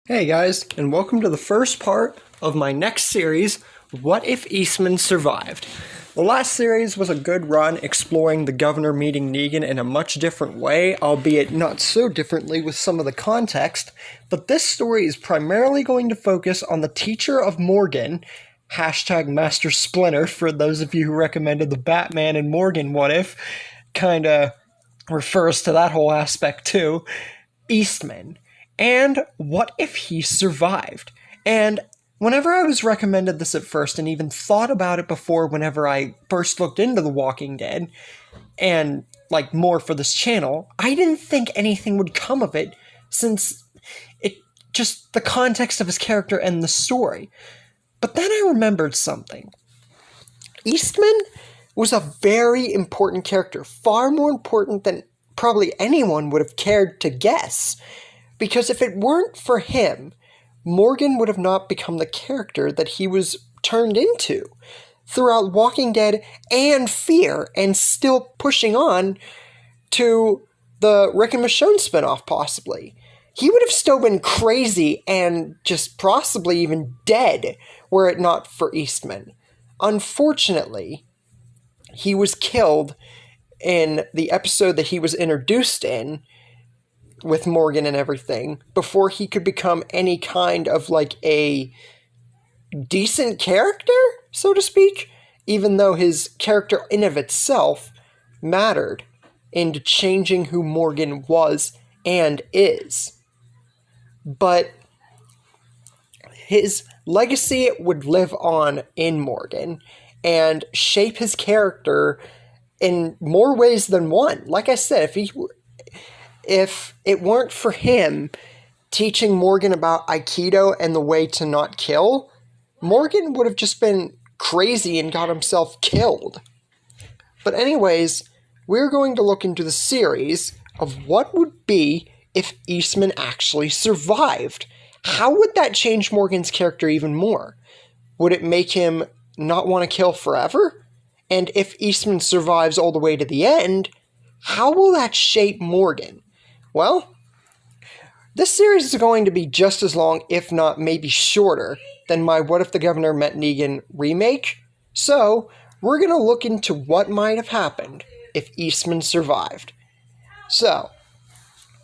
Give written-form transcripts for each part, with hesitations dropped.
Hey guys, and welcome to the first part of my next series, What If Eastman Survived? The last series was a good run exploring the governor meeting Negan in a much different way, albeit not so differently with some of the context, but this story is primarily going to focus on the teacher of Morgan, hashtag Master Splinter for those of you who recommended the Batman and Morgan What If, kinda refers to that whole aspect too, Eastman. And what if he survived? And whenever I was recommended this at first and even thought about it before whenever I first looked into The Walking Dead and more for this channel, I didn't think anything would come of it since it just the context of his character and the story. But then I remembered something. Eastman was a very important character, far more important than probably anyone would have cared to guess. Because if it weren't for him, Morgan would have not become the character that he was turned into throughout Walking Dead and Fear, and still pushing on to the Rick and Michonne spinoff, possibly. He would have still been crazy and just possibly even dead were it not for Eastman. Unfortunately, he was killed in the episode that he was introduced in, with Morgan and everything, before he could become any kind of a decent character, so to speak, even though his character in of itself mattered into changing who Morgan was and is. But his legacy would live on in Morgan and shape his character in more ways than one. Like I said, if it weren't for him teaching Morgan about Aikido and the way to not kill, Morgan would have just been crazy and got himself killed. But anyways, we're going to look into the series of what would be if Eastman actually survived. How would that change Morgan's character even more? Would it make him not want to kill forever? And if Eastman survives all the way to the end, how will that shape Morgan? Well, this series is going to be just as long, if not maybe shorter, than my What If the Governor Met Negan remake. So, we're going to look into what might have happened if Eastman survived. So,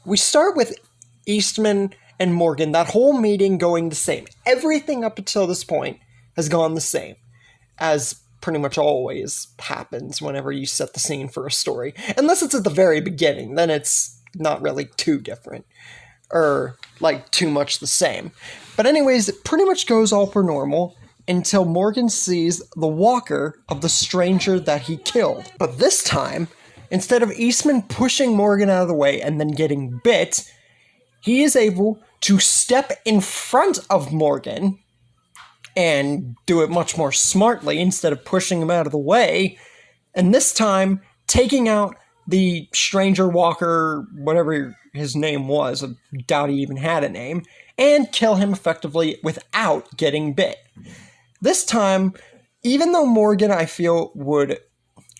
we start with Eastman and Morgan, that whole meeting going the same. Everything up until this point has gone the same, as pretty much always happens whenever you set the scene for a story. Unless it's at the very beginning, then it's not really too different, or too much the same. But anyways, it pretty much goes all per normal until Morgan sees the walker of the stranger that he killed. But this time, instead of Eastman pushing Morgan out of the way and then getting bit, he is able to step in front of Morgan and do it much more smartly instead of pushing him out of the way, and this time taking out the stranger walker, whatever his name was, I doubt he even had a name, and kill him effectively without getting bit. This time, even though Morgan, I feel, would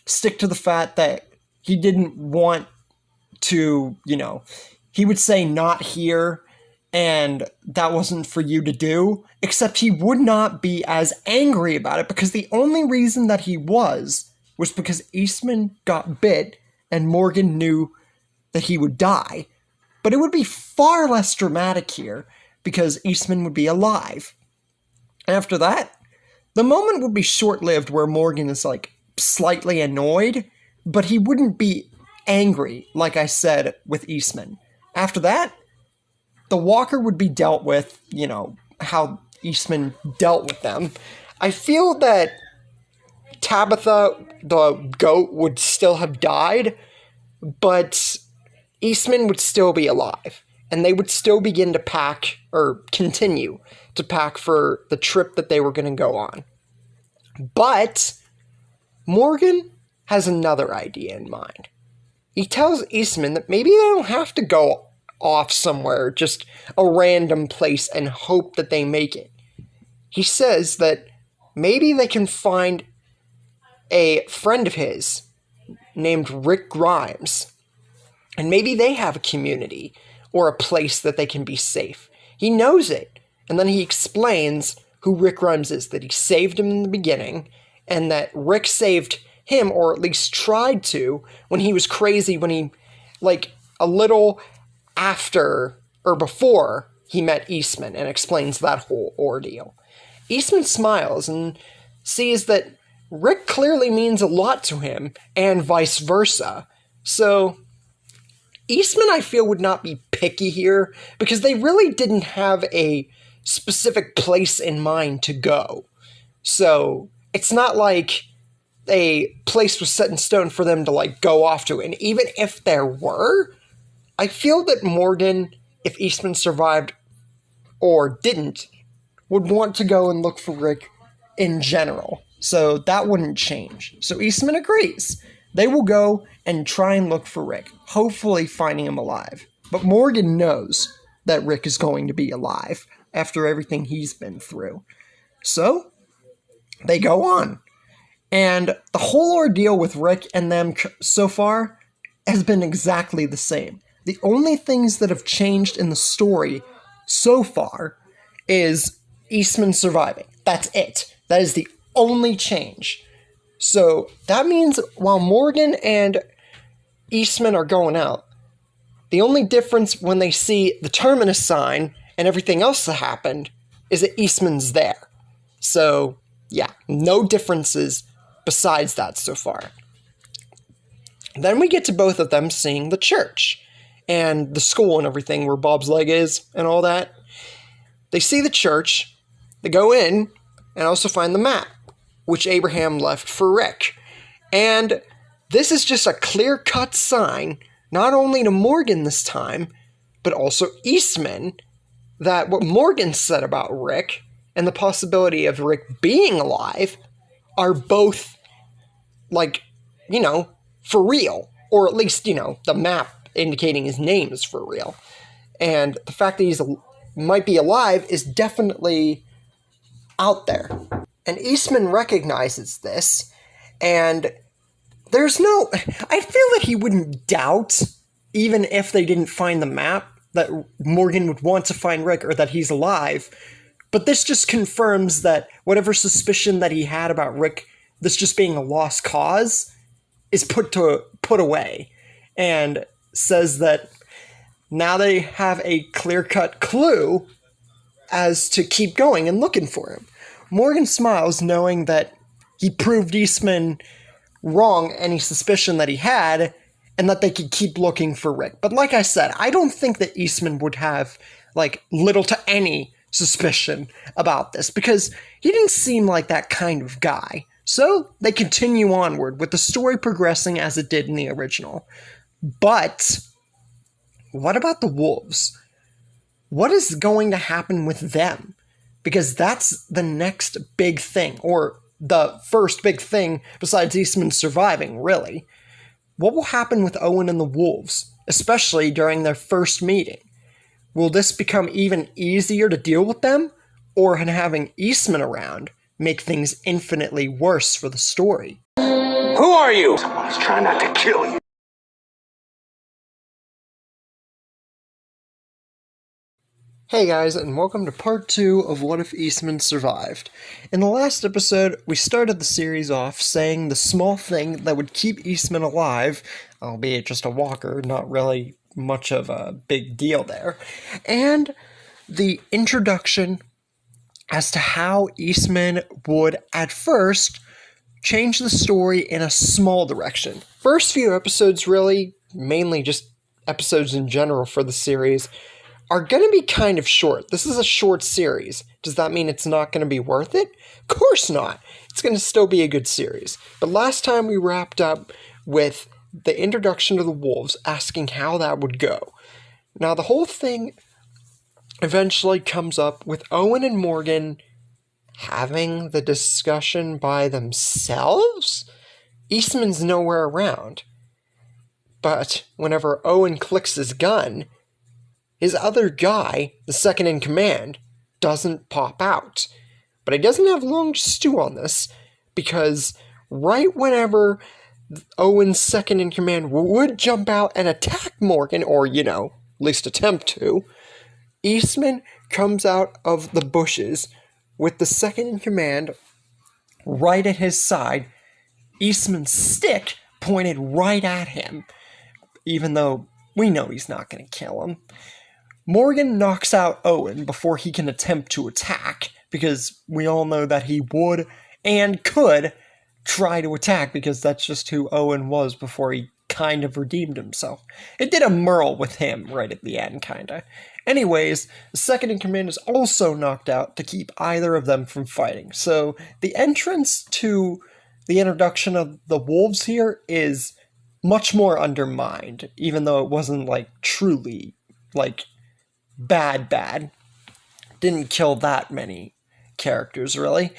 stick to the fact that he didn't want to, he would say not here, and that wasn't for you to do, except he would not be as angry about it, because the only reason that he was because Eastman got bit and Morgan knew that he would die. But it would be far less dramatic here, because Eastman would be alive. After that, the moment would be short-lived where Morgan is, slightly annoyed, but he wouldn't be angry, like I said, with Eastman. After that, the walker would be dealt with, how Eastman dealt with them. I feel that Tabitha, the goat, would still have died, but Eastman would still be alive, and they would still begin to pack, or continue to pack for the trip that they were going to go on. But Morgan has another idea in mind. He tells Eastman that maybe they don't have to go off somewhere, just a random place, and hope that they make it. He says that maybe they can find a friend of his named Rick Grimes, and maybe they have a community or a place that they can be safe. He knows it. And then he explains who Rick Grimes is, that he saved him in the beginning, and that Rick saved him, or at least tried to, when he was crazy, when he, like, a little after, or before, he met Eastman, and explains that whole ordeal. Eastman smiles and sees that Rick clearly means a lot to him, and vice versa. So, Eastman, I feel, would not be picky here, because they really didn't have a specific place in mind to go. So, it's not like a place was set in stone for them to, like, go off to. And even if there were, I feel that Morgan, if Eastman survived or didn't, would want to go and look for Rick in general. So that wouldn't change. So Eastman agrees. They will go and try and look for Rick, hopefully finding him alive. But Morgan knows that Rick is going to be alive after everything he's been through. So they go on. And the whole ordeal with Rick and them so far has been exactly the same. The only things that have changed in the story so far is Eastman surviving. That's it. That is the only change. So that means while Morgan and Eastman are going out, the only difference when they see the terminus sign and everything else that happened is that Eastman's there. So, yeah, no differences besides that so far. Then we get to both of them seeing the church and the school and everything where Bob's leg is and all that. They see the church, they go in, and also find the map, which Abraham left for Rick. And this is just a clear-cut sign, not only to Morgan this time, but also Eastman, that what Morgan said about Rick and the possibility of Rick being alive are both, like, you know, for real. Or at least, you know, the map indicating his name is for real. And the fact that he's might be alive is definitely out there. And Eastman recognizes this, and there's no... I feel that he wouldn't doubt, even if they didn't find the map, that Morgan would want to find Rick or that he's alive. But this just confirms that whatever suspicion that he had about Rick, this just being a lost cause, is put away. And says that now they have a clear-cut clue as to keep going and looking for him. Morgan smiles, knowing that he proved Eastman wrong any suspicion that he had, and that they could keep looking for Rick. But like I said, I don't think that Eastman would have, like, little to any suspicion about this, because he didn't seem like that kind of guy. So they continue onward, with the story progressing as it did in the original. But what about the wolves? What is going to happen with them? Because that's the next big thing, or the first big thing besides Eastman surviving, really. What will happen with Owen and the wolves, especially during their first meeting? Will this become even easier to deal with them, or can having Eastman around make things infinitely worse for the story? Who are you? Someone's trying not to kill you. Hey guys, and welcome to part 2 of What If Eastman Survived. In the last episode, we started the series off saying the small thing that would keep Eastman alive, albeit just a walker, not really much of a big deal there, and the introduction as to how Eastman would, at first, change the story in a small direction. First few episodes, really, mainly just episodes in general for the series, are going to be kind of short. This is a short series. Does that mean it's not going to be worth it? Of course not. It's going to still be a good series. But last time we wrapped up with the introduction to the wolves, asking how that would go. Now the whole thing eventually comes up with Owen and Morgan having the discussion by themselves? Eastman's nowhere around. But whenever Owen clicks his gun, his other guy, the second in command, doesn't pop out. But he doesn't have long to stew on this, because right whenever Owen's second in command would jump out and attack Morgan, or, you know, at least attempt to, Eastman comes out of the bushes with the second in command right at his side, Eastman's stick pointed right at him, even though we know he's not going to kill him. Morgan knocks out Owen before he can attempt to attack, because we all know that he would and could try to attack, because that's just who Owen was before he kind of redeemed himself. It did a Merle with him right at the end, kinda. Anyways, the second in command is also knocked out to keep either of them from fighting. So the entrance to the introduction of the wolves here is much more undermined, even though it wasn't, like, truly, like, bad. Didn't kill that many characters, really.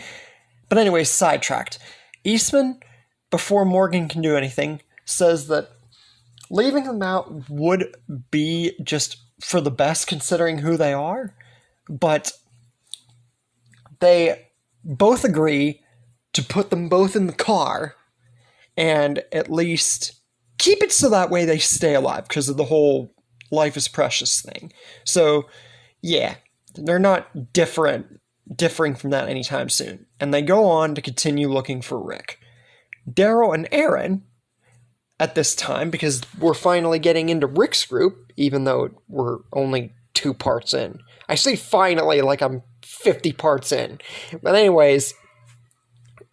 But anyways, sidetracked. Eastman, before Morgan can do anything, says that leaving them out would be just for the best considering who they are, but they both agree to put them both in the car and at least keep it so that way they stay alive because of the whole life is precious thing. So, yeah, they're not differing from that anytime soon. And they go on to continue looking for Rick. Daryl and Aaron, at this time, because we're finally getting into Rick's group, even though we're only 2 parts in. I say finally like I'm 50 parts in. But anyways,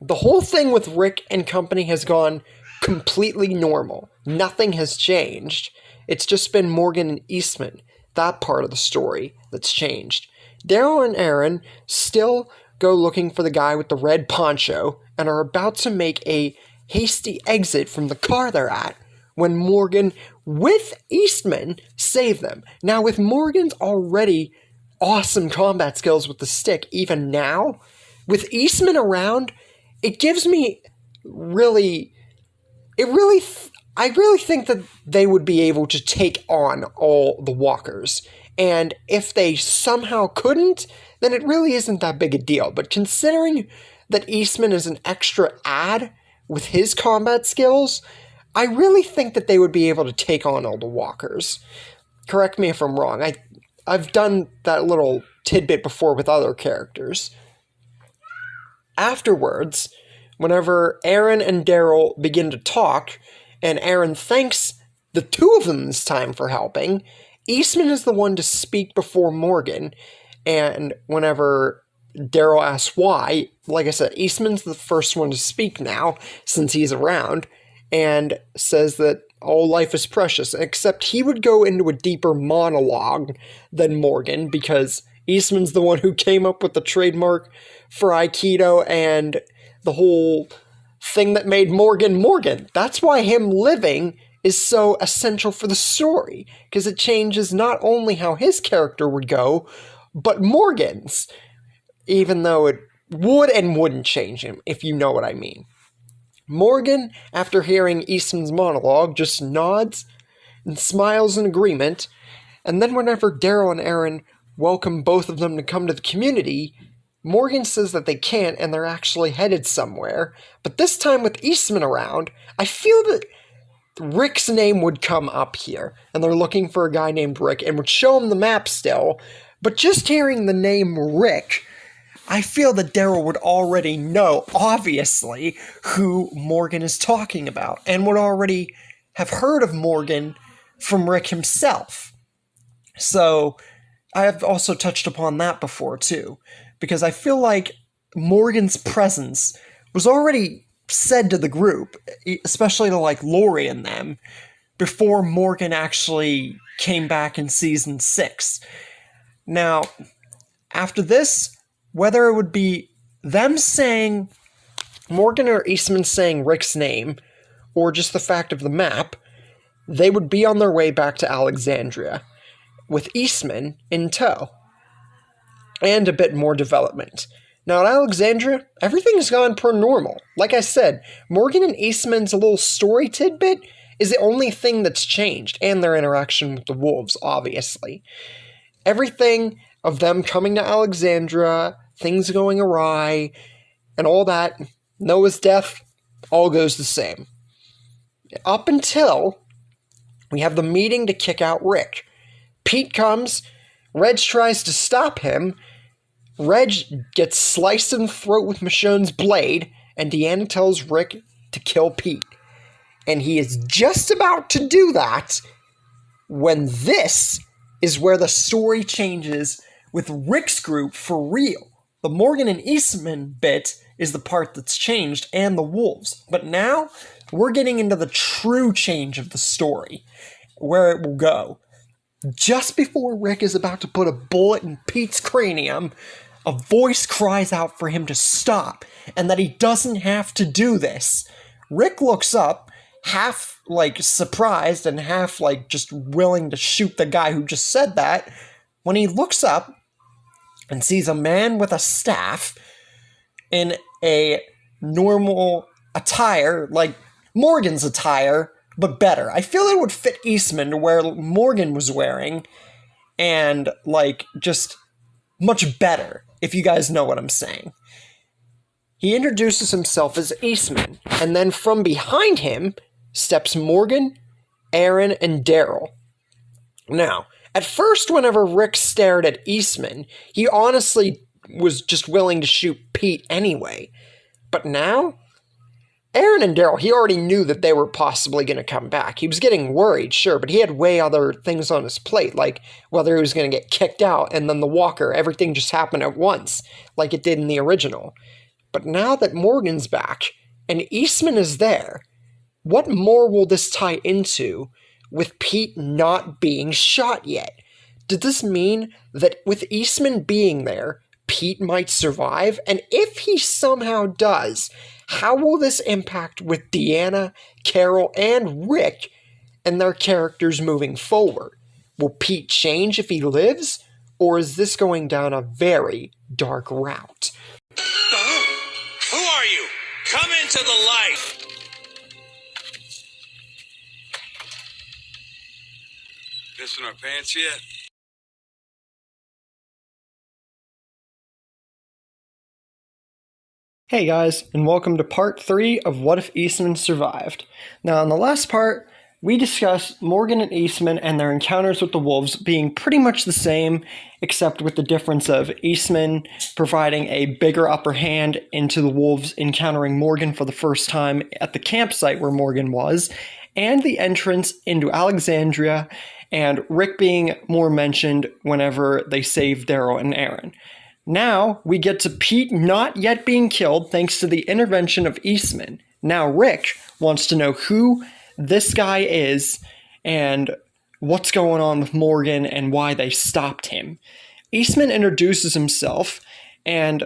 the whole thing with Rick and company has gone completely normal. Nothing has changed. It's just been Morgan and Eastman, that part of the story, that's changed. Daryl and Aaron still go looking for the guy with the red poncho and are about to make a hasty exit from the car they're at when Morgan, with Eastman, save them. Now, with Morgan's already awesome combat skills with the stick, even now, with Eastman around, it gives me I really think that they would be able to take on all the walkers. And if they somehow couldn't, then it really isn't that big a deal. But considering that Eastman is an extra add with his combat skills, I really think that they would be able to take on all the walkers. Correct me if I'm wrong. I've done that little tidbit before with other characters. Afterwards, whenever Aaron and Daryl begin to talk, and Aaron thanks the 2 of them this time for helping, Eastman is the one to speak before Morgan, and whenever Daryl asks why, like I said, Eastman's the first one to speak now, since he's around, and says that all life is precious, except he would go into a deeper monologue than Morgan, because Eastman's the one who came up with the trademark for Aikido and the whole thing that made Morgan Morgan. That's why him living is so essential for the story, because it changes not only how his character would go, but Morgan's, even though it would and wouldn't change him, if you know what I mean. Morgan, after hearing Easton's monologue, just nods and smiles in agreement, and then whenever Daryl and Aaron welcome both of them to come to the community, Morgan says that they can't and they're actually headed somewhere, but this time with Eastman around, I feel that Rick's name would come up here, and they're looking for a guy named Rick, and would show him the map still, but just hearing the name Rick, I feel that Daryl would already know, obviously, who Morgan is talking about, and would already have heard of Morgan from Rick himself. So, I have also touched upon that before, too, because I feel like Morgan's presence was already said to the group, especially to, like, Lori and them, before Morgan actually came back in Season 6. Now, after this, whether it would be them saying, Morgan or Eastman saying Rick's name, or just the fact of the map, they would be on their way back to Alexandria, with Eastman in tow, and a bit more development. Now at Alexandria, everything's gone per normal. Like I said, Morgan and Eastman's little story tidbit is the only thing that's changed, and their interaction with the wolves, obviously. Everything of them coming to Alexandria, things going awry, and all that, Noah's death, all goes the same. Up until we have the meeting to kick out Rick. Pete comes Reg tries to stop him. Reg gets sliced in the throat with Michonne's blade, and Deanna tells Rick to kill Pete. And he is just about to do that when this is where the story changes with Rick's group for real. The Morgan and Eastman bit is the part that's changed, and the wolves. But now, we're getting into the true change of the story, where it will go. Just before Rick is about to put a bullet in Pete's cranium, a voice cries out for him to stop, and that he doesn't have to do this. Rick looks up, half, surprised and half, just willing to shoot the guy who just said that, when he looks up and sees a man with a staff in a normal attire, like Morgan's attire, but better. I feel it would fit Eastman to where Morgan was wearing, and, just much better, if you guys know what I'm saying. He introduces himself as Eastman, and then from behind him steps Morgan, Aaron, and Daryl. Now, at first, whenever Rick stared at Eastman, he honestly was just willing to shoot Pete anyway. But now, Aaron and Daryl, he already knew that they were possibly going to come back. He was getting worried, sure, but he had way other things on his plate, like whether he was going to get kicked out and then the walker. Everything just happened at once, like it did in the original. But now that Morgan's back and Eastman is there, what more will this tie into with Pete not being shot yet? Did this mean that with Eastman being there, Pete might survive? And if he somehow does, how will this impact with Deanna, Carol, and Rick and their characters moving forward? Will Pete change if he lives? Or is this going down a very dark route? Who are you? Come into the light. Pissing our pants yet? Hey guys, and welcome to part 3 of What If Eastman Survived. Now, in the last part, we discussed Morgan and Eastman and their encounters with the wolves being pretty much the same, except with the difference of Eastman providing a bigger upper hand into the wolves encountering Morgan for the first time at the campsite where Morgan was, and the entrance into Alexandria, and Rick being more mentioned whenever they saved Daryl and Aaron. Now, we get to Pete not yet being killed thanks to the intervention of Eastman. Now Rick wants to know who this guy is and what's going on with Morgan and why they stopped him. Eastman introduces himself and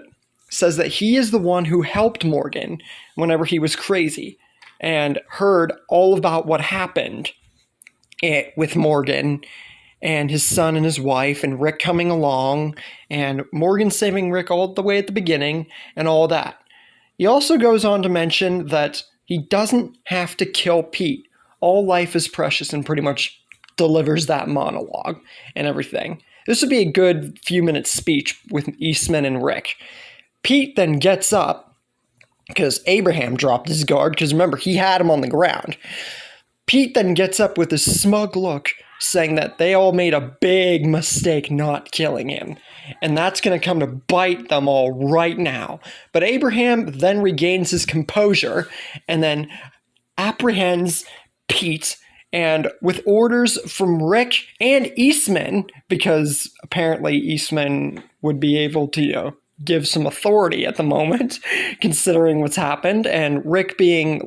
says that he is the one who helped Morgan whenever he was crazy and heard all about what happened with Morgan and his son and his wife, and Rick coming along, and Morgan saving Rick all the way at the beginning, and all that. He also goes on to mention that he doesn't have to kill Pete. All life is precious, and pretty much delivers that monologue and everything. This would be a good few-minute speech with Eastman and Rick. Pete then gets up, because Abraham dropped his guard, because remember, he had him on the ground. Pete then gets up with a smug look, saying that they all made a big mistake not killing him, and that's going to come to bite them all right now. But Abraham then regains his composure and then apprehends Pete, and with orders from Rick and Eastman, because apparently Eastman would be able to, give some authority at the moment, considering what's happened, and Rick being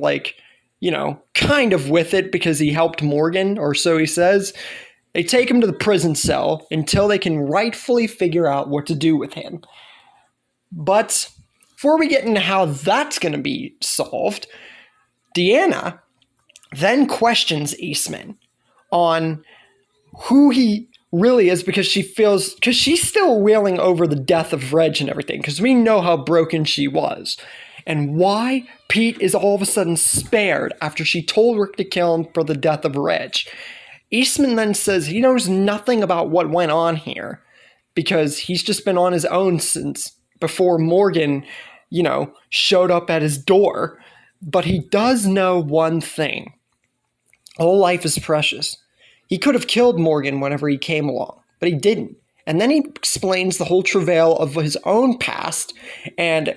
kind of with it because he helped Morgan, or so he says. They take him to the prison cell until they can rightfully figure out what to do with him. But before we get into how that's going to be solved, Deanna then questions Eastman on who he really is, because she's still reeling over the death of Reg and everything, because we know how broken she was. And why Pete is all of a sudden spared after she told Rick to kill him for the death of Reg. Eastman then says he knows nothing about what went on here because he's just been on his own since before Morgan, showed up at his door. But he does know one thing. All life is precious. He could have killed Morgan whenever he came along, but he didn't. And then he explains the whole travail of his own past and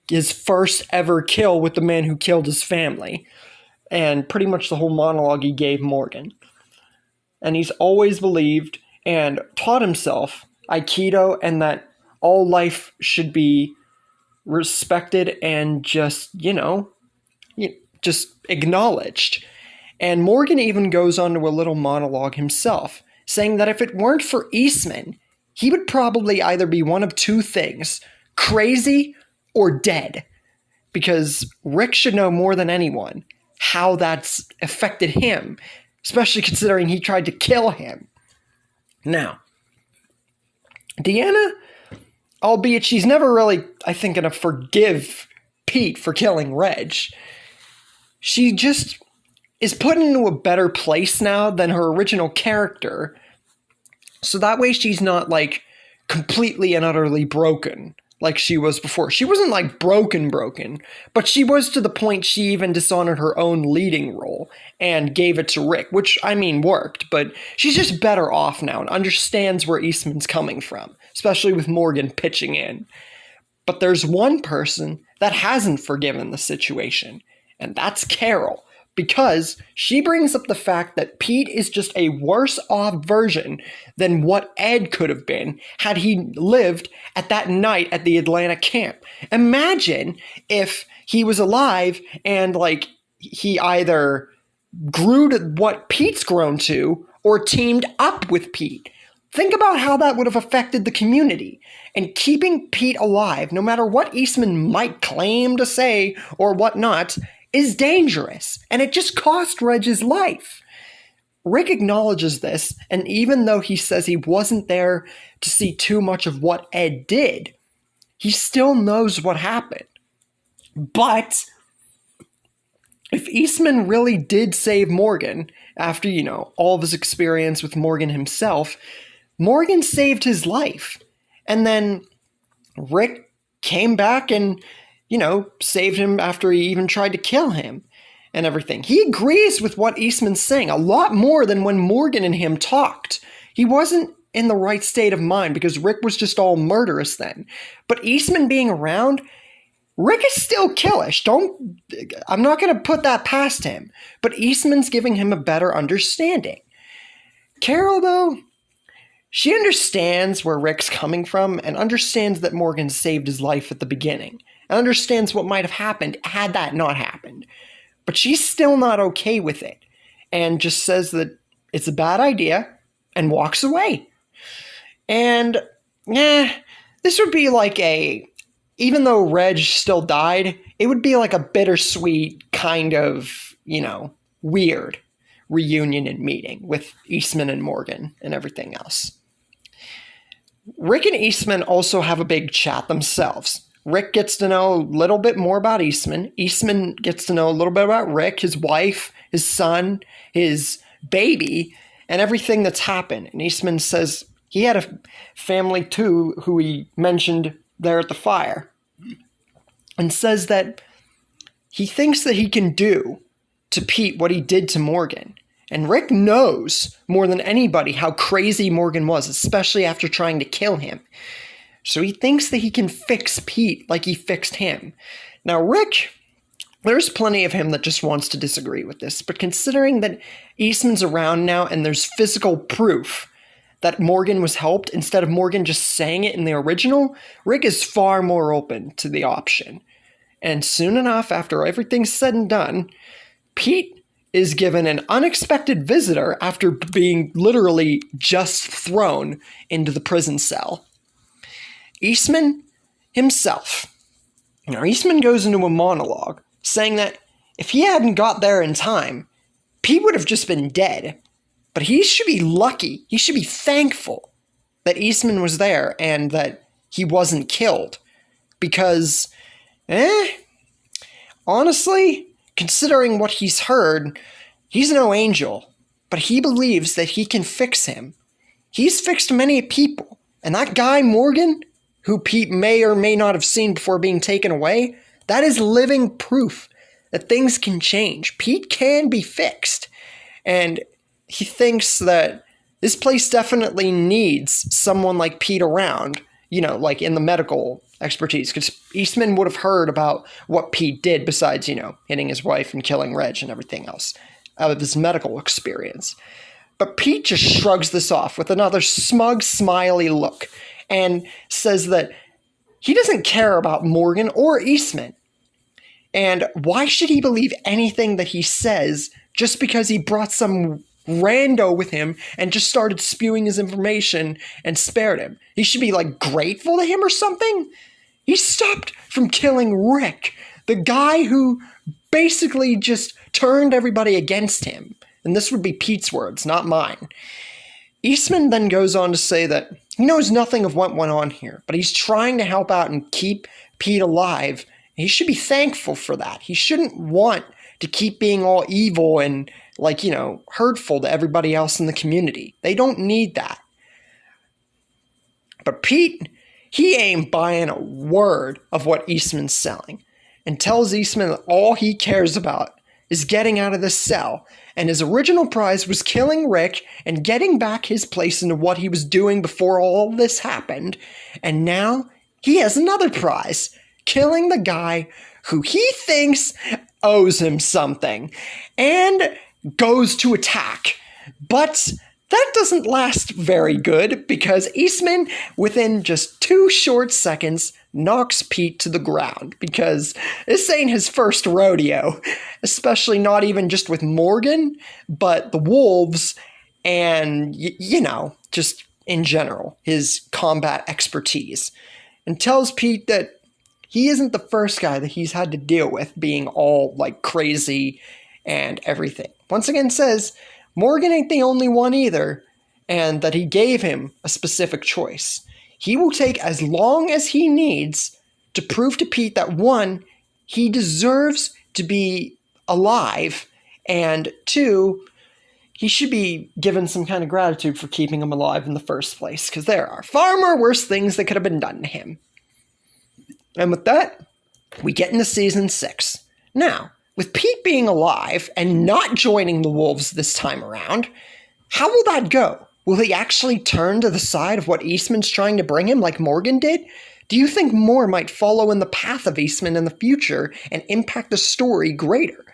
his first ever kill with the man who killed his family. And pretty much the whole monologue he gave Morgan. And he's always believed and taught himself Aikido and that all life should be respected and just, just acknowledged. And Morgan even goes on to a little monologue himself, saying that if it weren't for Eastman, he would probably either be one of two things, crazy or dead. Because Rick should know more than anyone how that's affected him, especially considering he tried to kill him. Now, Deanna, albeit she's never really, I think, gonna forgive Pete for killing Reg, she just is put into a better place now than her original character. So that way she's not like completely and utterly broken like she was before. She wasn't like broken, but she was to the point she even dishonored her own leading role and gave it to Rick, which, I mean, worked, but she's just better off now and understands where Eastman's coming from, especially with Morgan pitching in. But there's one person that hasn't forgiven the situation, and that's Carol, because she brings up the fact that Pete is just a worse off version than what Ed could have been had he lived at that night at the Atlanta camp. Imagine if he was alive and like he either grew to what Pete's grown to or teamed up with Pete. Think about how that would have affected the community. And keeping Pete alive, no matter what Eastman might claim to say or whatnot, is dangerous, and it just cost Reg his life. Rick acknowledges this, and even though he says he wasn't there to see too much of what Ed did, he still knows what happened. But if Eastman really did save Morgan, after, all of his experience with Morgan himself, Morgan saved his life. And then Rick came back and saved him after he even tried to kill him and everything. He agrees with what Eastman's saying a lot more than when Morgan and him talked. He wasn't in the right state of mind because Rick was just all murderous then. But Eastman being around, Rick is still killish. I'm not going to put that past him. But Eastman's giving him a better understanding. Carol, though, she understands where Rick's coming from and understands that Morgan saved his life at the beginning. And understands what might have happened had that not happened. But she's still not okay with it. And just says that it's a bad idea and walks away. And, this would be like even though Reg still died, it would be like a bittersweet kind of, weird reunion and meeting with Eastman and Morgan and everything else. Rick and Eastman also have a big chat themselves. Rick gets to know a little bit more about Eastman. Eastman gets to know a little bit about Rick, his wife, his son, his baby, and everything that's happened. And Eastman says he had a family too, who he mentioned there at the fire, and says that he thinks that he can do to Pete what he did to Morgan. And Rick knows more than anybody how crazy Morgan was, especially after trying to kill him. So he thinks that he can fix Pete like he fixed him. Now, Rick, there's plenty of him that just wants to disagree with this, but considering that Eastman's around now and there's physical proof that Morgan was helped instead of Morgan just saying it in the original, Rick is far more open to the option. And soon enough, after everything's said and done, Pete is given an unexpected visitor after being literally just thrown into the prison cell. Eastman himself. Now, Eastman goes into a monologue saying that if he hadn't got there in time, Pete would have just been dead. But he should be lucky. He should be thankful that Eastman was there and that he wasn't killed. Because, honestly, considering what he's heard, he's no angel. But he believes that he can fix him. He's fixed many people. And that guy, Morgan, who Pete may or may not have seen before being taken away, that is living proof that things can change. Pete can be fixed. And he thinks that This place definitely needs someone like Pete around, like in the medical expertise, because Eastman would have heard about what Pete did besides, hitting his wife and killing Reg and everything else out of his medical experience. But Pete just shrugs this off with another smug, smiley look and says that he doesn't care about Morgan or Eastman. And why should he believe anything that he says just because he brought some rando with him and just started spewing his information and spared him? He should be grateful to him or something. He stopped from killing Rick, the guy who basically just turned everybody against him. And this would be Pete's words, not mine. Eastman then goes on to say that he knows nothing of what went on here, but he's trying to help out and keep Pete alive. He should be thankful for that. He shouldn't want to keep being all evil and, hurtful to everybody else in the community. They don't need that. But Pete, he ain't buying a word of what Eastman's selling and tells Eastman that all he cares about is getting out of this cell, and his original prize was killing Rick and getting back his place into what he was doing before all this happened, and now he has another prize, killing the guy who he thinks owes him something, and goes to attack. But that doesn't last very good, because Eastman, within just 2 short seconds, knocks Pete to the ground, because this ain't his first rodeo, especially not even just with Morgan, but the wolves and, just in general, his combat expertise, and tells Pete that he isn't the first guy that he's had to deal with being all crazy and everything. Once again says Morgan ain't the only one either, and that he gave him a specific choice. He will take as long as he needs to prove to Pete that 1, he deserves to be alive, and 2, he should be given some kind of gratitude for keeping him alive in the first place, because there are far more worse things that could have been done to him. And with that, we get into season 6. Now, with Pete being alive and not joining the wolves this time around, how will that go? Will he actually turn to the side of what Eastman's trying to bring him like Morgan did? Do you think more might follow in the path of Eastman in the future and impact the story greater?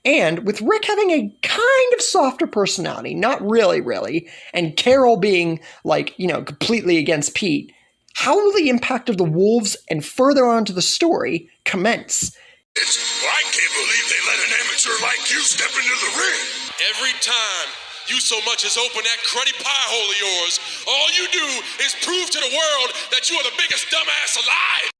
And with Rick having a kind of softer personality, not really, and Carol being completely against Pete, how will the impact of the wolves and further on to the story commence? I can't believe they let an amateur like you step into the ring. Every time you so much as open that cruddy pie hole of yours, all you do is prove to the world that you are the biggest dumbass alive.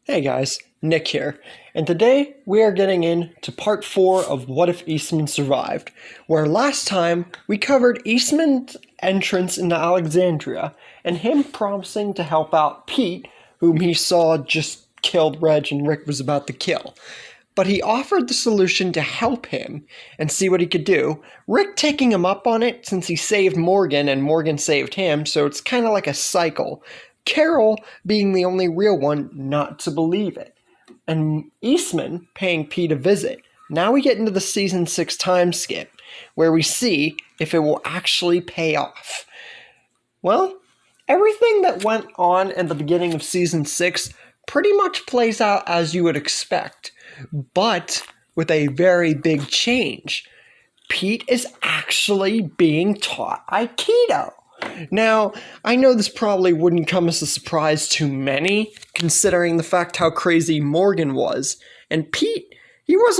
Hey guys, Nick here, and today we are getting into part 4 of What If Eastman Survived, where last time we covered Eastman's entrance into Alexandria and him promising to help out Pete, whom he saw just killed Reg and Rick was about to kill. But he offered the solution to help him and see what he could do, Rick taking him up on it since he saved Morgan and Morgan saved him, so it's kind of like a cycle. Carol being the only real one not to believe it, and Eastman paying Pete a visit. Now we get into the season 6 time skip, where we see if it will actually pay off. Well, everything that went on in the beginning of season 6 pretty much plays out as you would expect, but with a very big change. Pete is actually being taught Aikido. Now, I know this probably wouldn't come as a surprise to many, considering the fact how crazy Morgan was. And Pete, he was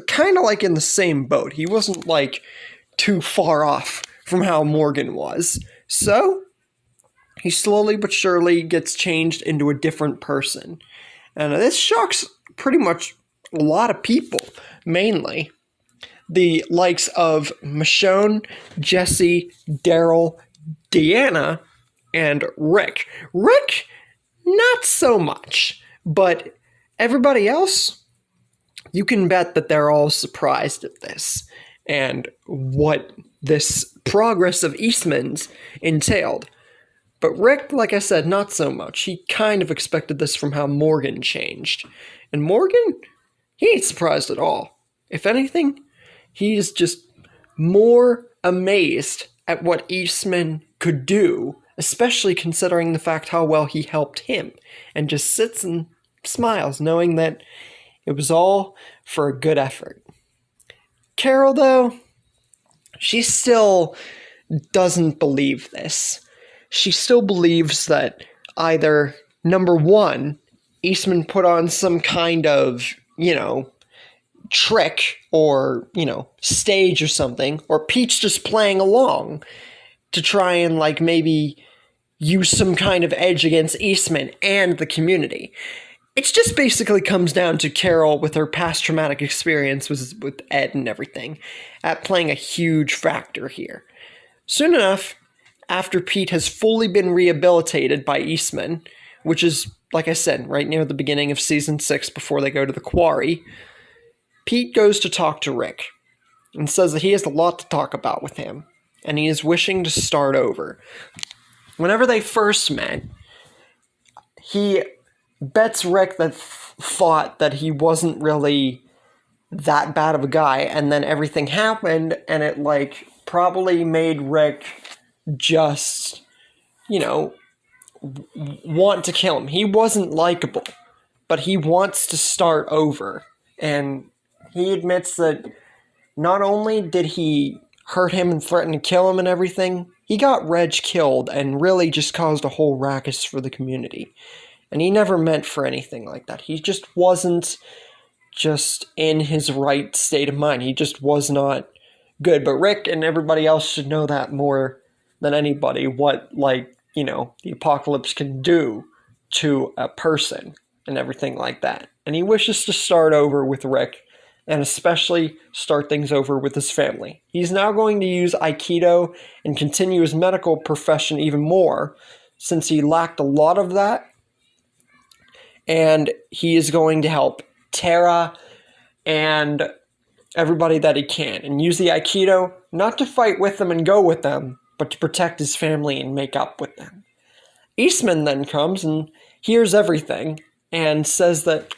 kind of in the same boat. He wasn't too far off from how Morgan was. So, he slowly but surely gets changed into a different person. And this shocks pretty much a lot of people, mainly the likes of Michonne, Jesse, Daryl, Deanna, and Rick. Rick, not so much, but everybody else, you can bet that they're all surprised at this and what this progress of Eastman's entailed. But Rick, like I said, not so much. He kind of expected this from how Morgan changed. And Morgan, he ain't surprised at all. If anything, he's just more amazed at what Eastman could do, especially considering the fact how well he helped him, and just sits and smiles, knowing that it was all for a good effort. Carol, though, she still doesn't believe this. She still believes that either, number one, Eastman put on some kind of, trick or, stage or something, or Pete's just playing along to try and, maybe use some kind of edge against Eastman and the community. It just basically comes down to Carol, with her past traumatic experience with Ed and everything, at playing a huge factor here. Soon enough, after Pete has fully been rehabilitated by Eastman, which is, like I said, right near the beginning of Season 6 before they go to the quarry, Pete goes to talk to Rick and says that he has a lot to talk about with him, and he is wishing to start over. Whenever they first met, he bets Rick that thought that he wasn't really that bad of a guy, and then everything happened, and it, probably made Rick just, want to kill him. He wasn't likable, but he wants to start over, and he admits that not only did he hurt him and threaten to kill him and everything, he got Reg killed and really just caused a whole ruckus for the community. And he never meant for anything like that. He just wasn't just in his right state of mind. He just was not good. But Rick and everybody else should know that more than anybody, what, the apocalypse can do to a person and everything like that. And he wishes to start over with Rick, and especially start things over with his family. He's now going to use Aikido and continue his medical profession even more, since he lacked a lot of that. And he is going to help Tara and everybody that he can, and use the Aikido not to fight with them and go with them, but to protect his family and make up with them. Eastman then comes and hears everything and says that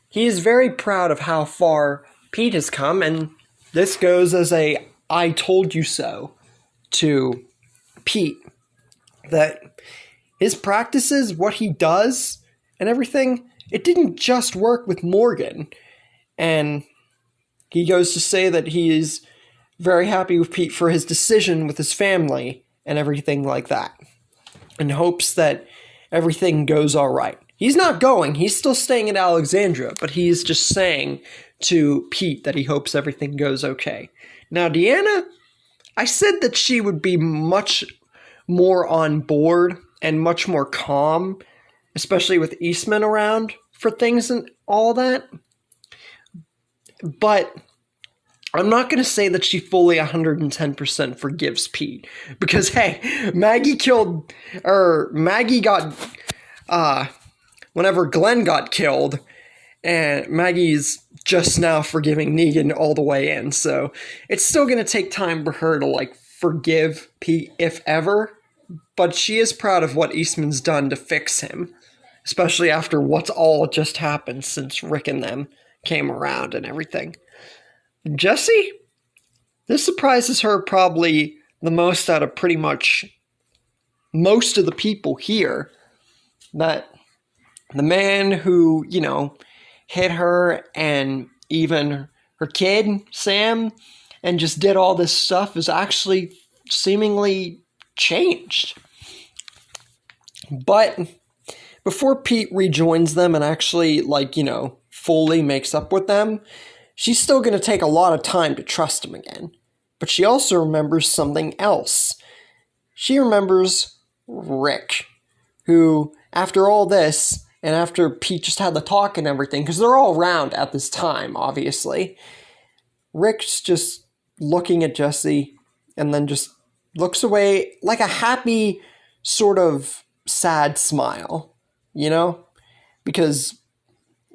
he is very proud of how far Pete has come, and this goes as a "I told you so" to Pete. That his practices, what he does, and everything, it didn't just work with Morgan. And he goes to say that he is very happy with Pete for his decision with his family and everything like that, and hopes that everything goes all right. He's not going, he's still staying in Alexandria, but he's just saying to Pete that he hopes everything goes okay. Now, Deanna, I said that she would be much more on board and much more calm, especially with Eastman around for things and all that. But I'm not going to say that she fully 110% forgives Pete. Because, hey, Maggie got, whenever Glenn got killed, and Maggie's just now forgiving Negan all the way in. So it's still going to take time for her to, forgive Pete, if ever. But she is proud of what Eastman's done to fix him, especially after what's all just happened since Rick and them came around and everything. Jesse, this surprises her probably the most out of pretty much most of the people here, that the man who, hit her and even her kid, Sam, and just did all this stuff is actually seemingly changed. But before Pete rejoins them and actually, fully makes up with them, she's still going to take a lot of time to trust him again. But she also remembers something else. She remembers Rick, who, after all this, and after Pete just had the talk and everything, because they're all around at this time, obviously, Rick's just looking at Jesse and then just looks away like a happy, sort of sad smile, Because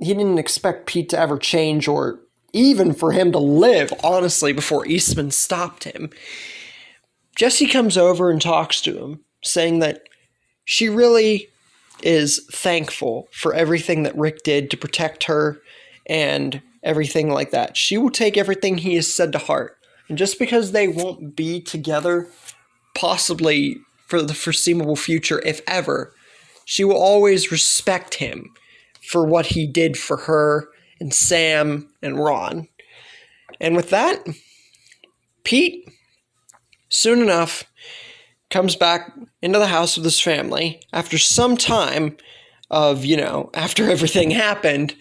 he didn't expect Pete to ever change, or even for him to live, honestly, before Eastman stopped him. Jesse comes over and talks to him, saying that she really is thankful for everything that Rick did to protect her and everything like that. She will take everything he has said to heart. And just because they won't be together, possibly for the foreseeable future, if ever, she will always respect him for what he did for her and Sam and Ron. And with that, Pete, soon enough, comes back into the house with his family after some time of, after everything happened.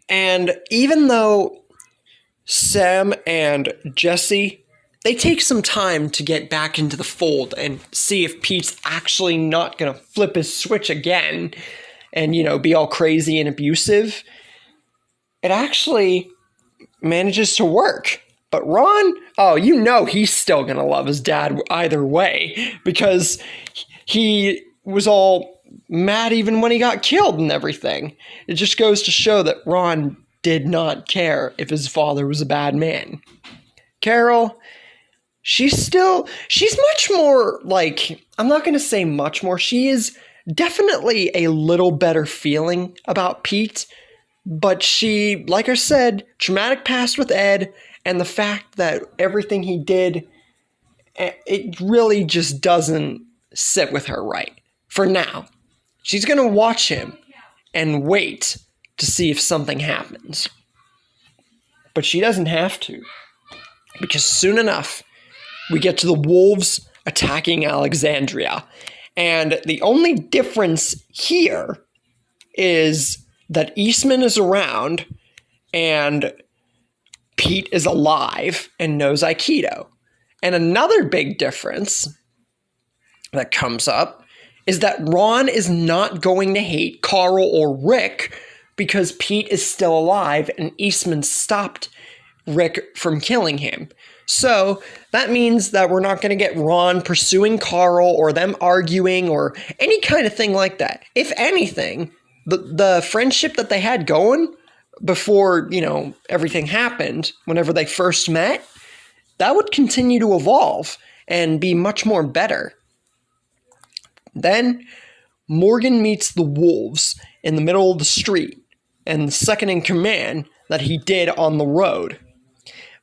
And even though Sam and Jesse, they take some time to get back into the fold and see if Pete's actually not going to flip his switch again and, be all crazy and abusive. It actually manages to work. But Ron, he's still going to love his dad either way, because he was all mad even when he got killed and everything. It just goes to show that Ron did not care if his father was a bad man. Carol, she's much more like, I'm not going to say much more. She is definitely a little better feeling about Pete, but she, like I said, traumatic past with Ed, and the fact that everything he did, it really just doesn't sit with her right. For now. She's going to watch him and wait to see if something happens. But she doesn't have to. Because soon enough, we get to the wolves attacking Alexandria. And the only difference here is that Eastman is around and Pete is alive and knows Aikido. And another big difference that comes up is that Ron is not going to hate Carl or Rick because Pete is still alive and Eastman stopped Rick from killing him. So that means that we're not going to get Ron pursuing Carl or them arguing or any kind of thing like that. If anything, the friendship that they had going before, everything happened, whenever they first met, that would continue to evolve and be much more better. Then Morgan meets the wolves in the middle of the street and the second in command that he did on the road.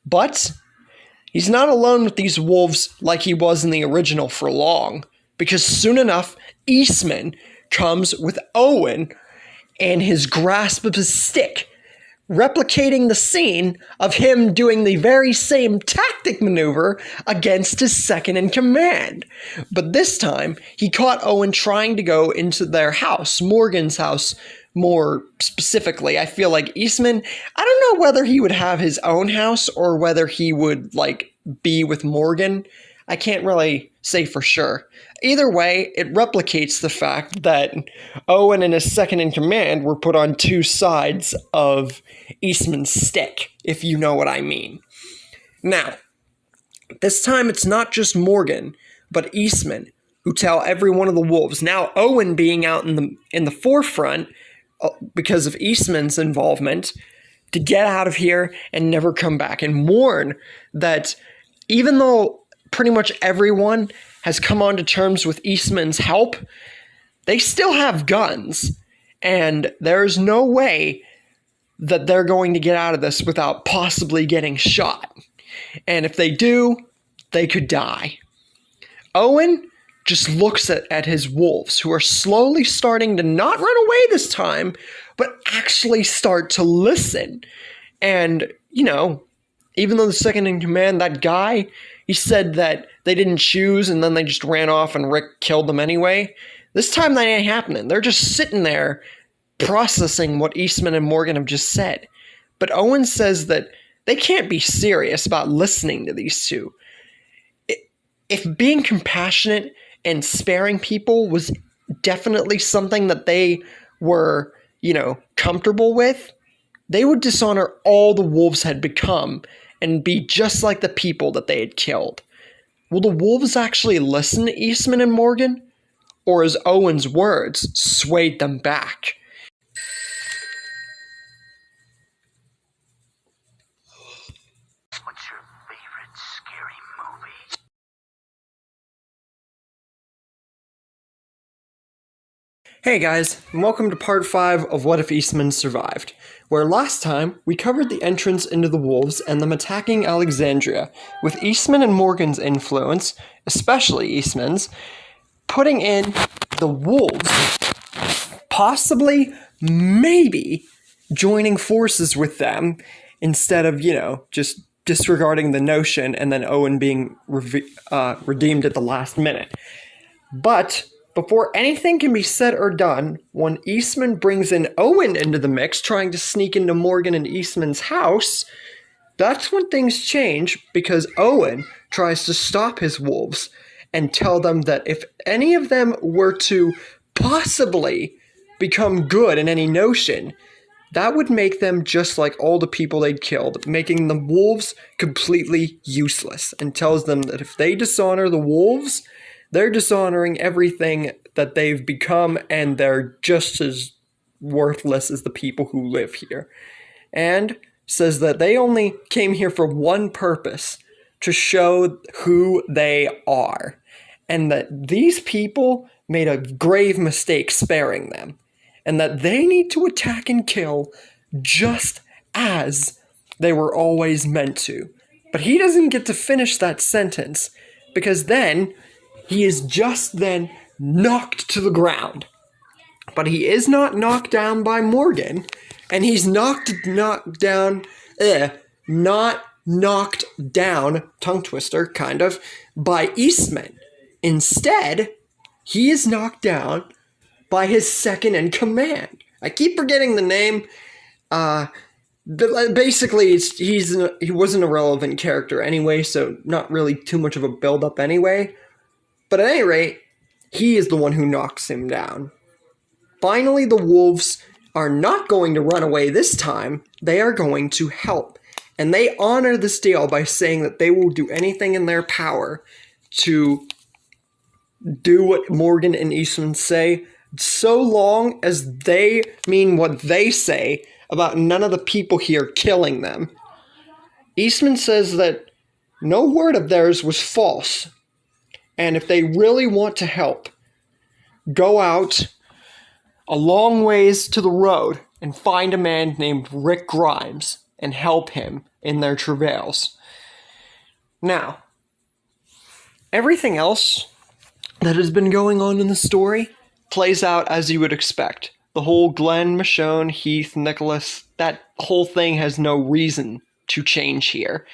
But he's not alone with these wolves like he was in the original for long, because soon enough, Eastman comes with Owen and his grasp of his stick, replicating the scene of him doing the very same tactic maneuver against his second in command. But this time, he caught Owen trying to go into their house, Morgan's house, more specifically. I feel like Eastman, I don't know whether he would have his own house or whether he would, be with Morgan. I can't really say for sure. Either way, it replicates the fact that Owen and his second in command were put on two sides of Eastman's stick, if you know what I mean. Now, this time it's not just Morgan, but Eastman who tell every one of the wolves. Now, Owen being out in the forefront because of Eastman's involvement, to get out of here and never come back, and warn that even though pretty much everyone has come on to terms with Eastman's help, they still have guns, and there's no way that they're going to get out of this without possibly getting shot. And if they do, they could die. Owen just looks at his wolves, who are slowly starting to not run away this time, but actually start to listen. And, even though the second in command, that guy, he said that they didn't choose and then they just ran off and Rick killed them anyway. This time that ain't happening. They're just sitting there processing what Eastman and Morgan have just said. But Owen says that they can't be serious about listening to these two. If being compassionate and sparing people was definitely something that they were, comfortable with, they would dishonor all the wolves had become and be just like the people that they had killed. Will the wolves actually listen to Eastman and Morgan? Or has Owen's words swayed them back? Hey guys, and welcome to part 5 of What If Eastman Survived, where last time we covered the entrance into the Wolves and them attacking Alexandria, with Eastman and Morgan's influence, especially Eastman's, putting in the Wolves, possibly, maybe, joining forces with them instead of, just disregarding the notion and then Owen being redeemed at the last minute. But before anything can be said or done, when Eastman brings in Owen into the mix, trying to sneak into Morgan and Eastman's house, that's when things change, because Owen tries to stop his wolves and tell them that if any of them were to possibly become good in any notion, that would make them just like all the people they'd killed, making the wolves completely useless, and tells them that if they dishonor the wolves, they're dishonoring everything that they've become, and they're just as worthless as the people who live here. And says that they only came here for one purpose, to show who they are, and that these people made a grave mistake sparing them, and that they need to attack and kill just as they were always meant to. But he doesn't get to finish that sentence, because then he is just then knocked to the ground. But he is not knocked down by Morgan, and he's not knocked down, tongue twister, kind of, by Eastman. Instead, he is knocked down by his second in command. I keep forgetting the name. Basically, he was an irrelevant character anyway, so not really too much of a build-up anyway. But at any rate, he is the one who knocks him down. Finally, the wolves are not going to run away this time. They are going to help. And they honor this deal by saying that they will do anything in their power to do what Morgan and Eastman say, so long as they mean what they say about none of the people here killing them. Eastman says that no word of theirs was false. And if they really want to help, go out a long ways to the road and find a man named Rick Grimes and help him in their travails. Now, everything else that has been going on in the story plays out as you would expect. The whole Glenn, Michonne, Heath, Nicholas, that whole thing has no reason to change here.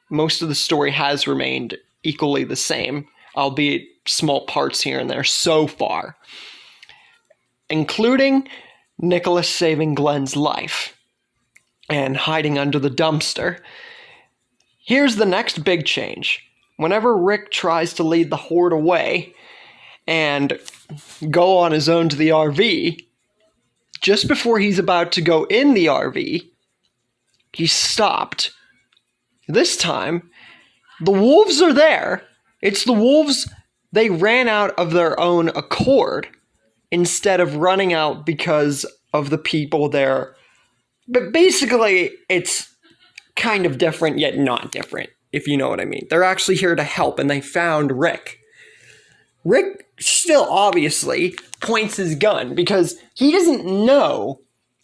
Most of the story has remained equally the same, albeit small parts here and there so far, including Nicholas saving Glenn's life and hiding under the dumpster. Here's the next big change. Whenever Rick tries to lead the horde away and go on his own to the RV, just before he's about to go in the RV, he's stopped. This time, the wolves are there. It's the wolves, they ran out of their own accord instead of running out because of the people there. But basically, it's kind of different yet not different, if you know what I mean. They're actually here to help, and they found Rick. Rick still obviously points his gun because he doesn't know.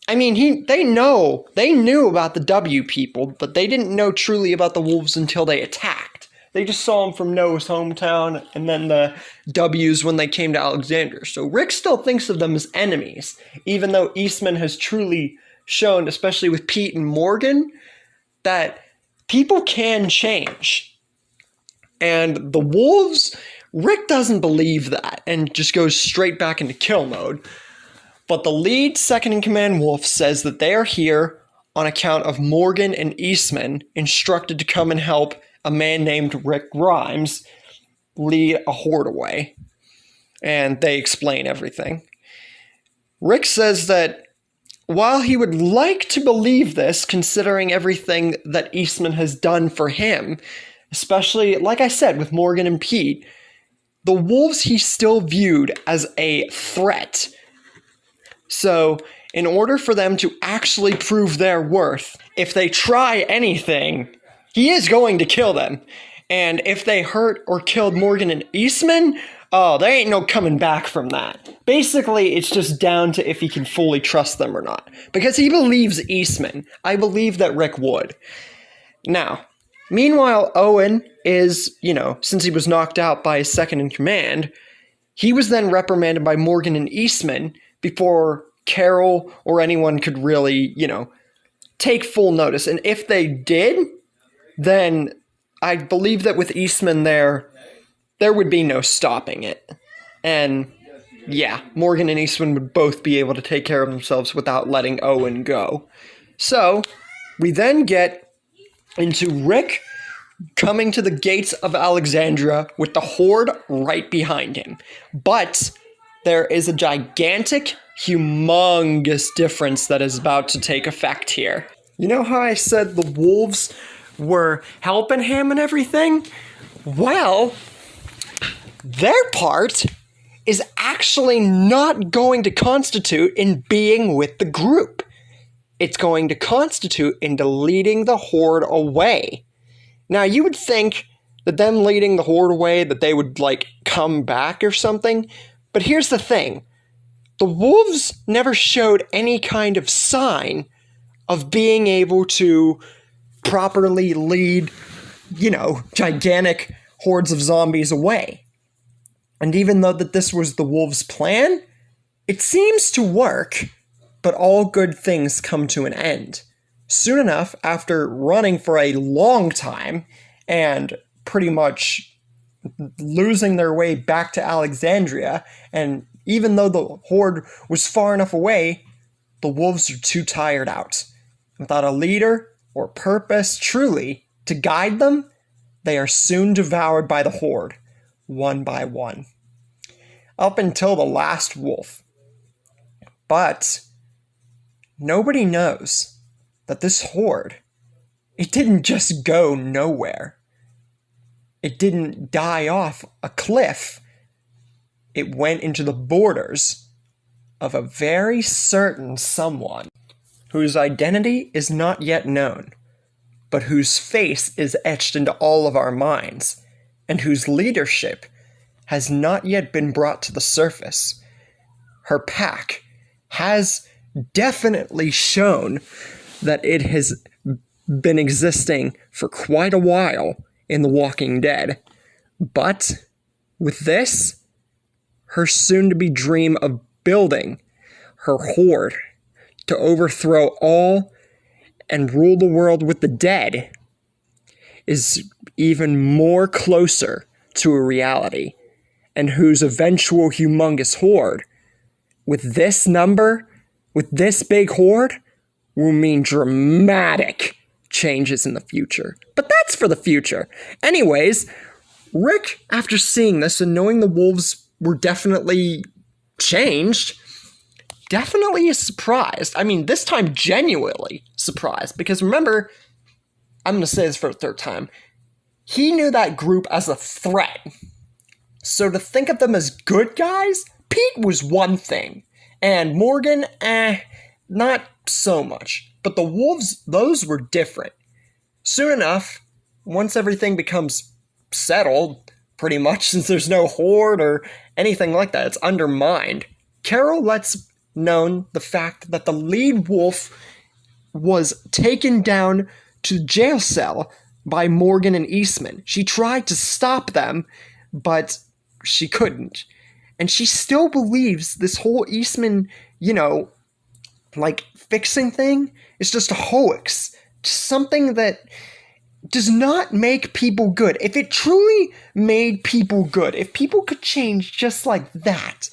I mean, they knew about the W people, but they didn't know truly about the wolves until they attacked. They just saw them from Noah's hometown, and then the W's when they came to Alexandria. So Rick still thinks of them as enemies, even though Eastman has truly shown, especially with Pete and Morgan, that people can change. And the wolves, Rick doesn't believe that, and just goes straight back into kill mode. But the lead second-in-command wolf says that they are here on account of Morgan and Eastman instructed to come and help a man named Rick Grimes lead a horde away. And they explain everything. Rick says that while he would like to believe this, considering everything that Eastman has done for him, especially, like I said, with Morgan and Pete, the wolves he still viewed as a threat. So, in order for them to actually prove their worth, if they try anything, he is going to kill them. And if they hurt or killed Morgan and Eastman, Oh, there ain't no coming back from that. Basically, it's just down to if he can fully trust them or not. Because he believes Eastman. I believe that Rick would. Now, meanwhile, Owen is, since he was knocked out by his second in command, he was then reprimanded by Morgan and Eastman before Carol or anyone could really, take full notice. And if they did, then I believe that with Eastman there would be no stopping it. And yeah, Morgan and Eastman would both be able to take care of themselves without letting Owen go. So we then get into Rick coming to the gates of Alexandria with the Horde right behind him. But there is a gigantic, humongous difference that is about to take effect here. You know how I said the wolves were helping him and everything? Well, their part is actually not going to constitute in being with the group. It's going to constitute into leading the Horde away. Now, you would think that them leading the Horde away, that they would, come back or something. But here's the thing. The wolves never showed any kind of sign of being able to properly lead, gigantic hordes of zombies away. And even though that this was the wolves' plan, it seems to work, but all good things come to an end. Soon enough, after running for a long time and pretty much losing their way back to Alexandria, and even though the Horde was far enough away, the wolves are too tired out. Without a leader or purpose truly to guide them, they are soon devoured by the Horde, one by one, up until the last wolf. But nobody knows that this Horde, it didn't just go nowhere. It didn't die off a cliff. It went into the borders of a very certain someone whose identity is not yet known, but whose face is etched into all of our minds, and whose leadership has not yet been brought to the surface. Her pack has definitely shown that it has been existing for quite a while in The Walking Dead. But with this, her soon-to-be dream of building her horde to overthrow all and rule the world with the dead is even more closer to a reality, and whose eventual humongous horde, with this number, with this big horde, will mean dramatic changes in the future. But that's for the future. Anyways, Rick, after seeing this and knowing the wolves were definitely changed, definitely is surprised. I mean, this time genuinely surprised. Because remember, I'm going to say this for a third time, he knew that group as a threat. So to think of them as good guys, Pete was one thing. And Morgan, not so much. But the wolves, those were different. Soon enough, once everything becomes settled, pretty much, since there's no horde or anything like that, it's undermined, Carol lets known the fact that the lead wolf was taken down to the jail cell by Morgan and Eastman. She tried to stop them, but she couldn't. And she still believes this whole Eastman, fixing thing is just a hoax. Just something that does not make people good. If it truly made people good, if people could change just like that,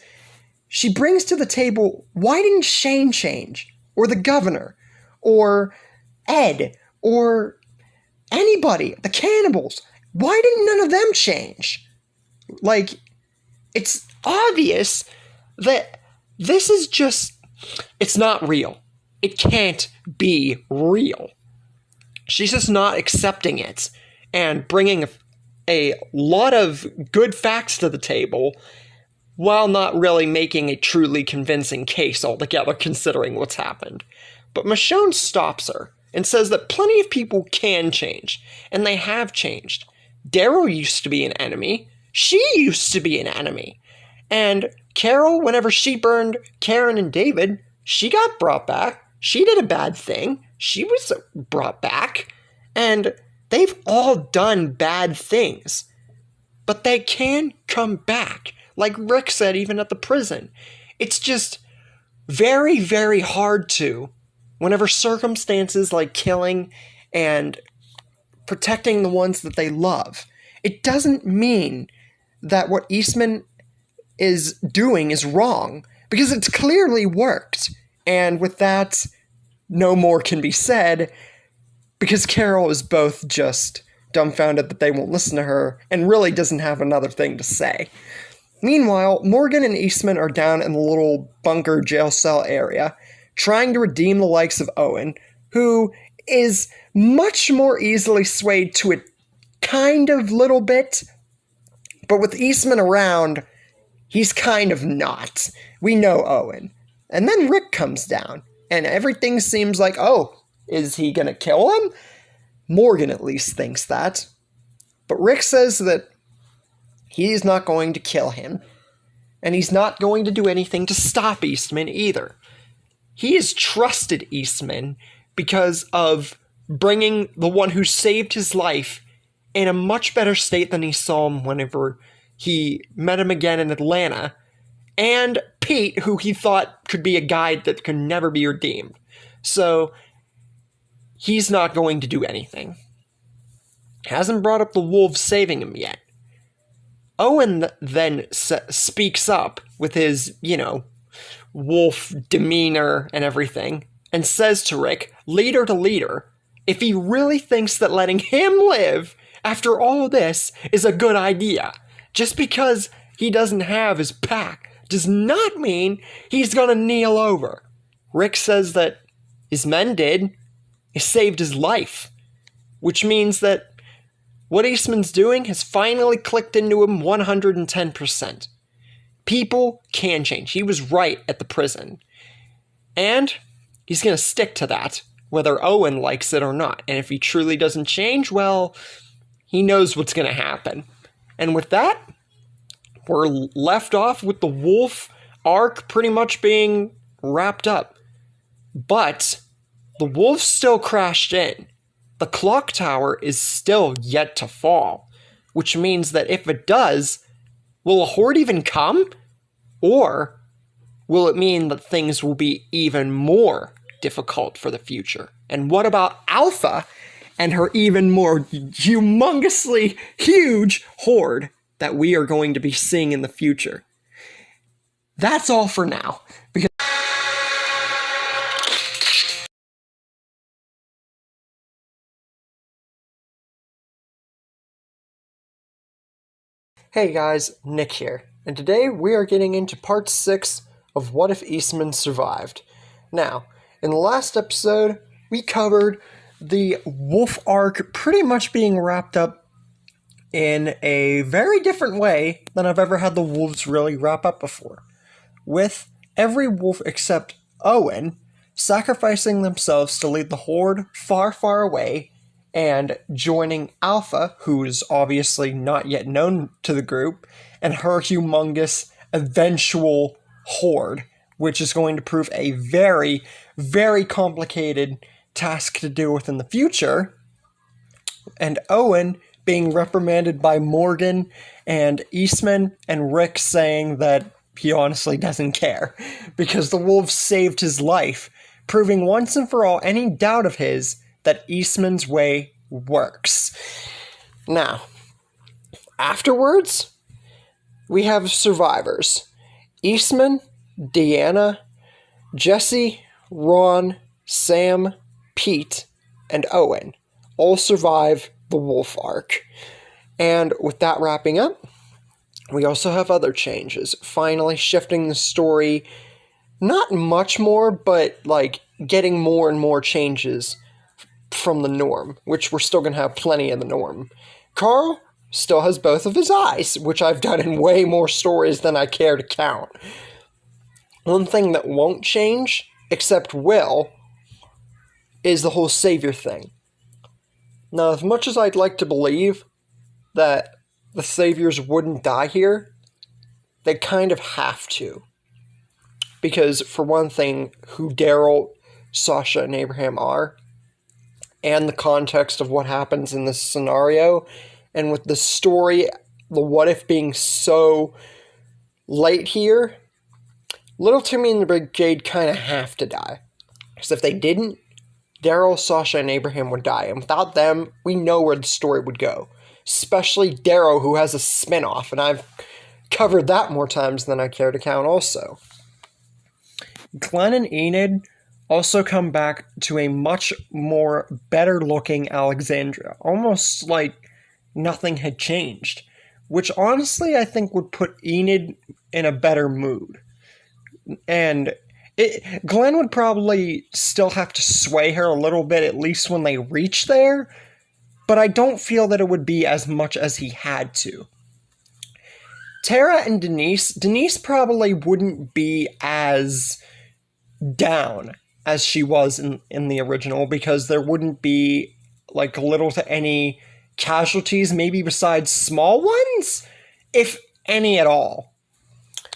she brings to the table, why didn't Shane change? Or the governor? Or Ed? Or anybody? The cannibals? Why didn't none of them change? It's obvious that this is just, it's not real. It can't be real. She's just not accepting it and bringing a lot of good facts to the table while not really making a truly convincing case altogether, considering what's happened. But Michonne stops her and says that plenty of people can change, and they have changed. Daryl used to be an enemy. she used to be an enemy. And Carol, whenever she burned Karen and David, she got brought back. She did a bad thing. She was brought back. And they've all done bad things. But they can come back. Like Rick said, even at the prison. It's just very, very hard to, whenever circumstances like killing and protecting the ones that they love. It doesn't mean that what Eastman is doing is wrong, because it's clearly worked. And with that, no more can be said, because Carol is both just dumbfounded that they won't listen to her and really doesn't have another thing to say. Meanwhile, Morgan and Eastman are down in the little bunker jail cell area, trying to redeem the likes of Owen, who is much more easily swayed to it kind of little bit, but with Eastman around, he's kind of not. We know Owen. And then Rick comes down, and everything seems like, oh, is he gonna kill him? Morgan at least thinks that. But Rick says that he's not going to kill him, and he's not going to do anything to stop Eastman either. He has trusted Eastman because of bringing the one who saved his life in a much better state than he saw him whenever he met him again in Atlanta, and Pete, who he thought could be a guy that could never be redeemed. So he's not going to do anything. Hasn't brought up the wolves saving him yet. Owen then speaks up with his, wolf demeanor and everything, and says to Rick, leader to leader, if he really thinks that letting him live after all of this is a good idea, just because he doesn't have his pack does not mean he's gonna kneel over. Rick says that his men did. It saved his life, which means that what Eastman's doing has finally clicked into him 110%. People can change. He was right at the prison. And he's going to stick to that, whether Owen likes it or not. And if he truly doesn't change, well, he knows what's going to happen. And with that, we're left off with the wolf arc pretty much being wrapped up. But the wolves still crashed in. The clock tower is still yet to fall, which means that if it does, will a horde even come? Or will it mean that things will be even more difficult for the future? And what about Alpha and her even more humongously huge horde that we are going to be seeing in the future? That's all for now. Because hey guys, Nick here, and today we are getting into part 6 of What If Eastman Survived. Now, in the last episode, we covered the wolf arc pretty much being wrapped up in a very different way than I've ever had the wolves really wrap up before, with every wolf except Owen sacrificing themselves to lead the horde far, far away, and joining Alpha, who is obviously not yet known to the group, and her humongous eventual horde, which is going to prove a very, very complicated task to deal with in the future, and Owen being reprimanded by Morgan and Eastman, and Rick saying that he honestly doesn't care, because the wolves saved his life, proving once and for all any doubt of his that Eastman's way works. Now, afterwards, we have survivors. Eastman, Deanna, Jesse, Ron, Sam, Pete, and Owen all survive the wolf arc. And with that wrapping up, we also have other changes, finally shifting the story, not much more, but getting more and more changes from the norm, which we're still going to have plenty of the norm. Carl still has both of his eyes, which I've done in way more stories than I care to count. One thing that won't change, except will, is the whole savior thing. Now, as much as I'd like to believe that the Saviors wouldn't die here, they kind of have to. Because, for one thing, who Daryl, Sasha, and Abraham are, and the context of what happens in this scenario, and with the story, the what if being so late here, Little Timmy and the Brigade kind of have to die. Because if they didn't, Daryl, Sasha, and Abraham would die. And without them, we know where the story would go. Especially Daryl, who has a spin-off, and I've covered that more times than I care to count also. Glenn and Enid also come back to a much more better-looking Alexandria. Almost like nothing had changed. Which honestly I think would put Enid in a better mood. And Glenn would probably still have to sway her a little bit, at least when they reach there, but I don't feel that it would be as much as he had to. Tara and Denise probably wouldn't be as down as she was in the original, because there wouldn't be like little to any casualties, maybe besides small ones, if any at all.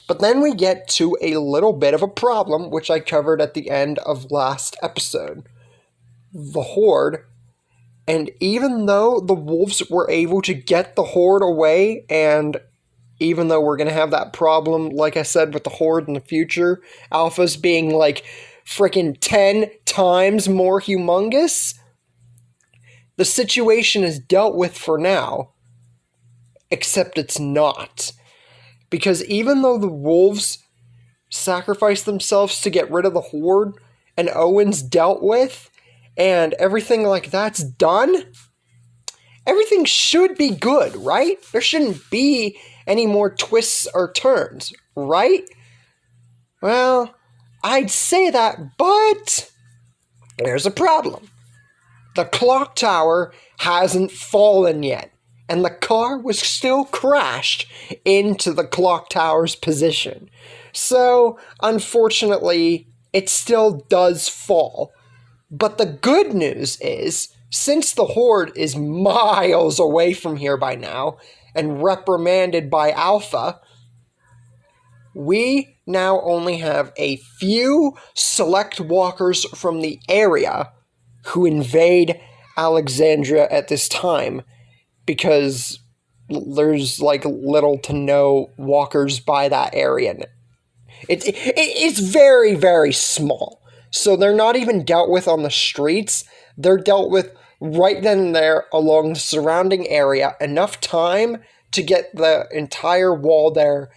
But then we get to a little bit of a problem, which I covered at the end of last episode. The Horde. And even though the wolves were able to get the Horde away, and even though we're going to have that problem, like I said, with the Horde in the future, alphas being like freaking 10 times more humongous, the situation is dealt with for now. Except it's not. Because even though the wolves sacrificed themselves to get rid of the Horde, and Owen's dealt with, and everything like that's done, everything should be good, right? There shouldn't be any more twists or turns, right? Well, I'd say that, but there's a problem. The clock tower hasn't fallen yet, and the car was still crashed into the clock tower's position. So, unfortunately, it still does fall. But the good news is, since the Horde is miles away from here by now, and reprimanded by Alpha, we now only have a few select walkers from the area who invade Alexandria at this time, because there's like little to no walkers by that area. It's very, very small. So they're not even dealt with on the streets. They're dealt with right then and there along the surrounding area. Enough time to get the entire wall there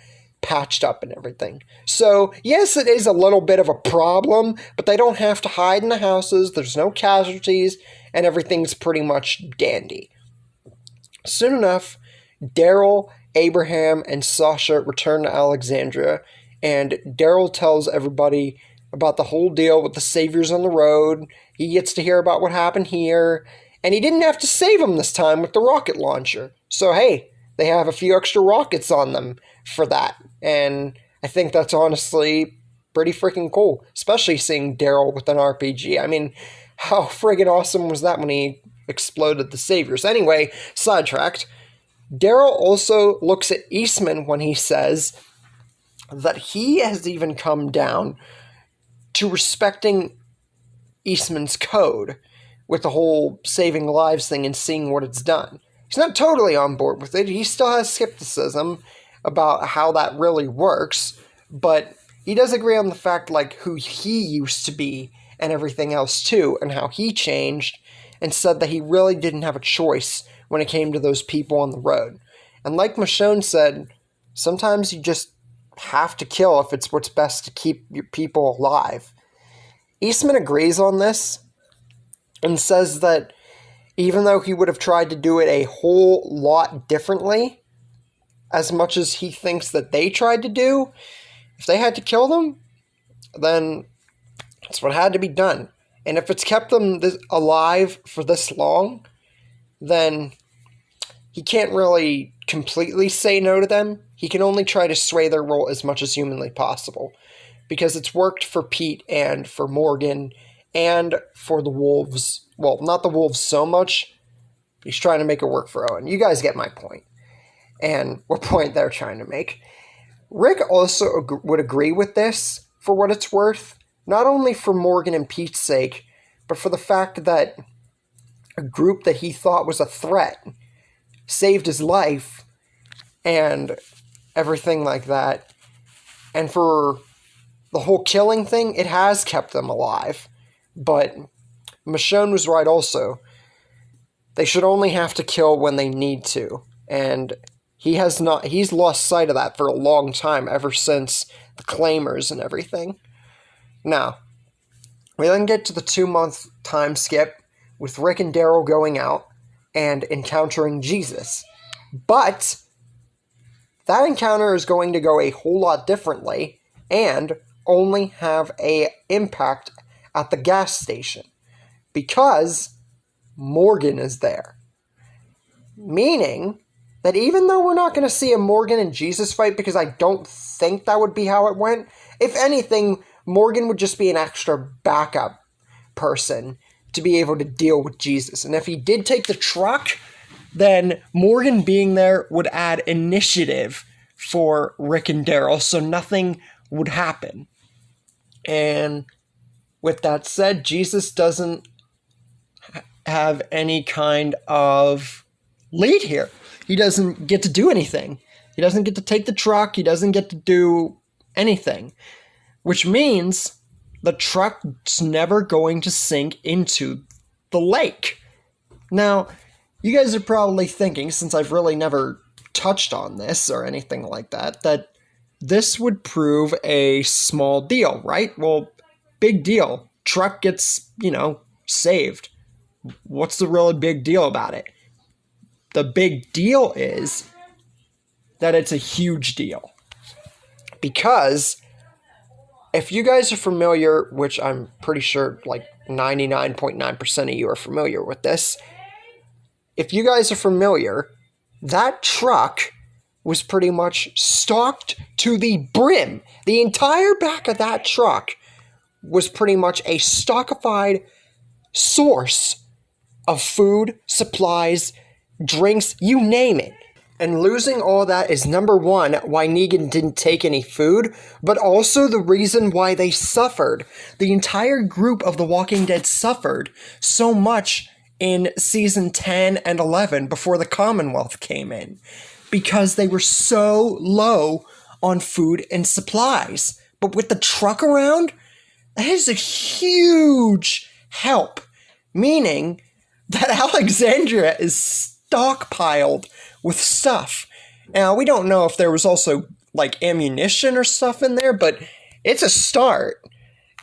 patched up and everything. So, yes, it is a little bit of a problem, but they don't have to hide in the houses. There's no casualties, and everything's pretty much dandy. Soon enough, Daryl, Abraham, and Sasha return to Alexandria, and Daryl tells everybody about the whole deal with the Saviors on the road. He gets to hear about what happened here, and he didn't have to save them this time with the rocket launcher. So, hey, they have a few extra rockets on them for that, and I think that's honestly pretty freaking cool, especially seeing Daryl with an RPG. I mean, how friggin' awesome was that when he exploded the Saviors? Anyway, sidetracked. Daryl also looks at Eastman when he says that he has even come down to respecting Eastman's code with the whole saving lives thing and seeing what it's done. He's not totally on board with it. He still has skepticism about how that really works, but he does agree on the fact, like, who he used to be and everything else too, and how he changed, and said that he really didn't have a choice when it came to those people on the road. And like Michonne said, sometimes you just have to kill if it's what's best to keep your people alive. Eastman agrees on this and says that even though he would have tried to do it a whole lot differently, as much as he thinks that they tried to do, if they had to kill them, then it's what had to be done. And if it's kept them alive for this long, then he can't really completely say no to them. He can only try to sway their role as much as humanly possible. Because it's worked for Pete and for Morgan and for the Wolves. Well, not the Wolves so much. He's trying to make it work for Owen. You guys get my point. and what point they're trying to make. Rick also would agree with this, for what it's worth, not only for Morgan and Pete's sake, but for the fact that a group that he thought was a threat saved his life and everything like that. And for the whole killing thing, it has kept them alive. But Michonne was right also. They should only have to kill when they need to. And he's lost sight of that for a long time, ever since the Claimers and everything. Now, we then get to the 2-month time skip with Rick and Daryl going out and encountering Jesus. But that encounter is going to go a whole lot differently and only have an impact at the gas station because Morgan is there. Meaning that even though we're not going to see a Morgan and Jesus fight, because I don't think that would be how it went, if anything, Morgan would just be an extra backup person to be able to deal with Jesus. And if he did take the truck, then Morgan being there would add initiative for Rick and Daryl, so nothing would happen. And with that said, Jesus doesn't have any kind of lead here. He doesn't get to do anything. He doesn't get to take the truck. He doesn't get to do anything. Which means the truck's never going to sink into the lake. Now, you guys are probably thinking, since I've really never touched on this or anything like that, that this would prove a small deal, right? Well, big deal. Truck gets, saved. What's the really big deal about it? The big deal is that it's a huge deal. Because if you guys are familiar, which I'm pretty sure like 99.9% of you are familiar with this, if you guys are familiar, that truck was pretty much stocked to the brim. The entire back of that truck was pretty much a stockified source of food, supplies, drinks, you name it. And losing all that is number one, why Negan didn't take any food, but also the reason why they suffered. The entire group of The Walking Dead suffered so much in season 10 and 11 before the Commonwealth came in, because they were so low on food and supplies. But with the truck around, that is a huge help, meaning that Alexandria is stockpiled with stuff. Now, we don't know if there was also, like, ammunition or stuff in there, but it's a start,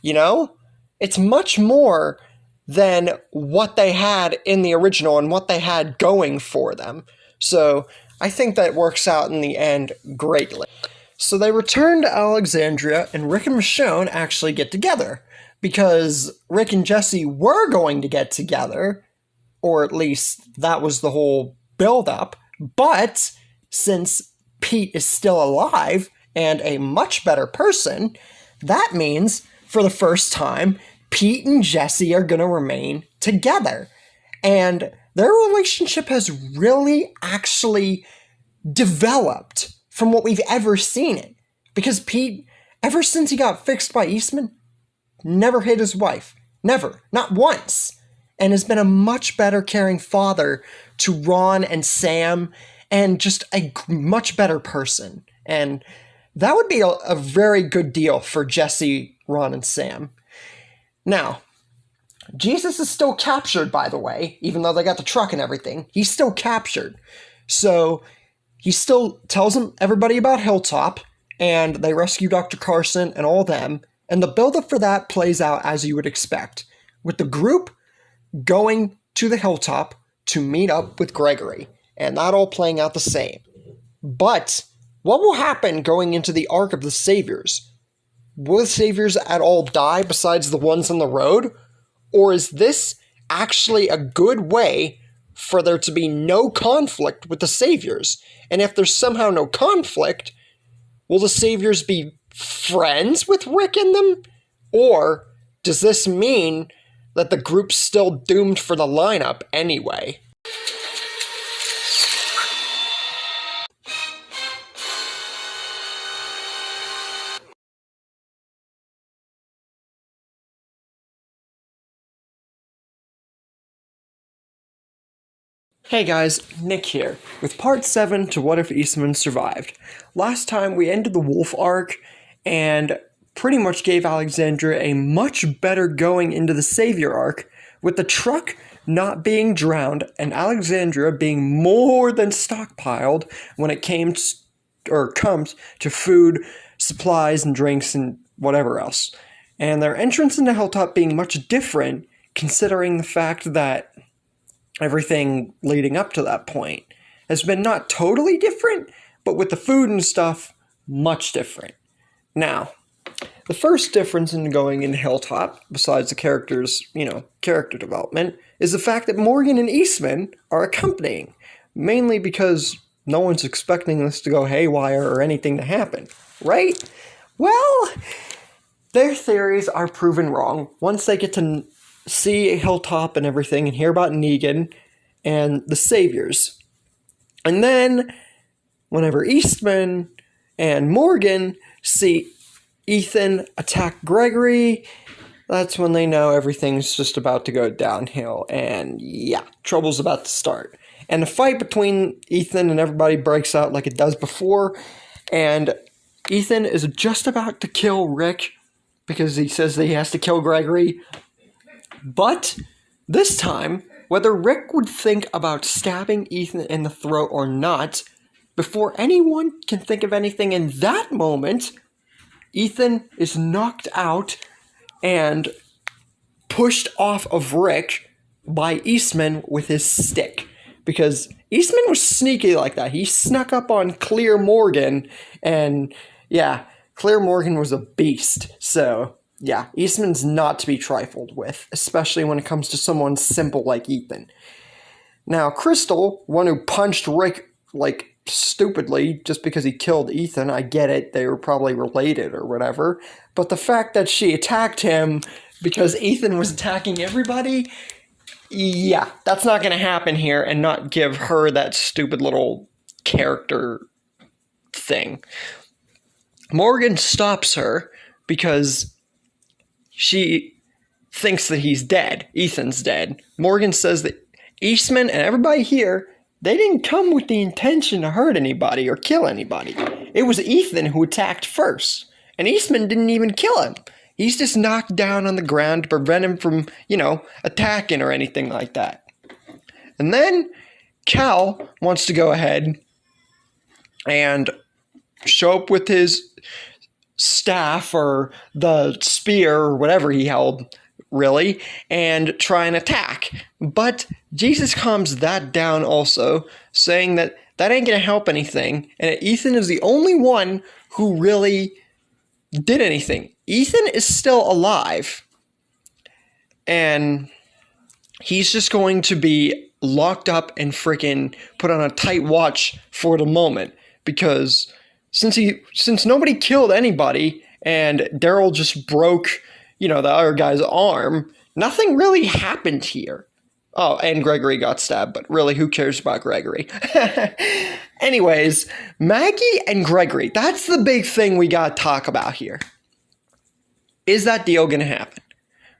It's much more than what they had in the original and what they had going for them. So I think that works out in the end greatly. So they return to Alexandria, and Rick and Michonne actually get together, because Rick and Jesse were going to get together, or at least that was the whole build-up, but since Pete is still alive and a much better person, that means, for the first time, Pete and Jesse are going to remain together. And their relationship has really actually developed from what we've ever seen it. Because Pete, ever since he got fixed by Eastman, never hit his wife. Never. Not once. And has been a much better caring father to Ron and Sam, and just a much better person. And that would be a very good deal for Jesse, Ron, and Sam. Now, Jesus is still captured, by the way, even though they got the truck and everything. He's still captured. So he still tells everybody about Hilltop, and they rescue Dr. Carson and all them. And the buildup for that plays out as you would expect, with the group going to the Hilltop to meet up with Gregory, and that all playing out the same. But what will happen going into the Ark of the Saviors? Will the Saviors at all die besides the ones on the road? Or is this actually a good way for there to be no conflict with the Saviors? And if there's somehow no conflict, will the Saviors be friends with Rick and them? Or does this mean that the group's still doomed for the lineup anyway? Hey guys, Nick here, with part 7 to What If Eastman Survived. Last time we ended the Wolf arc, and pretty much gave Alexandria a much better going into the Savior arc, with the truck not being drowned, and Alexandria being more than stockpiled when it comes to food, supplies, and drinks, and whatever else. And their entrance into Hilltop being much different, considering the fact that everything leading up to that point has been not totally different, but with the food and stuff, much different. Now, the first difference in going into Hilltop, besides the characters, character development, is the fact that Morgan and Eastman are accompanying, mainly because no one's expecting this to go haywire or anything to happen, right? Well, their theories are proven wrong once they get to see Hilltop and everything and hear about Negan and the Saviors. And then, whenever Eastman and Morgan see Ethan attack Gregory, that's when they know everything's just about to go downhill. And yeah, trouble's about to start. And the fight between Ethan and everybody breaks out like it does before. And Ethan is just about to kill Rick because he says that he has to kill Gregory. But this time, whether Rick would think about stabbing Ethan in the throat or not, before anyone can think of anything in that moment, Ethan is knocked out and pushed off of Rick by Eastman with his stick. Because Eastman was sneaky like that. He snuck up on Clear Morgan, and yeah, Clear Morgan was a beast. So yeah, Eastman's not to be trifled with, especially when it comes to someone simple like Ethan. Now, Crystal, one who punched Rick, stupidly, just because he killed Ethan, I get it, they were probably related or whatever, but the fact that she attacked him because Ethan was attacking everybody, yeah, that's not going to happen here, and not give her that stupid little character thing. Morgan stops her because she thinks that he's dead. Ethan's dead. Morgan says that Eastman and everybody here, they didn't come with the intention to hurt anybody or kill anybody. It was Ethan who attacked first. And Eastman didn't even kill him. He's just knocked down on the ground to prevent him from, attacking or anything like that. And then Cal wants to go ahead and show up with his staff or the spear or whatever he held, really, and try and attack. But Jesus calms that down also, saying that ain't going to help anything, and that Ethan is the only one who really did anything. Ethan is still alive, and he's just going to be locked up and freaking put on a tight watch for the moment, because since nobody killed anybody and Daryl just broke, the other guy's arm, nothing really happened here. Oh, and Gregory got stabbed, but really, who cares about Gregory? Anyways, Maggie and Gregory, that's the big thing we gotta talk about here. Is that deal gonna happen?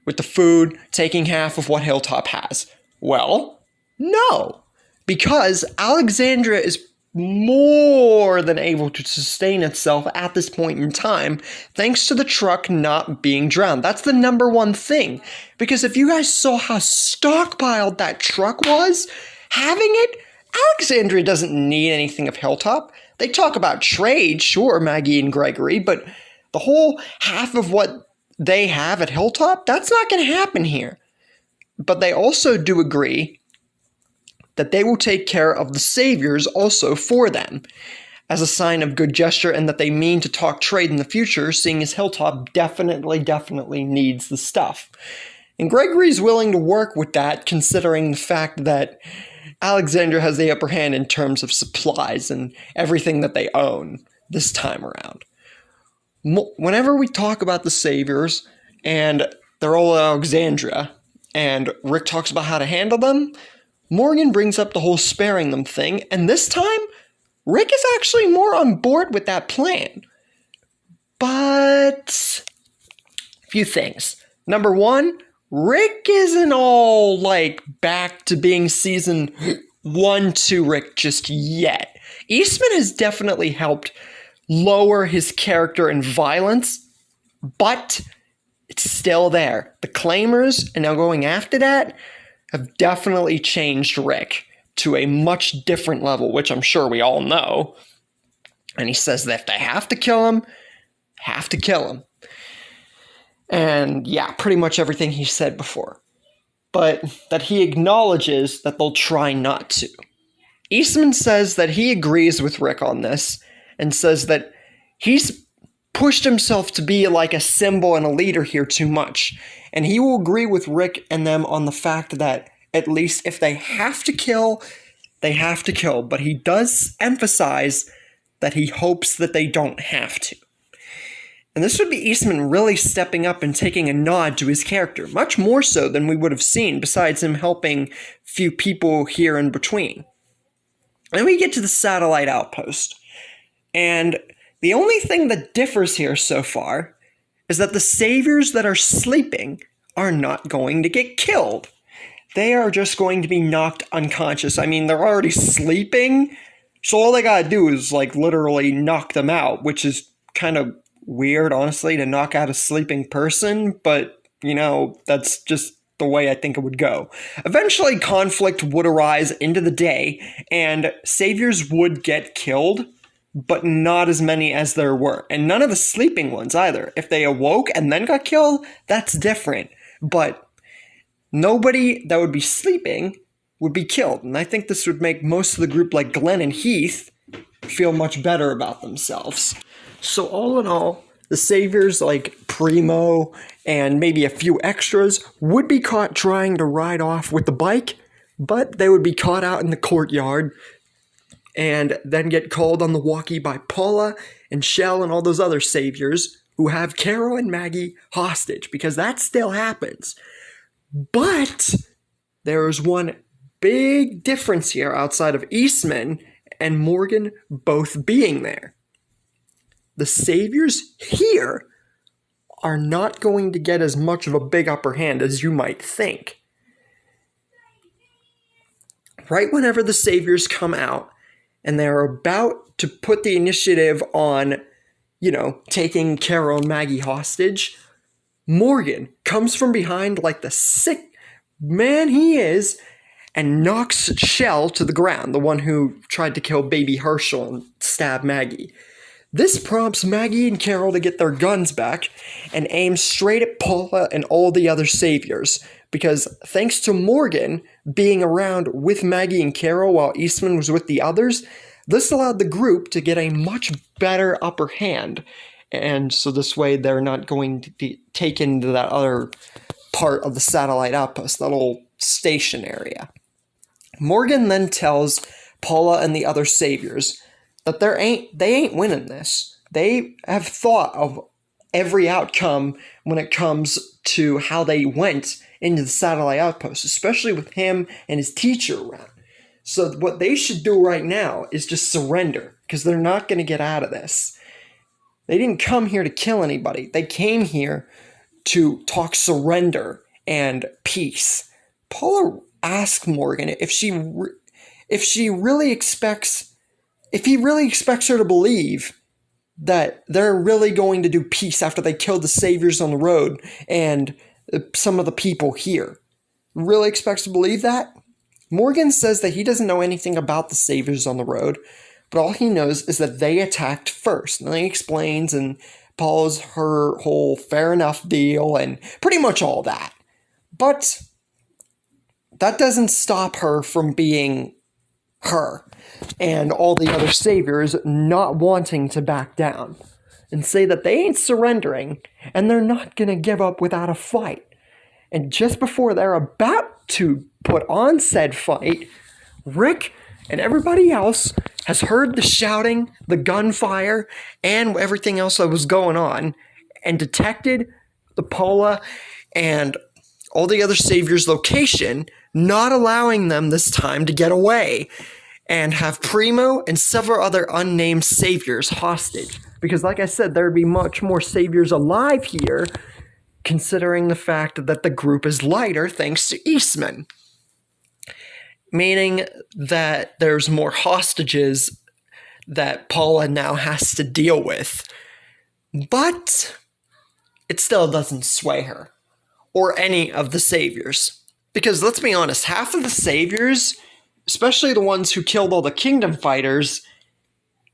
With the food taking half of what Hilltop has? Well, no. Because Alexandria is more than able to sustain itself at this point in time, thanks to the truck not being drowned. That's the number one thing. Because if you guys saw how stockpiled that truck was, having it, Alexandria doesn't need anything of Hilltop. They talk about trade, sure, Maggie and Gregory, but the whole half of what they have at Hilltop, that's not going to happen here. But they also do agree that they will take care of the Saviors also for them, as a sign of good gesture, and that they mean to talk trade in the future, seeing as Hilltop definitely needs the stuff. And Gregory's willing to work with that, considering the fact that Alexandria has the upper hand in terms of supplies and everything that they own this time around. Whenever we talk about the Saviors, and they're all Alexandria, and Rick talks about how to handle them, Morgan brings up the whole sparing them thing, and this time, Rick is actually more on board with that plan. But a few things. Number one, Rick isn't all, back to being seasoned one to Rick just yet. Eastman has definitely helped lower his character and violence, but it's still there. The claimers, and now going after that, have definitely changed Rick to a much different level, which I'm sure we all know. And he says that if they have to kill him, have to kill him. And yeah, pretty much everything he said before. But that he acknowledges that they'll try not to. Eastman says that he agrees with Rick on this and says that he's pushed himself to be like a symbol and a leader here too much. And he will agree with Rick and them on the fact that at least if they have to kill, they have to kill. But he does emphasize that he hopes that they don't have to. And this would be Eastman really stepping up and taking a nod to his character, much more so than we would have seen, besides him helping few people here in between. Then we get to the satellite outpost. And the only thing that differs here so far is that the saviors that are sleeping are not going to get killed. They are just going to be knocked unconscious. I mean, they're already sleeping, so all they gotta do is, like, literally knock them out, which is kind of weird, honestly, to knock out a sleeping person, but, you know, that's just the way I think it would go. Eventually, conflict would arise into the day, and saviors would get killed, but not as many as there were. And none of the sleeping ones either. If they awoke and then got killed, that's different. But nobody that would be sleeping would be killed. And I think this would make most of the group, like Glenn and Heath, feel much better about themselves. So all in all, the saviors like Primo and maybe a few extras would be caught trying to ride off with the bike, but they would be caught out in the courtyard and then get called on the walkie by Paula and Shell and all those other saviors who have Carol and Maggie hostage, because that still happens. But there is one big difference here outside of Eastman and Morgan both being there. The saviors here are not going to get as much of a big upper hand as you might think. Right whenever the saviors come out and they're about to put the initiative on, you know, taking Carol and Maggie hostage, Morgan comes from behind like the sick man he is and knocks Shell to the ground, the one who tried to kill baby Herschel and stab Maggie. This prompts Maggie and Carol to get their guns back and aim straight at Paula and all the other saviors, because thanks to Morgan being around with Maggie and Carol while Eastman was with the others, this allowed the group to get a much better upper hand. And so this way they're not going to be taken to that other part of the satellite outpost, that little station area. Morgan then tells Paula and the other saviors that they ain't winning this. They have thought of every outcome when it comes to how they went into the satellite outpost, especially with him and his teacher around. So what they should do right now is just surrender, because they're not going to get out of this. They didn't come here to kill anybody. They came here to talk surrender and peace. Paula asked Morgan if he really expects her to believe that they're really going to do peace after they killed the saviors on the road and some of the people here. Really expects to believe that? Morgan says that he doesn't know anything about the saviors on the road, but all he knows is that they attacked first. And then he explains, and Paula's her whole fair enough deal and pretty much all that. But that doesn't stop her from being her and all the other saviors not wanting to back down and say that they ain't surrendering and they're not going to give up without a fight. And just before they're about to put on said fight, Rick and everybody else has heard the shouting, the gunfire, and everything else that was going on, and detected the Paula and all the other saviors' location, not allowing them this time to get away, and have Primo and several other unnamed saviors hostage. Because like I said, there'd be much more saviors alive here, considering the fact that the group is lighter thanks to Eastman. meaning that there's more hostages that Paula now has to deal with. But it still doesn't sway her, or any of the saviors. Because let's be honest, half of the saviors, especially the ones who killed all the kingdom fighters,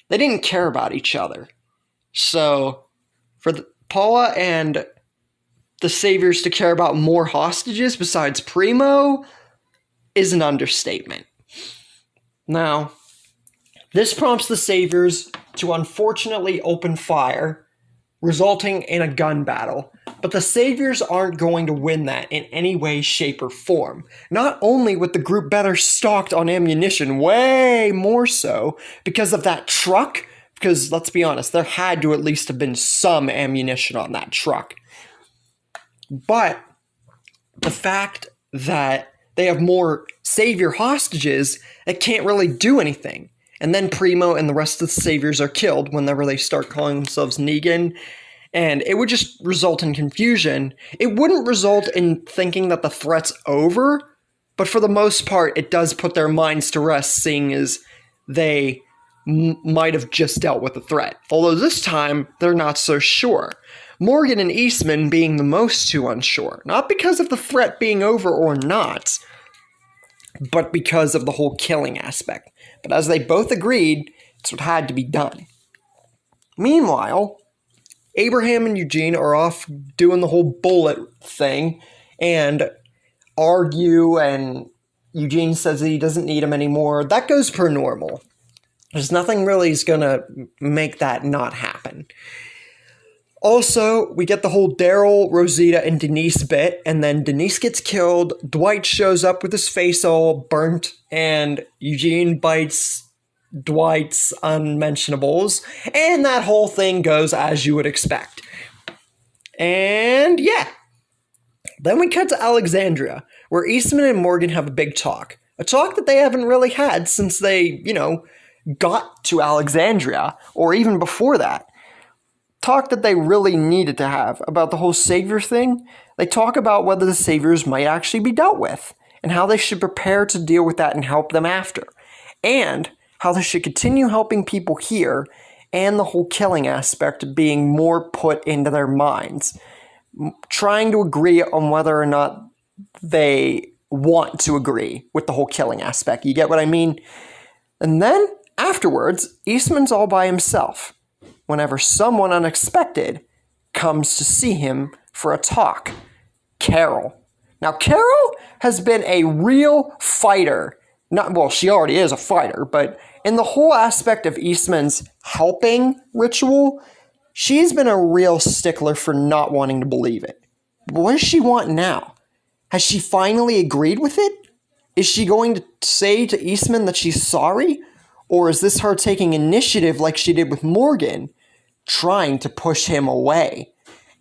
they didn't care about each other. So, for Paula and the saviors to care about more hostages besides Primo is an understatement. Now, this prompts the saviors to unfortunately open fire, resulting in a gun battle. But the saviors aren't going to win that in any way, shape, or form. Not only with the group better stocked on ammunition, way more so because of that truck, because let's be honest, there had to at least have been some ammunition on that truck. But the fact that they have more savior hostages, it can't really do anything. And then Primo and the rest of the saviors are killed whenever they start calling themselves Negan. And it would just result in confusion. It wouldn't result in thinking that the threat's over, but for the most part, it does put their minds to rest, seeing as they might have just dealt with the threat. Although this time, they're not so sure. Morgan and Eastman being the most two unsure. Not because of the threat being over or not, but because of the whole killing aspect. But as they both agreed, it's what had to be done. Meanwhile, Abraham and Eugene are off doing the whole bullet thing and argue, and Eugene says that he doesn't need him anymore. That goes per normal. There's nothing really is going to make that not happen. Also, we get the whole Daryl, Rosita, and Denise bit, and then Denise gets killed, Dwight shows up with his face all burnt, and Eugene bites Dwight's unmentionables, and that whole thing goes as you would expect. And yeah. Then we cut to Alexandria, where Eastman and Morgan have a big talk. A talk that they haven't really had since they, got to Alexandria, or even before that. Talk that they really needed to have about the whole savior thing. They talk about whether the saviors might actually be dealt with, and how they should prepare to deal with that and help them after. And how they should continue helping people here, and the whole killing aspect being more put into their minds. Trying to agree on whether or not they want to agree with the whole killing aspect. You get what I mean? And then, afterwards, Eastman's all by himself, whenever someone unexpected comes to see him for a talk. Carol. Now, Carol has been a real fighter. She already is a fighter, but in the whole aspect of Eastman's helping ritual, she's been a real stickler for not wanting to believe it. But what does she want now? Has she finally agreed with it? Is she going to say to Eastman that she's sorry? Or is this her taking initiative like she did with Morgan, trying to push him away?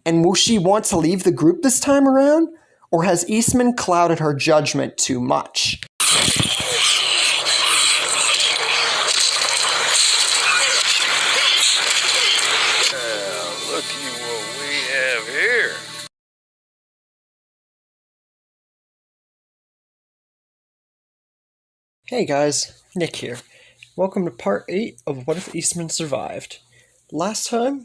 And will she want to leave the group this time around? Or has Eastman clouded her judgment too much? Looky what we have here. Hey guys, Nick here. Welcome to part 8 of What If Eastman Survived. Last time,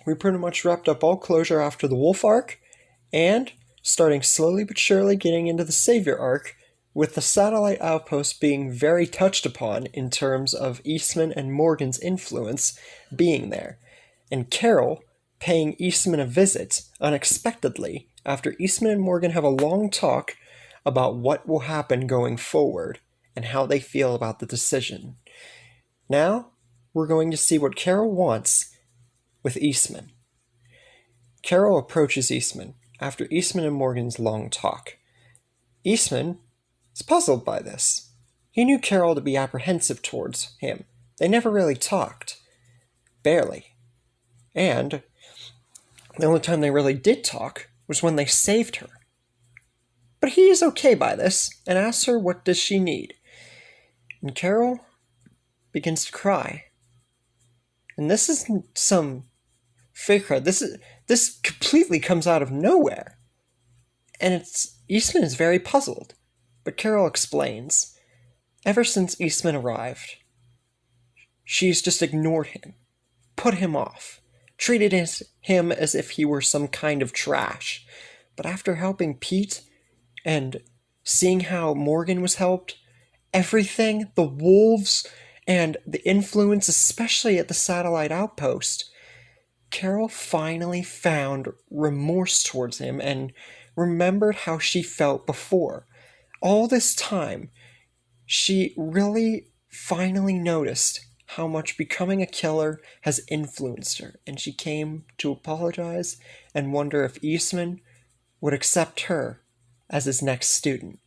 we pretty much wrapped up all closure after the Wolf arc, and starting slowly but surely getting into the Savior arc, with the satellite outpost being very touched upon in terms of Eastman and Morgan's influence being there, and Carol paying Eastman a visit unexpectedly after Eastman and Morgan have a long talk about what will happen going forward and how they feel about the decision. Now, we're going to see what Carol wants with Eastman. Carol approaches Eastman after Eastman and Morgan's long talk. Eastman is puzzled by this. He knew Carol to be apprehensive towards him. They never really talked. Barely. And the only time they really did talk was when they saved her. But he is okay by this and asks her what does she need. And Carol begins to cry. And this isn't some fake cry. This completely comes out of nowhere. And Eastman is very puzzled. But Carol explains, ever since Eastman arrived, she's just ignored him, put him off, treated him as if he were some kind of trash. But after helping Pete and seeing how Morgan was helped, everything, the wolves, and the influence, especially at the satellite outpost, Carol finally found remorse towards him and remembered how she felt before. All this time, she really finally noticed how much becoming a killer has influenced her, and she came to apologize and wonder if Eastman would accept her as his next student.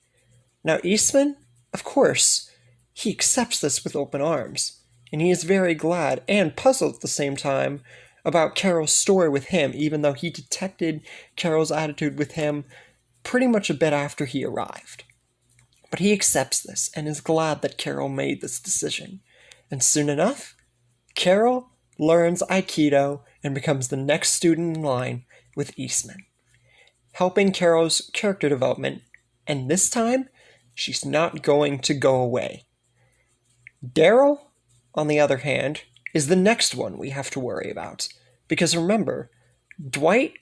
Now, Eastman, of course, he accepts this with open arms, and he is very glad and puzzled at the same time about Carol's story with him, even though he detected Carol's attitude with him pretty much a bit after he arrived. But he accepts this and is glad that Carol made this decision. And soon enough, Carol learns Aikido and becomes the next student in line with Eastman, helping Carol's character development, and this time, she's not going to go away. Daryl, on the other hand, is the next one we have to worry about. Because remember, Dwight,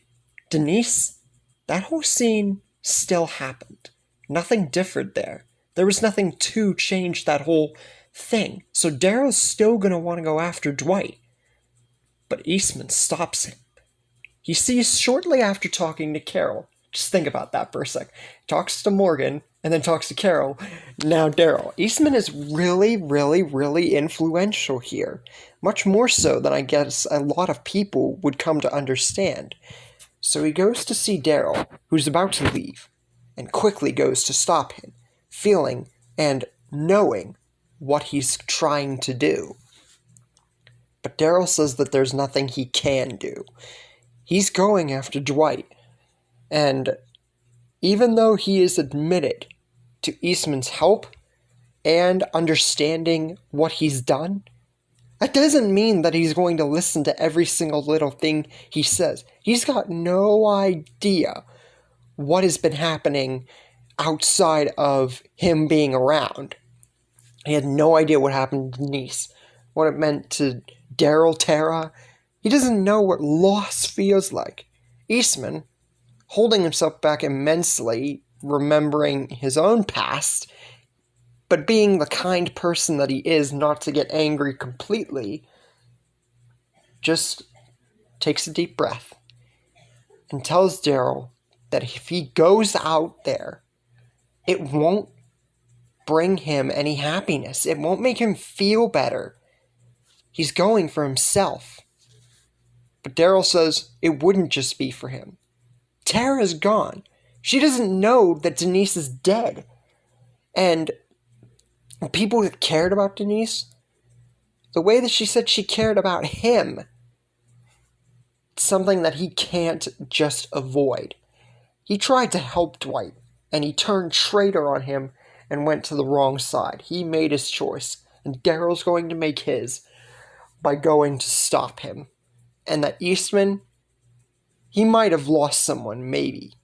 Denise, that whole scene still happened. Nothing differed there. There was nothing to change that whole thing. So Daryl's still going to want to go after Dwight. But Eastman stops him. He sees shortly after talking to Carol. Just think about that for a sec. Talks to Morgan, and then talks to Carol, now Daryl. Eastman is really, really, really influential here. Much more so than I guess a lot of people would come to understand. So he goes to see Daryl, who's about to leave, and quickly goes to stop him, feeling and knowing what he's trying to do. But Daryl says that there's nothing he can do. He's going after Dwight, and even though he is admitted to Eastman's help and understanding what he's done, that doesn't mean that he's going to listen to every single little thing he says. He's got no idea what has been happening outside of him being around. He had no idea what happened to Denise, what it meant to Daryl, Tara. He doesn't know what loss feels like. Eastman, holding himself back immensely, remembering his own past, but being the kind person that he is not to get angry completely, just takes a deep breath and tells Daryl that if he goes out there, it won't bring him any happiness. It won't make him feel better. He's going for himself. But Daryl says it wouldn't just be for him. Tara's gone. She doesn't know that Denise is dead. And people that cared about Denise, the way that she said she cared about him, it's something that he can't just avoid. He tried to help Dwight, and he turned traitor on him and went to the wrong side. He made his choice, and Daryl's going to make his by going to stop him. And that Eastman, he might have lost someone, maybe,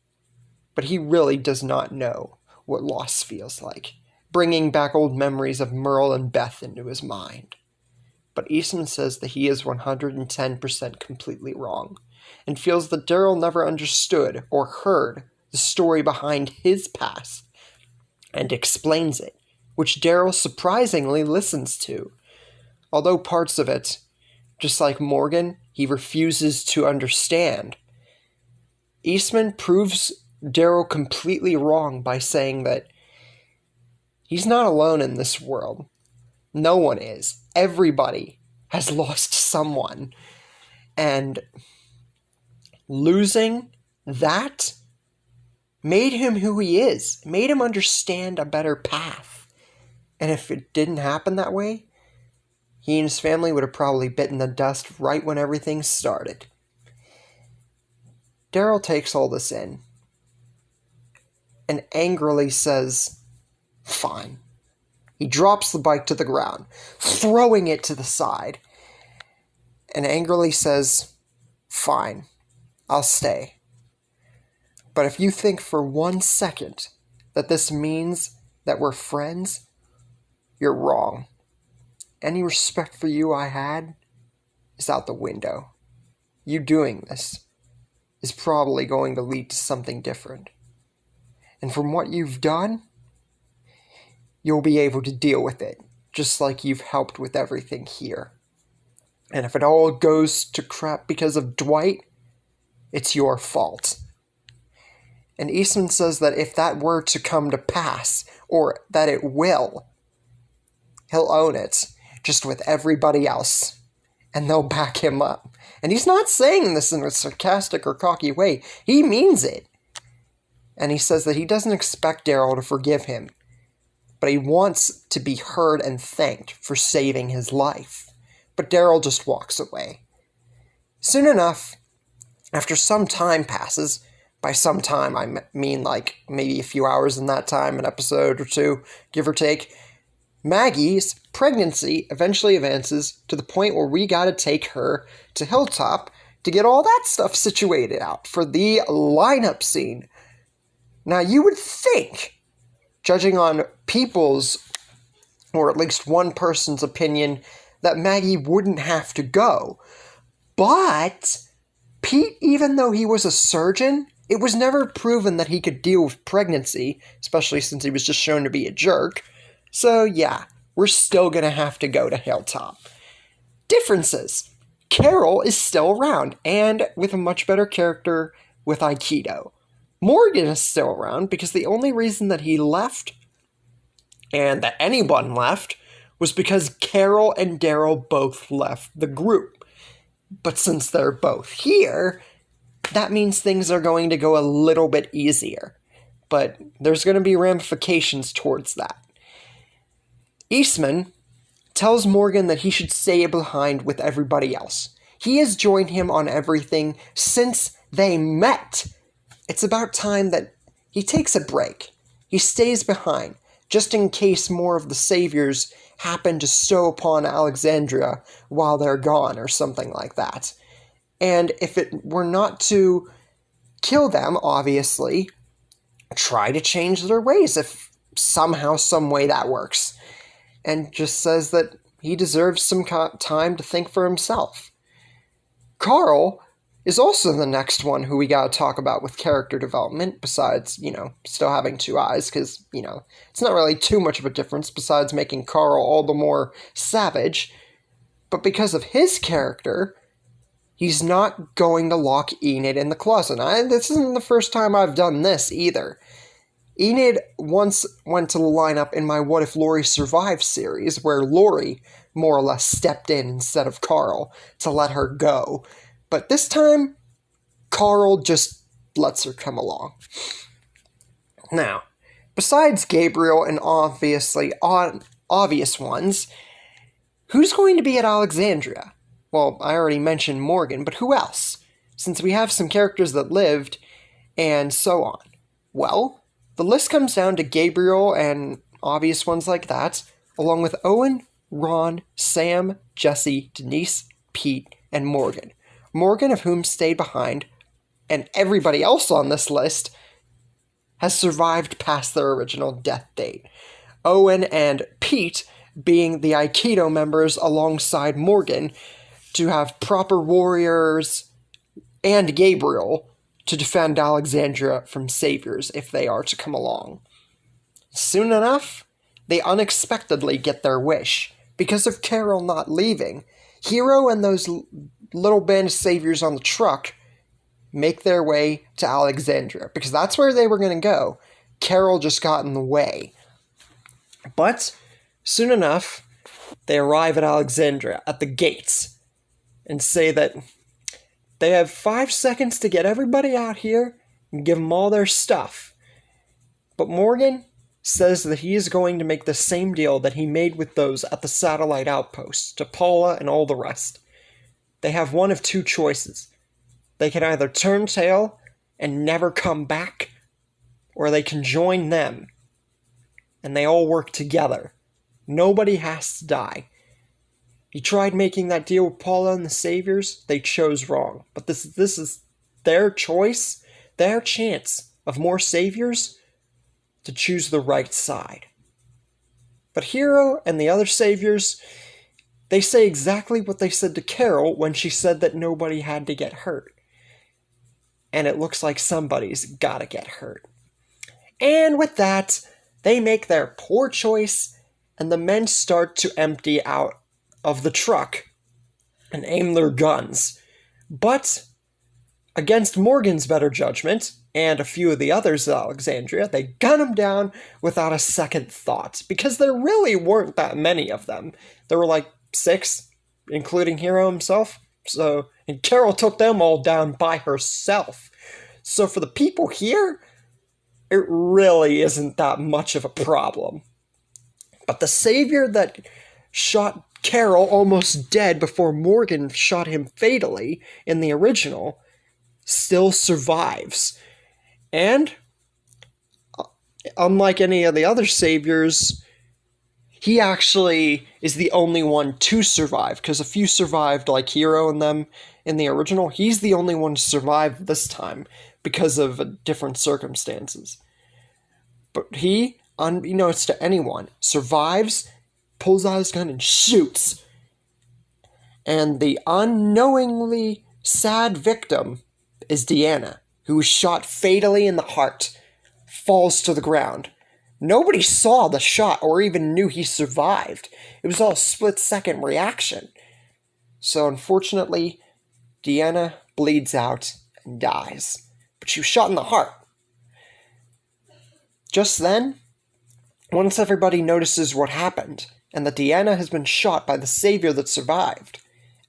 but he really does not know what loss feels like, bringing back old memories of Merle and Beth into his mind. But Eastman says that he is 110% completely wrong, and feels that Daryl never understood or heard the story behind his past, and explains it, which Daryl surprisingly listens to, although parts of it, just like Morgan, he refuses to understand. Eastman proves Daryl completely wrong by saying that he's not alone in this world. No one is. Everybody has lost someone. And losing that made him who he is, made him understand a better path. And if it didn't happen that way, he and his family would have probably bitten the dust right when everything started. Daryl takes all this in and angrily says, "Fine." He drops the bike to the ground, throwing it to the side, and angrily says, "Fine, I'll stay. But if you think for 1 second that this means that we're friends, you're wrong. Any respect for you I had is out the window. You doing this is probably going to lead to something different. And from what you've done, you'll be able to deal with it, just like you've helped with everything here. And if it all goes to crap because of Dwight, it's your fault. And Eastman says that if that were to come to pass, or that it will, he'll own it, just with everybody else. And they'll back him up. And he's not saying this in a sarcastic or cocky way. He means it. And he says that he doesn't expect Daryl to forgive him, but he wants to be heard and thanked for saving his life. But Daryl just walks away. Soon enough, after some time passes, by some time I mean like maybe a few hours in that time, an episode or two, give or take, Maggie's pregnancy eventually advances to the point where we gotta take her to Hilltop to get all that stuff situated out for the lineup scene. Now you would think, judging on people's, or at least one person's opinion, that Maggie wouldn't have to go. But Pete, even though he was a surgeon, it was never proven that he could deal with pregnancy, especially since he was just shown to be a jerk. So yeah, we're still gonna have to go to Hilltop. Differences. Carol is still around, and with a much better character with Aikido. Morgan is still around because the only reason that he left, and that anyone left, was because Carol and Daryl both left the group. But since they're both here, that means things are going to go a little bit easier. But there's going to be ramifications towards that. Eastman tells Morgan that he should stay behind with everybody else. He has joined him on everything since they met. It's about time that he takes a break. He stays behind, just in case more of the saviors happen to stow upon Alexandria while they're gone or something like that. And if it were not to kill them, obviously, try to change their ways if somehow, some way that works. And just says that he deserves some time to think for himself. Carl is also the next one who we gotta talk about with character development, besides, still having two eyes, because, it's not really too much of a difference besides making Carl all the more savage. But because of his character, he's not going to lock Enid in the closet. This isn't the first time I've done this either. Enid once went to the lineup in my What If Laurie Survived series, where Laurie more or less stepped in instead of Carl to let her go. But this time, Carl just lets her come along. Now, besides Gabriel and obviously obvious ones, who's going to be at Alexandria? Well, I already mentioned Morgan, but who else? Since we have some characters that lived, and so on. Well, the list comes down to Gabriel and obvious ones like that, along with Owen, Ron, Sam, Jesse, Denise, Pete, and Morgan. Morgan, of whom stayed behind, and everybody else on this list has survived past their original death date. Owen and Pete being the Aikido members alongside Morgan to have proper warriors and Gabriel to defend Alexandria from saviors if they are to come along. Soon enough, they unexpectedly get their wish. Because of Carol not leaving, Hero and those little band of saviors on the truck make their way to Alexandria, because that's where they were going to go. Carol just got in the way. But soon enough, they arrive at Alexandria, at the gates, and say that they have 5 seconds to get everybody out here and give them all their stuff. But Morgan says that he is going to make the same deal that he made with those at the satellite outposts, to Paula and all the rest. They have one of two choices. They can either turn tail and never come back, or they can join them, and they all work together. Nobody has to die. He tried making that deal with Paula and the Saviors. They chose wrong. But this is their choice, their chance of more Saviors to choose the right side. But Hero and the other saviors, they say exactly what they said to Carol when she said that nobody had to get hurt. And it looks like somebody's gotta get hurt. And with that, they make their poor choice, and the men start to empty out of the truck and aim their guns. But against Morgan's better judgment, and a few of the others at Alexandria, they gun them down without a second thought, because there really weren't that many of them. There were like 6, including Hero himself. And Carol took them all down by herself. So for the people here, it really isn't that much of a problem. But the savior that shot Carol almost dead before Morgan shot him fatally in the original still survives. And unlike any of the other saviors, he actually is the only one to survive, because a few survived, like Hero and them in the original. He's the only one to survive this time because of different circumstances. But he, unbeknownst to anyone, survives, pulls out his gun, and shoots. And the unknowingly sad victim is Deanna, who was shot fatally in the heart, falls to the ground. Nobody saw the shot or even knew he survived. It was all a split-second reaction. So unfortunately, Deanna bleeds out and dies. But she was shot in the heart. Just then, once everybody notices what happened, and that Deanna has been shot by the savior that survived,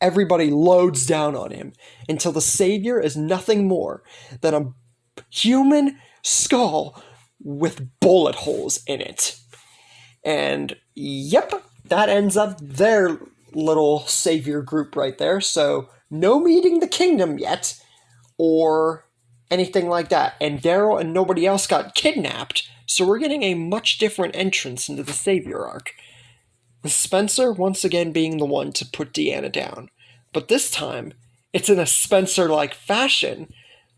everybody loads down on him until the savior is nothing more than a human skull with bullet holes in it. And yep, that ends up their little savior group right there. So no meeting the kingdom yet, or anything like that. And Daryl and nobody else got kidnapped, so we're getting a much different entrance into the savior arc, with Spencer once again being the one to put Deanna down. But this time, it's in a Spencer-like fashion,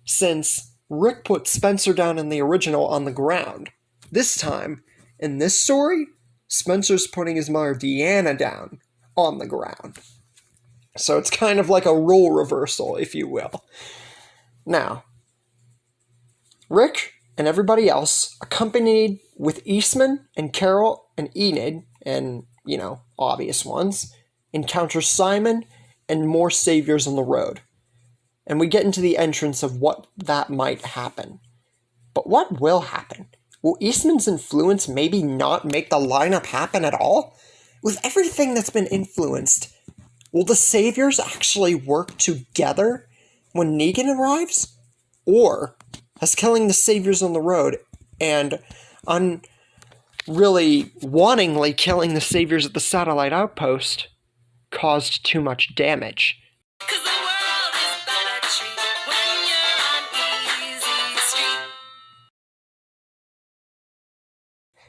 since Rick put Spencer down in the original on the ground. This time, in this story, Spencer's putting his mother Deanna down on the ground. So it's kind of like a role reversal, if you will. Now, Rick and everybody else, accompanied with Eastman and Carol and Enid, and, obvious ones, encounter Simon and more saviors on the road. And we get into the entrance of what that might happen. But what will happen? Will Eastman's influence maybe not make the lineup happen at all? With everything that's been influenced, will the saviors actually work together when Negan arrives? Or has killing the saviors on the road and really wantingly killing the saviors at the satellite outpost caused too much damage?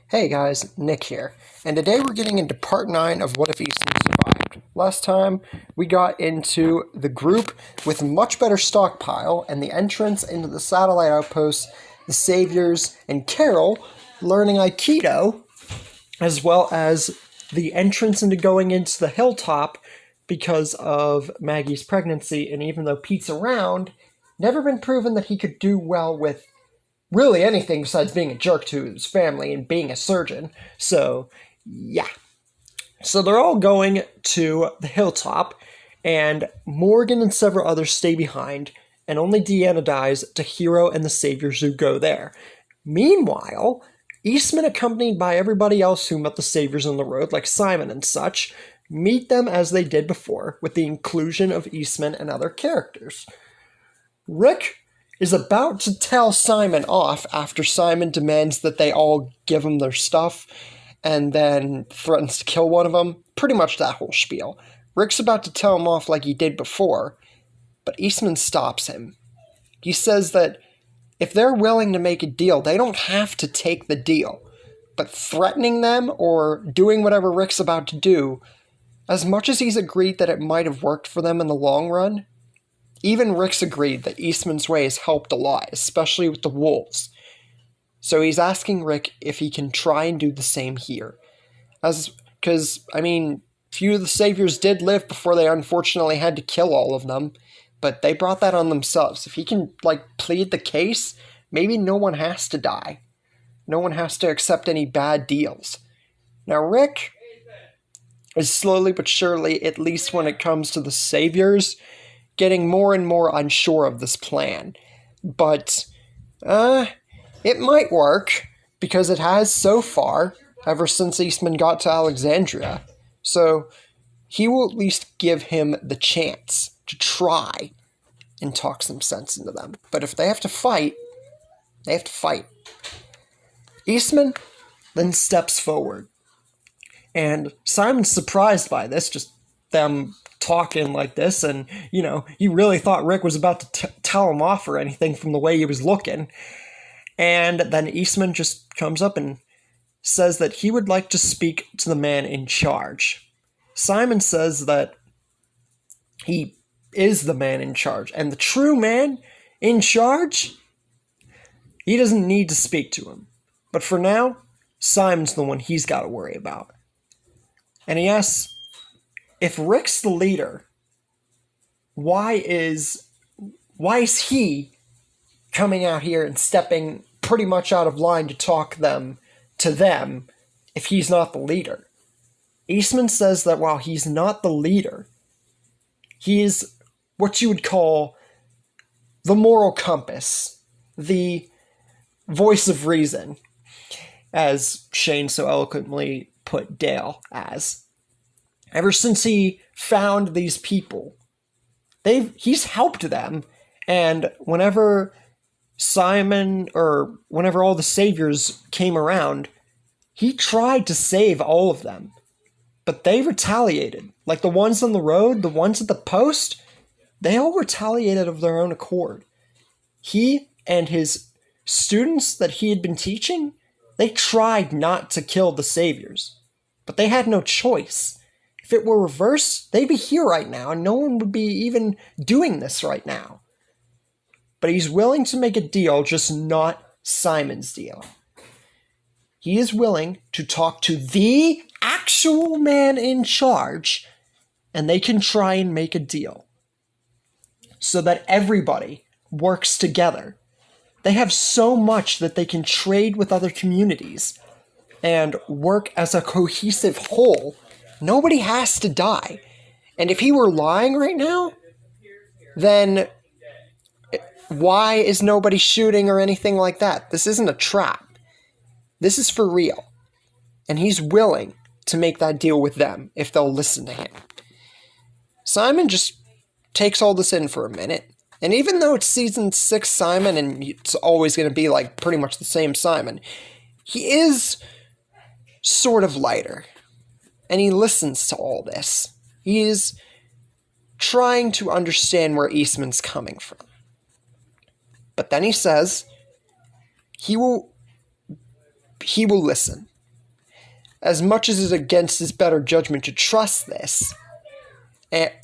Hey guys, Nick here, and today we're getting into part 9 of What If Eastman Survived. Last time, we got into the group with much better stockpile and the entrance into the satellite outpost, the saviors, and Carol learning Aikido, as well as the entrance into going into the hilltop because of Maggie's pregnancy, and even though Pete's around, never been proven that he could do well with really anything besides being a jerk to his family and being a surgeon. So, yeah. So they're all going to the hilltop, and Morgan and several others stay behind, and only Deanna dies to Hero and the saviors who go there. Meanwhile, Eastman, accompanied by everybody else who met the saviors on the road, like Simon and such, meet them as they did before, with the inclusion of Eastman and other characters. Rick is about to tell Simon off after Simon demands that they all give him their stuff and then threatens to kill one of them. Pretty much that whole spiel. Rick's about to tell him off like he did before, but Eastman stops him. He says that if they're willing to make a deal, they don't have to take the deal. But threatening them or doing whatever Rick's about to do, as much as he's agreed that it might have worked for them in the long run, even Rick's agreed that Eastman's way has helped a lot, especially with the wolves. So he's asking Rick if he can try and do the same here. Because, I mean, few of the saviors did live before they unfortunately had to kill all of them, but they brought that on themselves. If he can, plead the case, maybe no one has to die. No one has to accept any bad deals. Now, Rick is slowly but surely, at least when it comes to the saviors, getting more and more unsure of this plan. But, it might work, because it has so far, ever since Eastman got to Alexandria. So, he will at least give him the chance to try and talk some sense into them. But if they have to fight, they have to fight. Eastman then steps forward. And Simon's surprised by this, just them talking like this, and, he really thought Rick was about to tell him off or anything from the way he was looking. And then Eastman just comes up and says that he would like to speak to the man in charge. Simon says that he is the man in charge, and the true man in charge, he doesn't need to speak to him. But for now, Simon's the one he's got to worry about. And he asks, if Rick's the leader, why is he coming out here and stepping pretty much out of line to talk to them if he's not the leader? Eastman says that while he's not the leader, he is what you would call the moral compass, the voice of reason, as Shane so eloquently put Dale as. Ever since he found these people, he's helped them, and whenever all the saviors came around, he tried to save all of them. But they retaliated. Like the ones on the road, the ones at the post, they all retaliated of their own accord. He and his students that he had been teaching, they tried not to kill the saviors. But they had no choice. If it were reversed, they'd be here right now, and no one would be even doing this right now. But he's willing to make a deal, just not Simon's deal. He is willing to talk to the actual man in charge, and they can try and make a deal so that everybody works together. They have so much that they can trade with other communities and work as a cohesive whole. Nobody has to die. And if he were lying right now, then why is nobody shooting or anything like that? This isn't a trap. This is for real. And he's willing to make that deal with them if they'll listen to him. Simon just takes all this in for a minute. And even though it's season 6 Simon, and it's always going to be pretty much the same Simon, he is sort of lighter. And he listens to all this. He is trying to understand where Eastman's coming from. But then he says he will listen. As much as it's against his better judgment to trust this,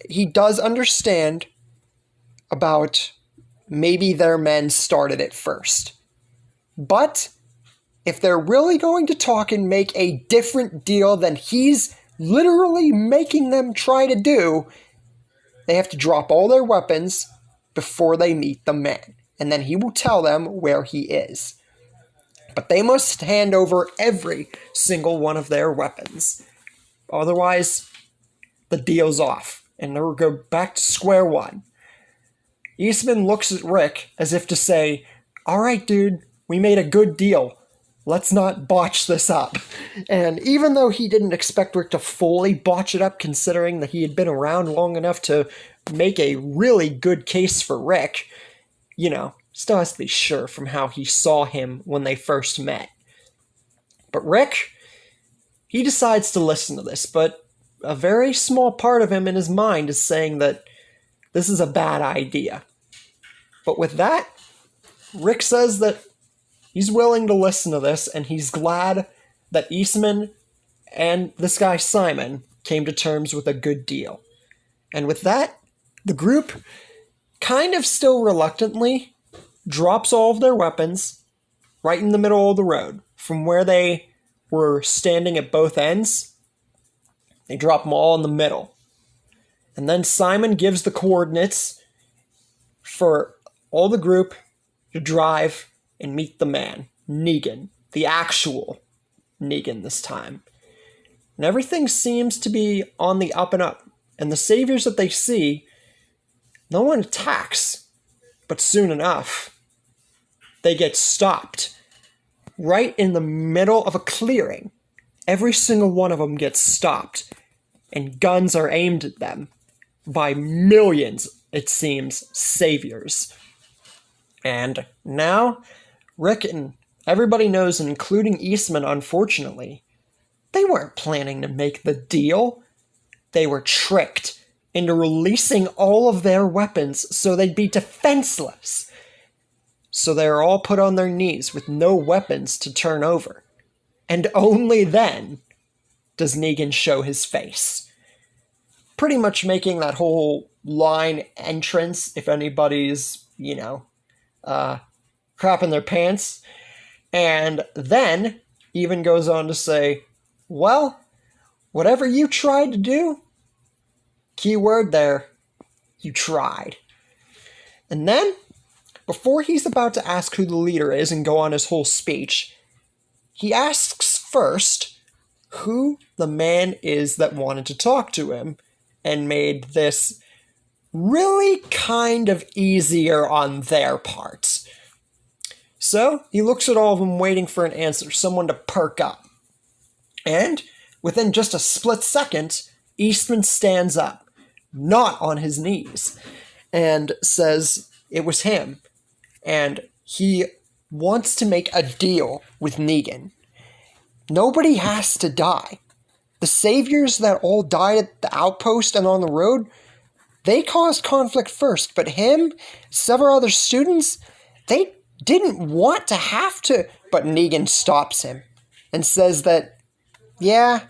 he does understand about maybe their men started it first. But if they're really going to talk and make a different deal than he's literally making them try to do, they have to drop all their weapons before they meet the man. And then he will tell them where he is. But they must hand over every single one of their weapons. Otherwise, the deal's off. And they'll go back to square one. Eastman looks at Rick as if to say, all right, dude, we made a good deal. Let's not botch this up. And even though he didn't expect Rick to fully botch it up, considering that he had been around long enough to make a really good case for Rick, still has to be sure from how he saw him when they first met. But Rick, he decides to listen to this, but a very small part of him in his mind is saying that this is a bad idea. But with that, Rick says that he's willing to listen to this, and he's glad that Eastman and this guy Simon came to terms with a good deal. And with that, the group, kind of still reluctantly, drops all of their weapons right in the middle of the road from where they were standing at both ends. They drop them all in the middle. And then Simon gives the coordinates for all the group to drive and meet the man, Negan, the actual Negan this time. And everything seems to be on the up and up. And the saviors that they see, no one attacks. But soon enough, they get stopped. Right in the middle of a clearing. Every single one of them gets stopped. And guns are aimed at them by millions, it seems, saviors. And now, Rick and everybody knows, including Eastman, unfortunately, they weren't planning to make the deal. They were tricked into releasing all of their weapons so they'd be defenseless. So they were all put on their knees with no weapons to turn over. And only then does Negan show his face. Pretty much making that whole line entrance, if anybody's, crapping their pants. And then even goes on to say, well, whatever you tried to do, key word there, you tried. And then, before he's about to ask who the leader is and go on his whole speech, he asks first who the man is that wanted to talk to him and made this really kind of easier on their part. So, he looks at all of them waiting for an answer, someone to perk up. And, within just a split second, Eastman stands up, not on his knees, and says it was him. And he wants to make a deal with Negan. Nobody has to die. The saviors that all died at the outpost and on the road, they caused conflict first, but him, several other students, they didn't want to have to. But Negan stops him and says that, yeah,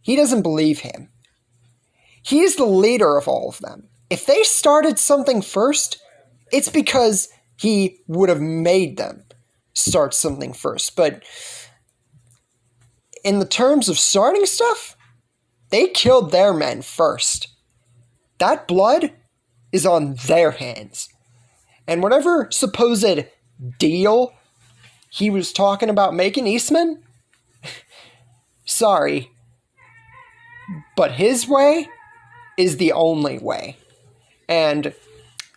he doesn't believe him. He's the leader of all of them. If they started something first, it's because he would have made them start something first. But in the terms of starting stuff, they killed their men first. That blood is on their hands. And whatever supposed deal he was talking about making Eastman, sorry, but his way is the only way. And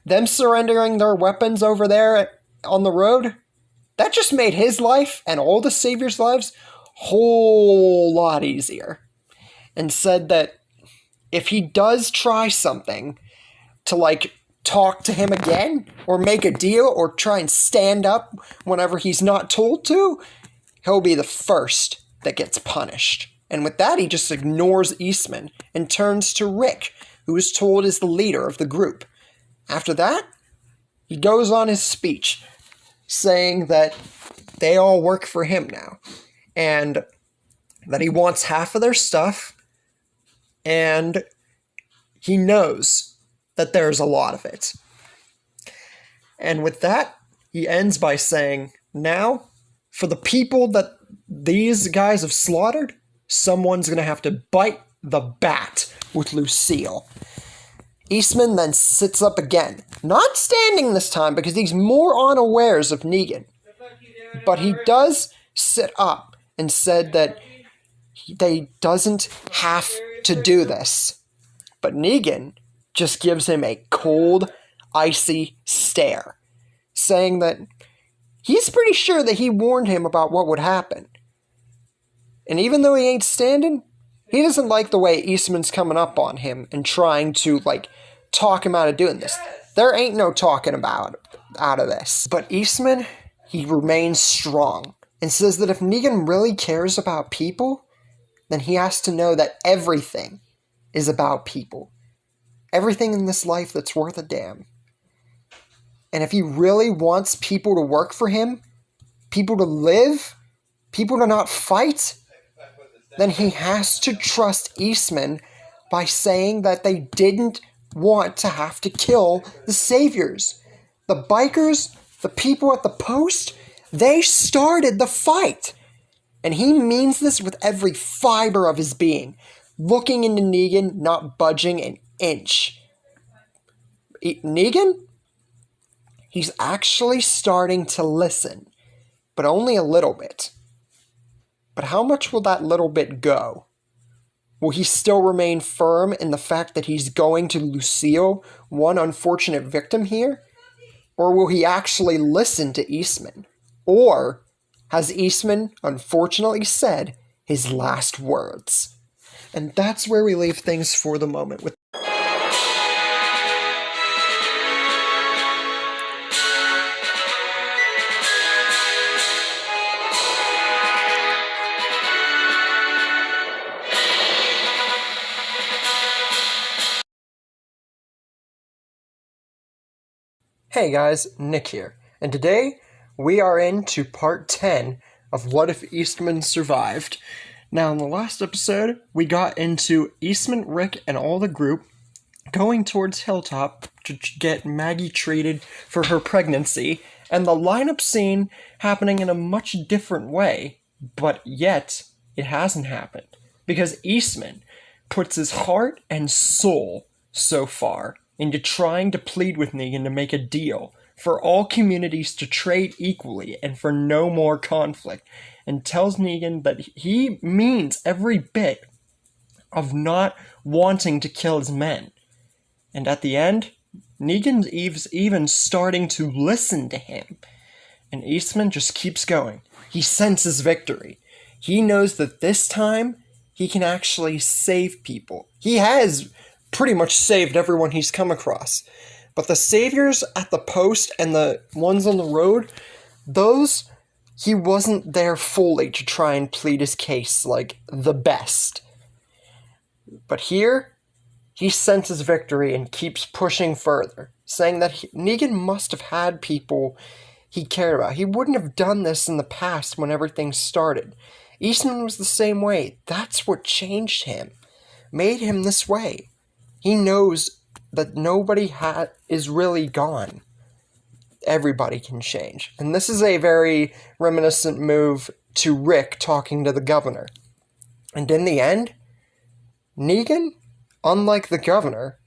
them surrendering their weapons over there on the road, that just made his life and all the saviors' lives a whole lot easier. And said that if he does try something to talk to him again or make a deal or try and stand up whenever he's not told to, he'll be the first that gets punished. And with that, he just ignores Eastman and turns to Rick, who is told is the leader of the group. After that, he goes on his speech, saying that they all work for him now, and that he wants half of their stuff, and he knows that there's a lot of it. And with that, he ends by saying, now, for the people that these guys have slaughtered, someone's going to have to bite the bat with Lucille. Eastman then sits up again, not standing this time because he's more unawares of Negan. But he does sit up and said that they doesn't have to do this. But Negan just gives him a cold, icy stare, saying that he's pretty sure that he warned him about what would happen. And even though he ain't standing, he doesn't like the way Eastman's coming up on him and trying to, talk him out of doing this. There ain't no talking about out of this. But Eastman, he remains strong and says that if Negan really cares about people, then he has to know that everything is about people. Everything in this life that's worth a damn. And if he really wants people to work for him, people to live, people to not fight, then he has to trust Eastman by saying that they didn't want to have to kill the saviors. The bikers, the people at the post, they started the fight. And he means this with every fiber of his being, looking into Negan, not budging an inch. Negan? He's actually starting to listen, but only a little bit. But how much will that little bit go? Will he still remain firm in the fact that he's going to Lucille, one unfortunate victim here? Or will he actually listen to Eastman? Or has Eastman unfortunately said his last words? And that's where we leave things for the moment. Hey guys, Nick here, and today we are into part 10 of What If Eastman Survived. Now, in the last episode, we got into Eastman, Rick, and all the group going towards Hilltop to get Maggie treated for her pregnancy, and the lineup scene happening in a much different way, but yet it hasn't happened, because Eastman puts his heart and soul so far into trying to plead with Negan to make a deal for all communities to trade equally and for no more conflict, and tells Negan that he means every bit of not wanting to kill his men. And at the end, Negan's even starting to listen to him. And Eastman just keeps going. He senses victory. He knows that this time, he can actually save people. He has pretty much saved everyone he's come across. But the saviors at the post and the ones on the road, those, he wasn't there fully to try and plead his case like the best. But here, he senses victory and keeps pushing further, saying that Negan must have had people he cared about. He wouldn't have done this in the past when everything started. Eastman was the same way. That's what changed him, made him this way. He knows that nobody is really gone. Everybody can change. And this is a very reminiscent move to Rick talking to the governor. And in the end, Negan, unlike the governor,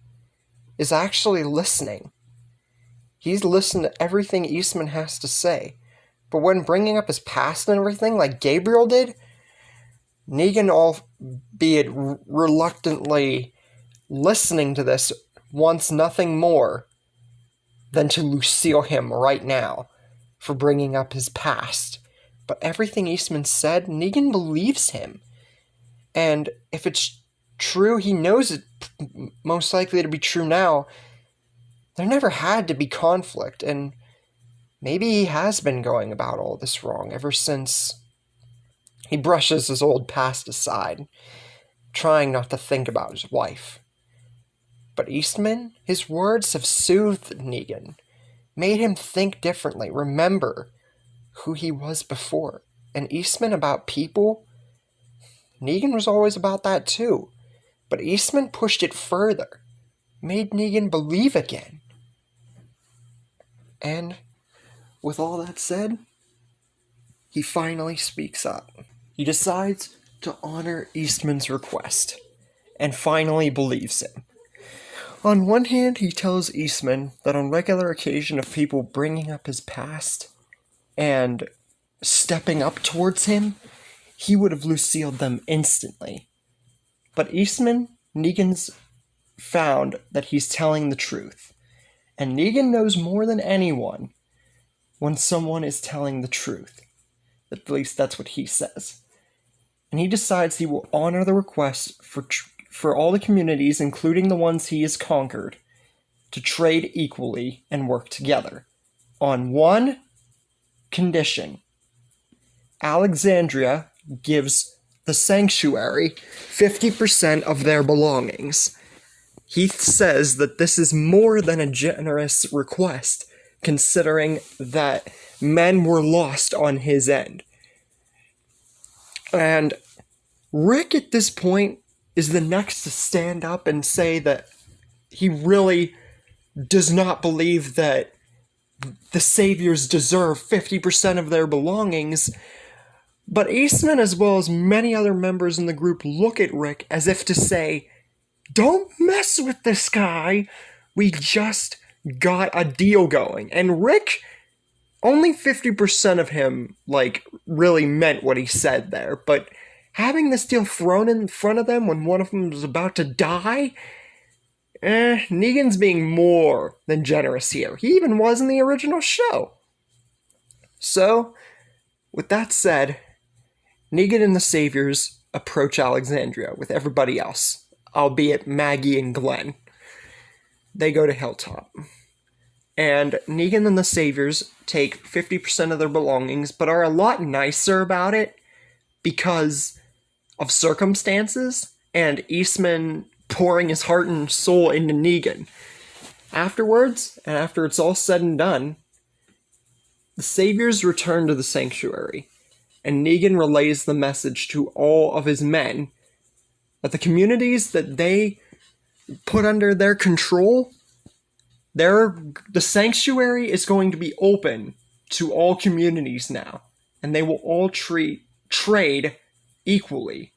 is actually listening. He's listened to everything Eastman has to say. But when bringing up his past and everything, like Gabriel did, Negan, albeit reluctantly listening to this, wants nothing more than to Lucille him right now for bringing up his past. But everything Eastman said, Negan believes him. And if it's true, he knows it most likely to be true now. There never had to be conflict, and maybe he has been going about all this wrong ever since he brushes his old past aside, trying not to think about his wife. But Eastman, his words have soothed Negan, made him think differently, remember who he was before. And Eastman about people, Negan was always about that too. But Eastman pushed it further, made Negan believe again. And with all that said, he finally speaks up. He decides to honor Eastman's request, and finally believes him. On one hand, he tells Eastman that on regular occasion of people bringing up his past and stepping up towards him, he would have Lucille'd them instantly. But Eastman, Negan's found that he's telling the truth. And Negan knows more than anyone when someone is telling the truth. At least that's what he says. And he decides he will honor the request for all the communities, including the ones he has conquered, to trade equally and work together. On one condition. Alexandria gives the Sanctuary 50% of their belongings. He says that this is more than a generous request, considering that men were lost on his end. And Rick at this point is the next to stand up and say that he really does not believe that the Saviors deserve 50% of their belongings, But Eastman, as well as many other members in the group, look at Rick as if to say, don't mess with this guy. We just got a deal going. And Rick, only 50% of him, really meant what he said there. But having this deal thrown in front of them when one of them was about to die, Negan's being more than generous here. He even was in the original show. So, with that said, Negan and the Saviors approach Alexandria with everybody else, albeit Maggie and Glenn. They go to Hilltop. And Negan and the Saviors take 50% of their belongings, but are a lot nicer about it because of circumstances and Eastman pouring his heart and soul into Negan. Afterwards, and after it's all said and done, the Saviors return to the sanctuary, and Negan relays the message to all of his men that the communities that they put under their control, the sanctuary is going to be open to all communities now, and they will all trade equally.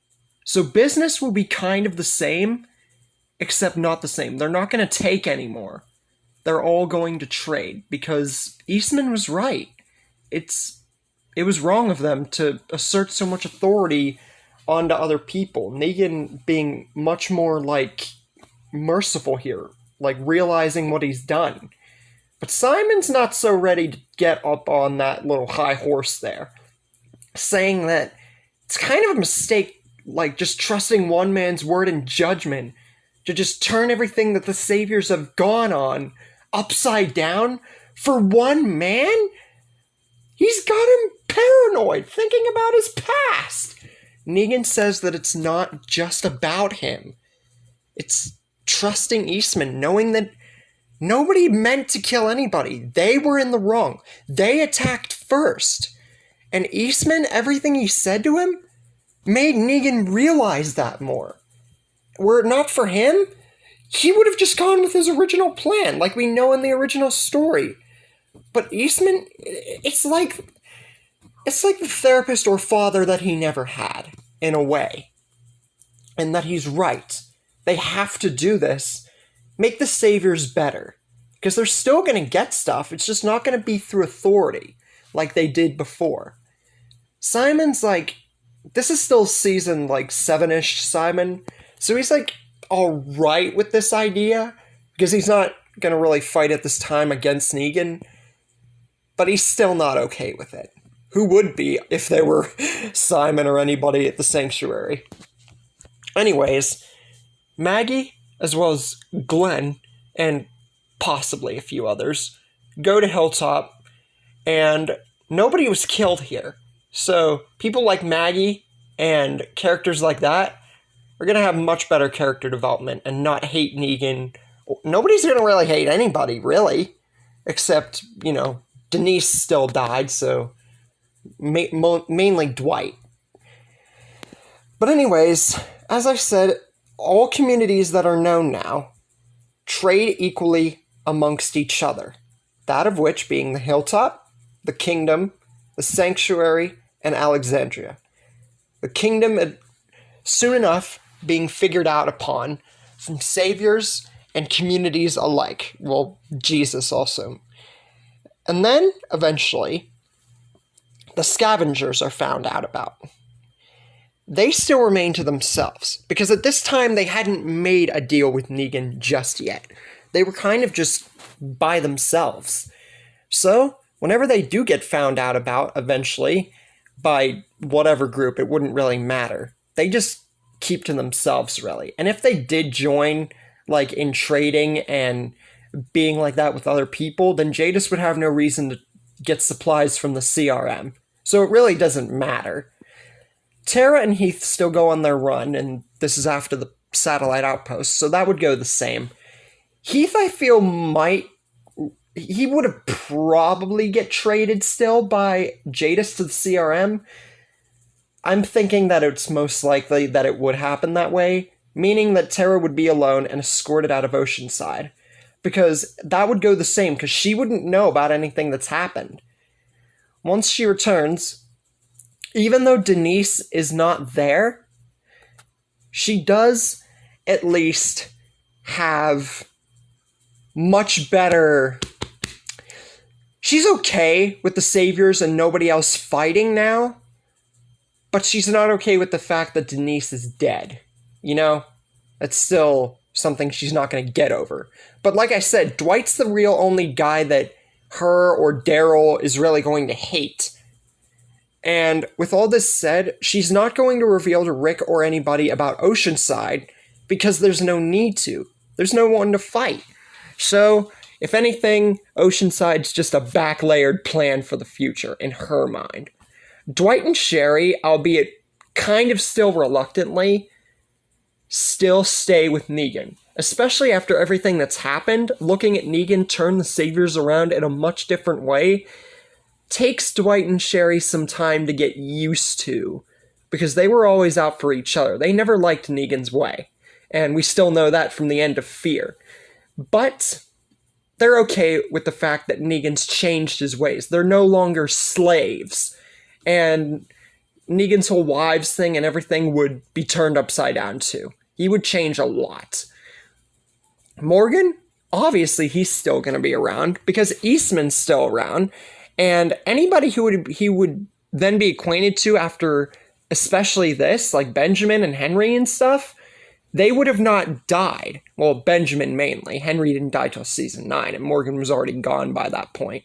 So business will be kind of the same, except not the same. They're not going to take anymore. They're all going to trade, because Eastman was right. It was wrong of them to assert so much authority onto other people. Negan being much more, merciful here, realizing what he's done. But Simon's not so ready to get up on that little high horse there, saying that it's kind of a mistake, just trusting one man's word and judgment to just turn everything that the Saviors have gone on upside down for one man? He's got him paranoid, thinking about his past. Negan says that it's not just about him. It's trusting Eastman, knowing that nobody meant to kill anybody. They were in the wrong. They attacked first. And Eastman, everything he said to him, made Negan realize that more. Were it not for him, he would have just gone with his original plan, like we know in the original story. But Eastman, it's like the therapist or father that he never had, in a way. And that he's right. They have to do this. Make the Saviors better. Because they're still going to get stuff, it's just not going to be through authority, like they did before. Simon's this is still season 7-ish Simon, so he's alright with this idea, because he's not going to really fight at this time against Negan, but he's still not okay with it. Who would be if they were Simon or anybody at the sanctuary? Anyways, Maggie, as well as Glenn, and possibly a few others, go to Hilltop, and nobody was killed here. So people like Maggie and characters like that are going to have much better character development and not hate Negan. Nobody's going to really hate anybody, really, except, Denise still died, so mainly Dwight. But anyways, as I said, all communities that are known now trade equally amongst each other, that of which being the Hilltop, the Kingdom, the Sanctuary, and Alexandria. The Kingdom, soon enough, being figured out upon from saviors and communities alike. Well, Jesus also. And then, eventually, the Scavengers are found out about. They still remain to themselves, because at this time they hadn't made a deal with Negan just yet. They were kind of just by themselves. So, whenever they do get found out about, eventually, by whatever group, it wouldn't really matter. They just keep to themselves, really. And if they did join, in trading and being like that with other people, then Jadis would have no reason to get supplies from the CRM. So it really doesn't matter. Tara and Heath still go on their run, and this is after the satellite outpost, so that would go the same. Heath, I feel, he would have probably get traded still by Jadis to the CRM. I'm thinking that it's most likely that it would happen that way, meaning that Tara would be alone and escorted out of Oceanside. Because that would go the same, because she wouldn't know about anything that's happened. Once she returns, even though Denise is not there, she does at least have much better... She's okay with the Saviors and nobody else fighting now, but she's not okay with the fact that Denise is dead. You know? That's still something she's not going to get over. But like I said, Dwight's the real only guy that her or Daryl is really going to hate. And with all this said, she's not going to reveal to Rick or anybody about Oceanside because there's no need to. There's no one to fight. So, if anything, Oceanside's just a back-layered plan for the future in her mind. Dwight and Sherry, albeit kind of still reluctantly, still stay with Negan. Especially after everything that's happened, looking at Negan turn the Saviors around in a much different way takes Dwight and Sherry some time to get used to, because they were always out for each other. They never liked Negan's way, and we still know that from the end of Fear. But they're okay with the fact that Negan's changed his ways. They're no longer slaves, and Negan's whole wives thing and everything would be turned upside down too. He would change a lot. Morgan, obviously he's still going to be around because Eastman's still around, and anybody who he would then be acquainted to after especially this, like Benjamin and Henry and stuff, they would have not died. Well, Benjamin mainly. Henry didn't die till season 9, and Morgan was already gone by that point.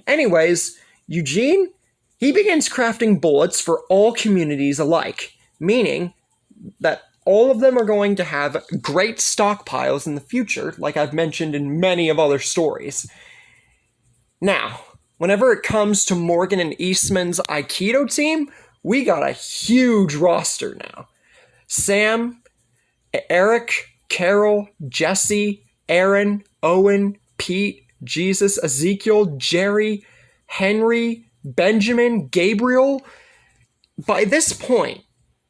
Anyways, Eugene, he begins crafting bullets for all communities alike, meaning that all of them are going to have great stockpiles in the future, like I've mentioned in many of other stories. Now, whenever it comes to Morgan and Eastman's Aikido team, we got a huge roster now. Sam, Eric, Carol, Jesse, Aaron, Owen, Pete, Jesus, Ezekiel, Jerry, Henry, Benjamin, Gabriel. By this point,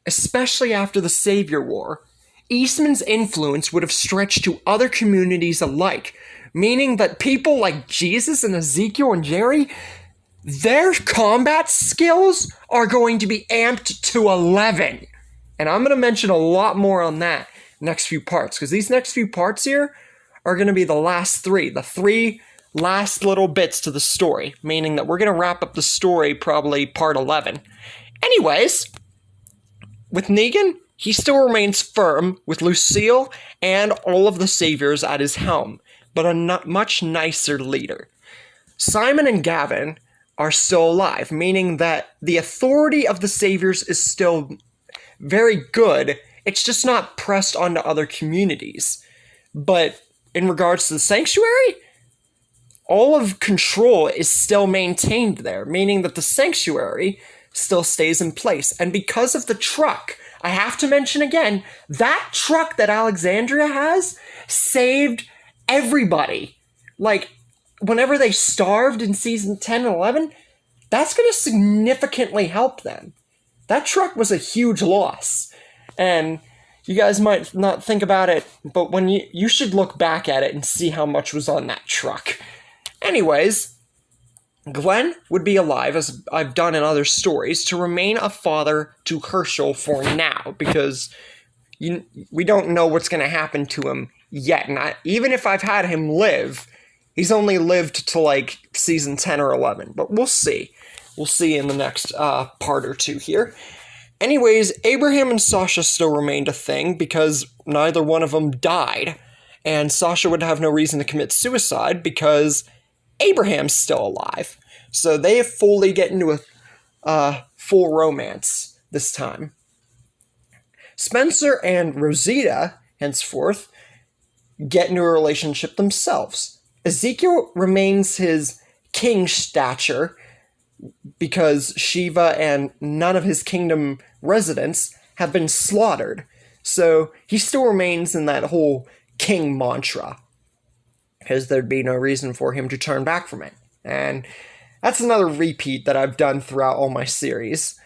especially after the Savior War, Eastman's influence would have stretched to other communities alike, meaning that people like Jesus and Ezekiel and Jerry, their combat skills are going to be amped to 11. And I'm going to mention a lot more on that next few parts, because these next few parts here are going to be the last three, the three last little bits to the story, meaning that we're going to wrap up the story probably part 11. Anyways, with Negan, he still remains firm with Lucille and all of the Saviors at his helm, but a much nicer leader. Simon and Gavin are still alive, meaning that the authority of the Saviors is still very good. It's just not pressed onto other communities. But in regards to the Sanctuary, all of control is still maintained there, meaning that the Sanctuary still stays in place. And because of the truck, I have to mention again, that truck that Alexandria has saved everybody. Like, whenever they starved in season 10 and 11, that's going to significantly help them. That truck was a huge loss. And you guys might not think about it, but when you should look back at it and see how much was on that truck. Anyways, Glenn would be alive, as I've done in other stories, to remain a father to Herschel for now, because we don't know what's going to happen to him yet. And even if I've had him live, he's only lived to like season 10 or 11, but we'll see. We'll see in the next part or two here. Anyways, Abraham and Sasha still remained a thing because neither one of them died, and Sasha would have no reason to commit suicide because Abraham's still alive. So they fully get into a full romance this time. Spencer and Rosita, henceforth, get into a relationship themselves. Ezekiel remains his king stature because Shiva and none of his kingdom residents have been slaughtered. So he still remains in that whole king mantra, because there'd be no reason for him to turn back from it. And that's another repeat that I've done throughout all my series.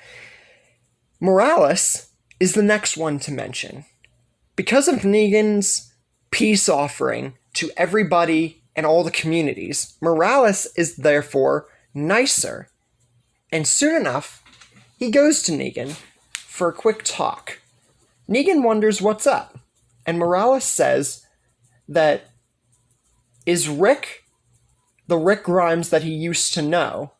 Morales is the next one to mention. Because of Negan's peace offering to everybody and all the communities, Morales is therefore nicer. And soon enough, he goes to Negan for a quick talk. Negan wonders what's up, and Morales says that is Rick the Rick Grimes that he used to know?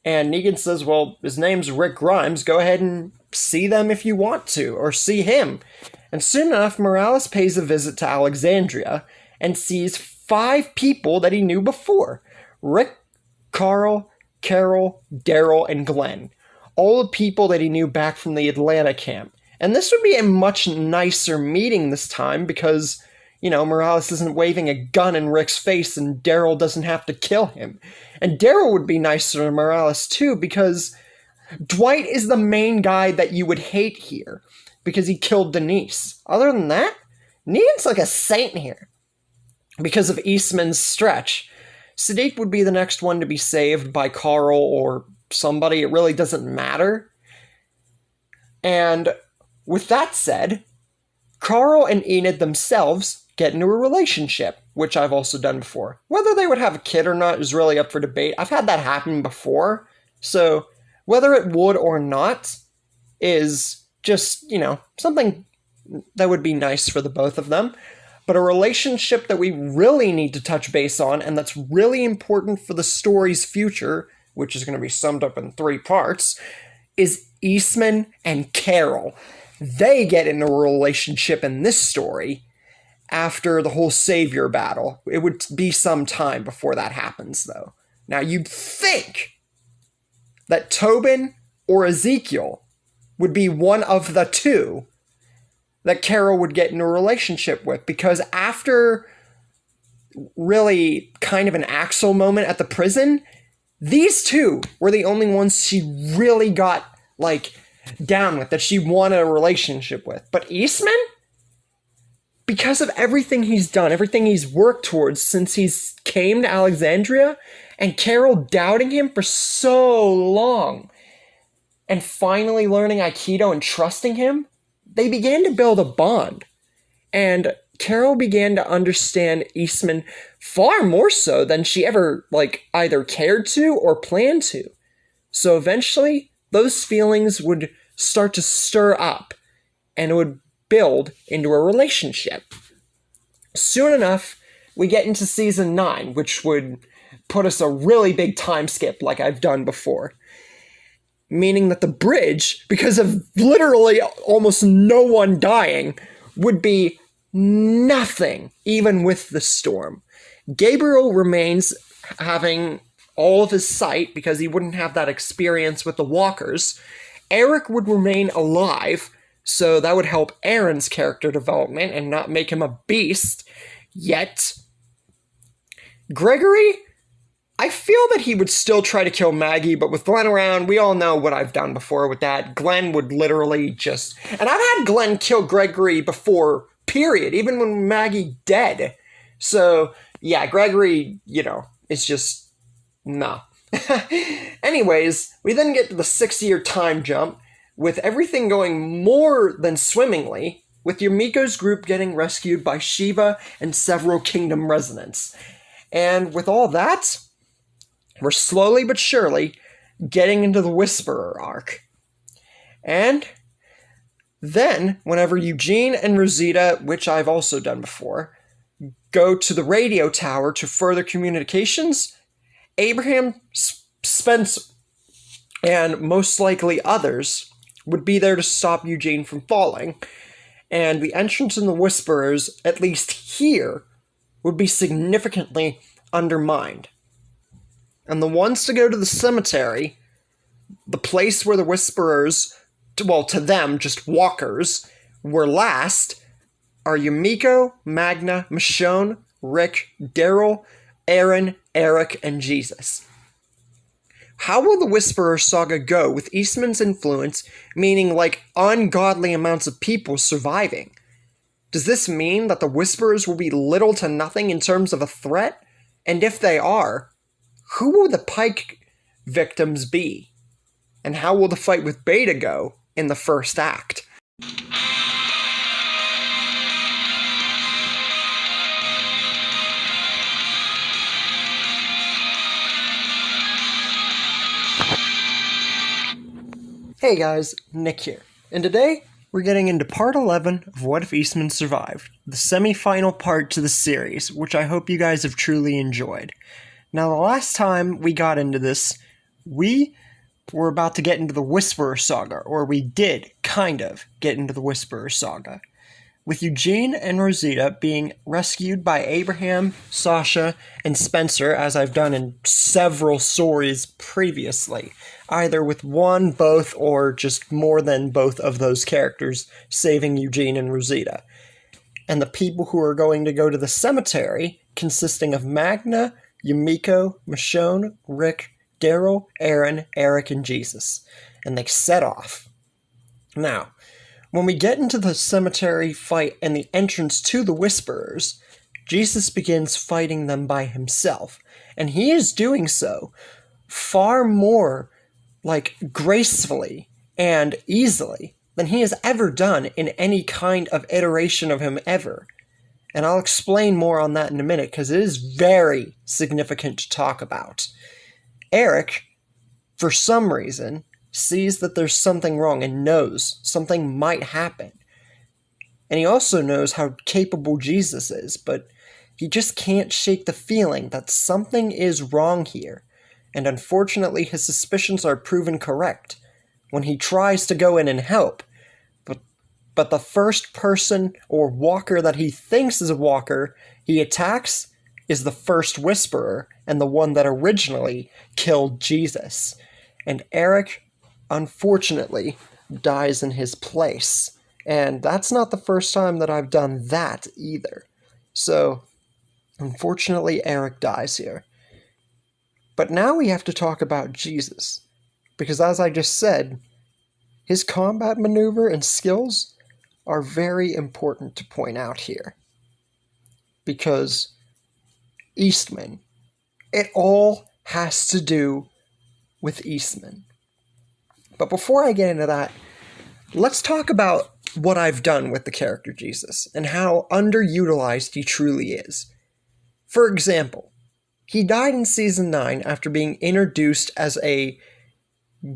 And Negan says, well, his name's Rick Grimes, go ahead and see them if you want to, or see him. And soon enough, Morales pays a visit to Alexandria and sees 5 people that he knew before. Rick, Carl, Carol, Daryl, and Glenn. All the people that he knew back from the Atlanta camp. And this would be a much nicer meeting this time because, you know, Morales isn't waving a gun in Rick's face and Daryl doesn't have to kill him. And Daryl would be nicer to Morales too because Dwight is the main guy that you would hate here because he killed Denise. Other than that, Negan's like a saint here because of Eastman's stretch. Sadiq would be the next one to be saved by Carl or somebody. It really doesn't matter. And with that said, Carl and Enid themselves get into a relationship, which I've also done before. Whether they would have a kid or not is really up for debate. I've had that happen before, so whether it would or not is just, you know, something that would be nice for the both of them. But a relationship that we really need to touch base on, and that's really important for the story's future, which is going to be summed up in 3 parts, is Eastman and Carol. They get in a relationship in this story after the whole Savior battle. It would be some time before that happens, though. Now, you'd think that Tobin or Ezekiel would be one of the 2 that Carol would get in a relationship with, because after really kind of an Axel moment at the prison, these 2 were the only ones she really got, like, down with, that she wanted a relationship with. But Eastman? Because of everything he's done, everything he's worked towards since he's came to Alexandria, and Carol doubting him for so long, and finally learning Aikido and trusting him, they began to build a bond. And Carol began to understand Eastman far more so than she ever, like, either cared to or planned to. So eventually, those feelings would start to stir up, and it would build into a relationship. Soon enough, we get into season 9, which would put us a really big time skip like I've done before. Meaning that the bridge, because of literally almost no one dying, would be nothing, even with the storm. Gabriel remains having all of his sight because he wouldn't have that experience with the walkers. Eric would remain alive, so that would help Aaron's character development and not make him a beast. Yet, Gregory, I feel that he would still try to kill Maggie, but with Glenn around, we all know what I've done before with that. Glenn would literally just... And I've had Glenn kill Gregory before, period, even when Maggie dead. So, yeah, Gregory, you know, it's just... no. Anyways, we then get to the 6-year time jump, with everything going more than swimmingly, with Yumiko's group getting rescued by Shiva and several Kingdom residents. And with all that, we're slowly but surely getting into the Whisperer arc. And then, whenever Eugene and Rosita, which I've also done before, go to the radio tower to further communications, Abraham Spencer, and most likely others, would be there to stop Eugene from falling, and the entrance in the Whisperers, at least here, would be significantly undermined. And the ones to go to the cemetery, the place where the Whisperers, well, to them, just walkers, were last, are Yumiko, Magna, Michonne, Rick, Daryl, Aaron, Eric, and Jesus. How will the Whisperer saga go with Eastman's influence, meaning like ungodly amounts of people surviving? Does this mean that the Whisperers will be little to nothing in terms of a threat? And if they are, who will the Pike victims be? And how will the fight with Beta go in the first act? Hey guys, Nick here, and today we're getting into part 11 of What If Eastman Survived, the semi-final part to the series, which I hope you guys have truly enjoyed. Now, the last time we got into this, we were about to get into the Whisperer Saga, or we did, kind of, get into the Whisperer Saga, with Eugene and Rosita being rescued by Abraham, Sasha, and Spencer, as I've done in several stories previously, either with one, both, or just more than both of those characters saving Eugene and Rosita. And the people who are going to go to the cemetery, consisting of Magna, Yumiko, Michonne, Rick, Daryl, Aaron, Eric, and Jesus. And they set off. Now, when we get into the cemetery fight and the entrance to the Whisperers, Jesus begins fighting them by himself, and he is doing so far more, gracefully and easily than he has ever done in any kind of iteration of him ever. And I'll explain more on that in a minute, because it is very significant to talk about. Eric, for some reason, sees that there's something wrong and knows something might happen. And he also knows how capable Jesus is, but he just can't shake the feeling that something is wrong here. And unfortunately, his suspicions are proven correct when he tries to go in and help. But the first person or walker that he thinks is a walker he attacks is the first Whisperer, and the one that originally killed Jesus. And Eric, unfortunately, dies in his place. And that's not the first time that I've done that either. So, unfortunately, Eric dies here. But now we have to talk about Jesus. Because as I just said, his combat maneuver and skills are very important to point out here. Because Eastman, it all has to do with Eastman. But before I get into that, let's talk about what I've done with the character Jesus and how underutilized he truly is. For example, he died in Season 9 after being introduced as a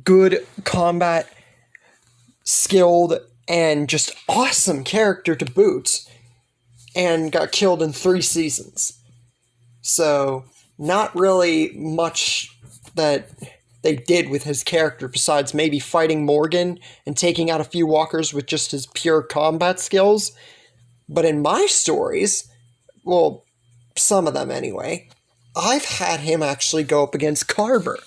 good combat, skilled, and just awesome character to boot, and got killed in 3 seasons. So, not really much that they did with his character besides maybe fighting Morgan and taking out a few walkers with just his pure combat skills. But in my stories, well, some of them anyway, I've had him actually go up against Carver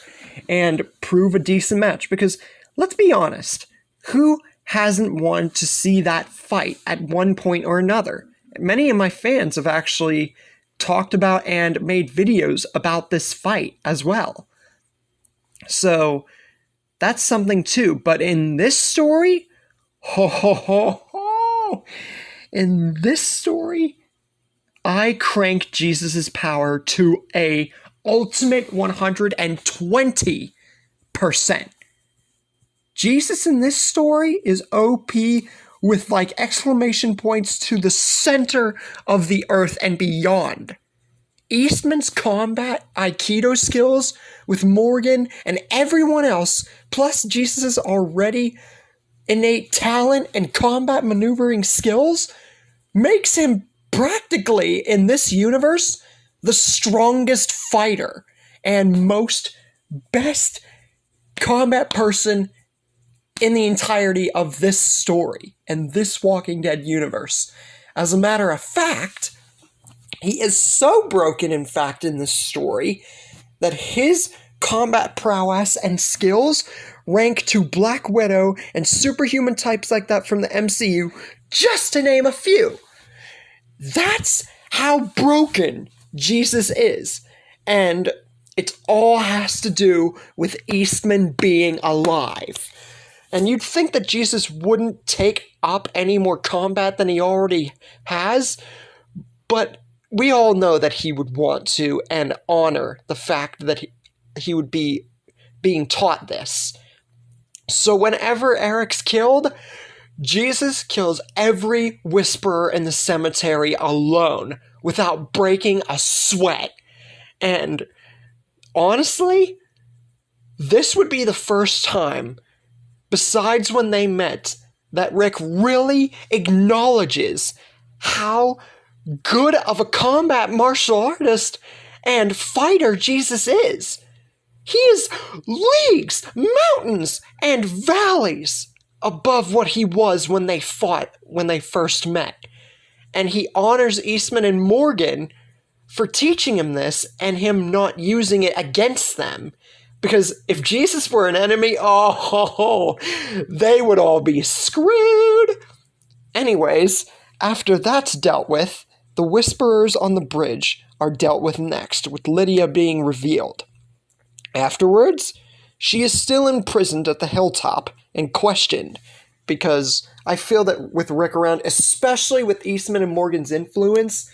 and prove a decent match. Because, let's be honest, who hasn't wanted to see that fight at one point or another? Many of my fans have actually talked about and made videos about this fight as well. So, that's something too. But in this story, in this story, I crank Jesus' power to a ultimate 120%. Jesus in this story is OP with exclamation points to the center of the earth and beyond. Eastman's combat Aikido skills with Morgan and everyone else, plus Jesus' already innate talent and combat maneuvering skills, makes him practically, in this universe, the strongest fighter and best combat person in the entirety of this story and this Walking Dead universe. As a matter of fact, he is so broken, in fact, in this story, that his combat prowess and skills rank to Black Widow and superhuman types like that from the MCU, just to name a few. That's how broken Jesus is. And it all has to do with Eastman being alive. And you'd think that Jesus wouldn't take up any more combat than he already has, but we all know that he would want to and honor the fact that he would be being taught this. So whenever Eric's killed, Jesus kills every Whisperer in the cemetery alone without breaking a sweat. And honestly, this would be the first time besides when they met, that Rick really acknowledges how good of a combat martial artist and fighter Jesus is. He is leagues, mountains, and valleys above what he was when they fought, when they first met. And he honors Eastman and Morgan for teaching him this and him not using it against them. Because if Jesus were an enemy, oh, they would all be screwed. Anyways, after that's dealt with, the Whisperers on the bridge are dealt with next, with Lydia being revealed. Afterwards, she is still imprisoned at the hilltop and questioned, because I feel that with Rick around, especially with Eastman and Morgan's influence,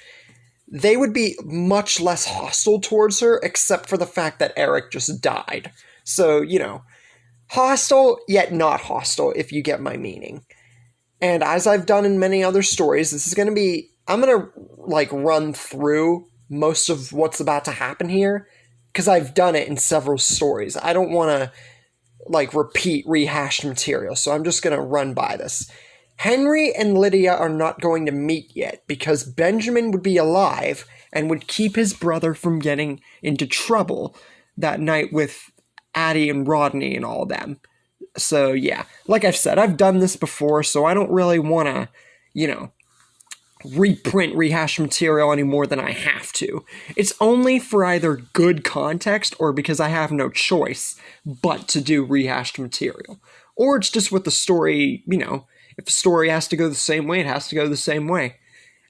they would be much less hostile towards her, except for the fact that Eric just died. So, hostile, yet not hostile, if you get my meaning. And as I've done in many other stories, this is going to be, I'm going to, run through most of what's about to happen here, because I've done it in several stories. I don't want to, repeat rehashed material, so I'm just going to run by this. Henry and Lydia are not going to meet yet, because Benjamin would be alive and would keep his brother from getting into trouble that night with Addie and Rodney and all them. So, yeah, like I've said, I've done this before, so I don't really want to, reprint rehashed material any more than I have to. It's only for either good context or because I have no choice but to do rehashed material. Or it's just what the story, if the story has to go the same way, it has to go the same way.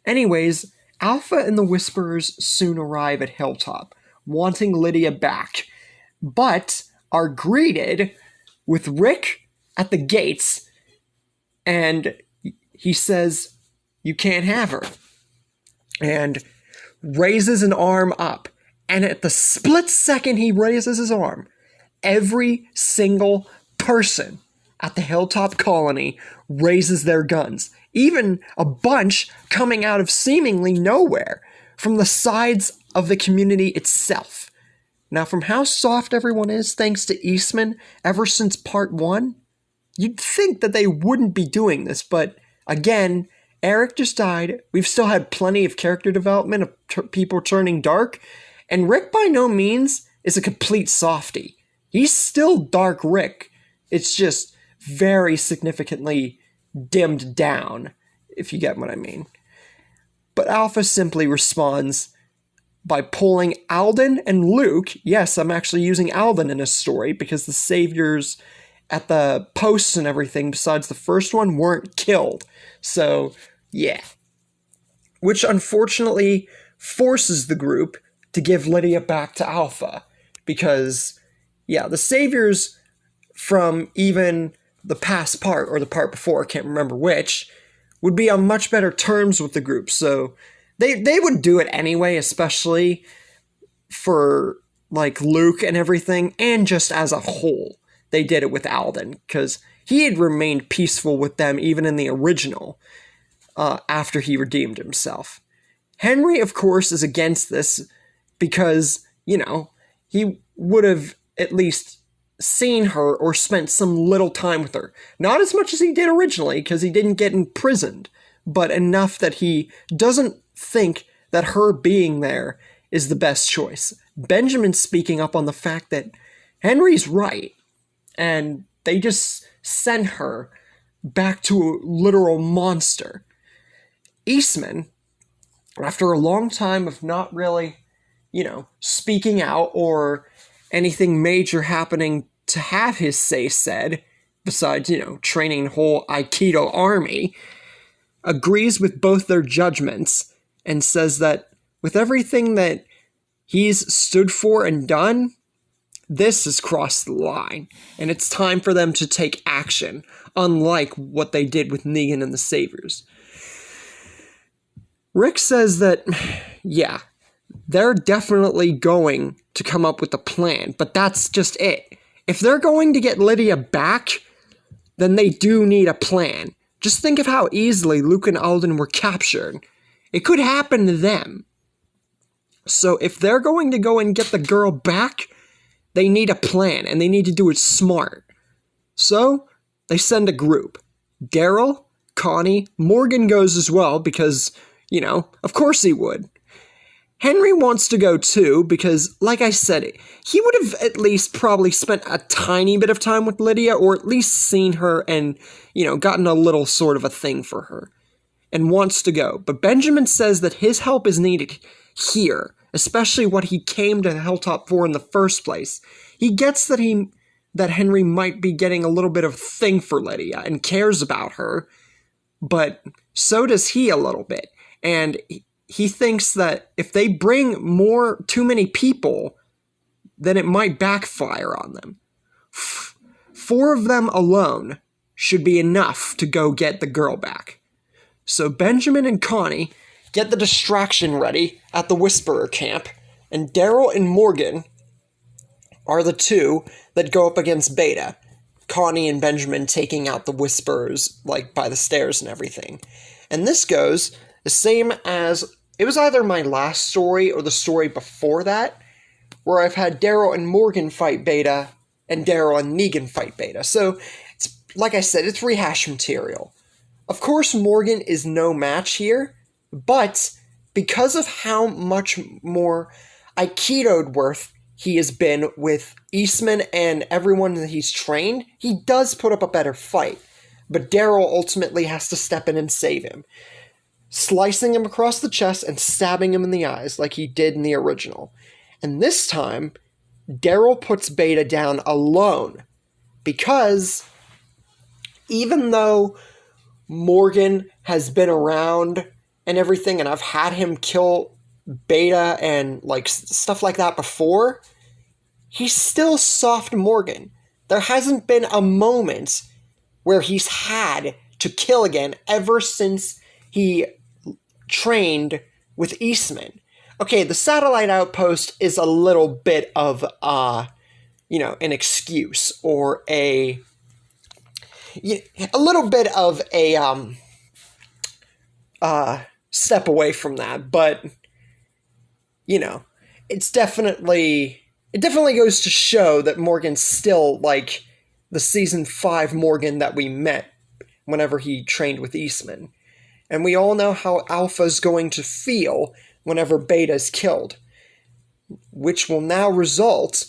Anyways, Alpha and the Whisperers soon arrive at Hilltop, wanting Lydia back, but are greeted with Rick at the gates, and he says, "You can't have her," and raises an arm up. And at the split second he raises his arm, every single person at the Hilltop Colony raises their guns. Even a bunch coming out of seemingly nowhere, from the sides of the community itself. Now, from how soft everyone is, thanks to Eastman, ever since part 1, you'd think that they wouldn't be doing this, but again, Eric just died. We've still had plenty of character development of people turning dark, and Rick by no means is a complete softie. He's still Dark Rick. It's just very significantly dimmed down, if you get what I mean. But Alpha simply responds by pulling Alden and Luke. Yes, I'm actually using Alden in a story because the saviors at the posts and everything besides the first one weren't killed. So, yeah. Which unfortunately forces the group to give Lydia back to Alpha. Because, yeah, the saviors from even the past part, or the part before, I can't remember which, would be on much better terms with the group. So they would do it anyway, especially for, Luke and everything, and just as a whole. They did it with Alden, because he had remained peaceful with them even in the original, after he redeemed himself. Henry, of course, is against this because, he would have at least seen her or spent some little time with her. Not as much as he did originally, because he didn't get imprisoned, but enough that he doesn't think that her being there is the best choice. Benjamin's speaking up on the fact that Henry's right, and they just sent her back to a literal monster. Eastman, after a long time of not really, speaking out or anything major happening to have his say said, besides, training a whole Aikido army, agrees with both their judgments and says that with everything that he's stood for and done, this has crossed the line, and it's time for them to take action, unlike what they did with Negan and the Saviors. Rick says that, yeah, they're definitely going to come up with a plan, but that's just it. If they're going to get Lydia back, then they do need a plan. Just think of how easily Luke and Alden were captured. It could happen to them. So if they're going to go and get the girl back, they need a plan, and they need to do it smart. So, they send a group. Daryl, Connie, Morgan goes as well because, of course he would. Henry wants to go too because, like I said, he would have at least probably spent a tiny bit of time with Lydia, or at least seen her and, gotten a little sort of a thing for her, and wants to go. But Benjamin says that his help is needed here, especially what he came to Hilltop for in the first place. He gets that Henry might be getting a little bit of thing for Lydia and cares about her, but so does he a little bit. And he thinks that if they bring too many people, then it might backfire on them. 4 of them alone should be enough to go get the girl back. So Benjamin and Connie get the distraction ready at the Whisperer camp, and Daryl and Morgan are the 2 that go up against Beta. Connie and Benjamin taking out the Whisperers, by the stairs and everything. And this goes the same as, it was either my last story or the story before that, where I've had Daryl and Morgan fight Beta, and Daryl and Negan fight Beta. So, like I said, it's rehash material. Of course, Morgan is no match here, but because of how much more Aikido'd worth he has been with Eastman and everyone that he's trained, he does put up a better fight. But Daryl ultimately has to step in and save him, slicing him across the chest and stabbing him in the eyes like he did in the original. And this time, Daryl puts Beta down alone, because even though Morgan has been around and everything, and I've had him kill Beta and stuff like that before, he's still soft Morgan. There hasn't been a moment where he's had to kill again ever since he trained with Eastman. Okay, the satellite outpost is a little bit of an excuse, or a little bit of a step away from that, but it definitely goes to show that Morgan's still the season 5 Morgan that we met whenever he trained with Eastman. And we all know how Alpha's going to feel whenever Beta's killed, which will now result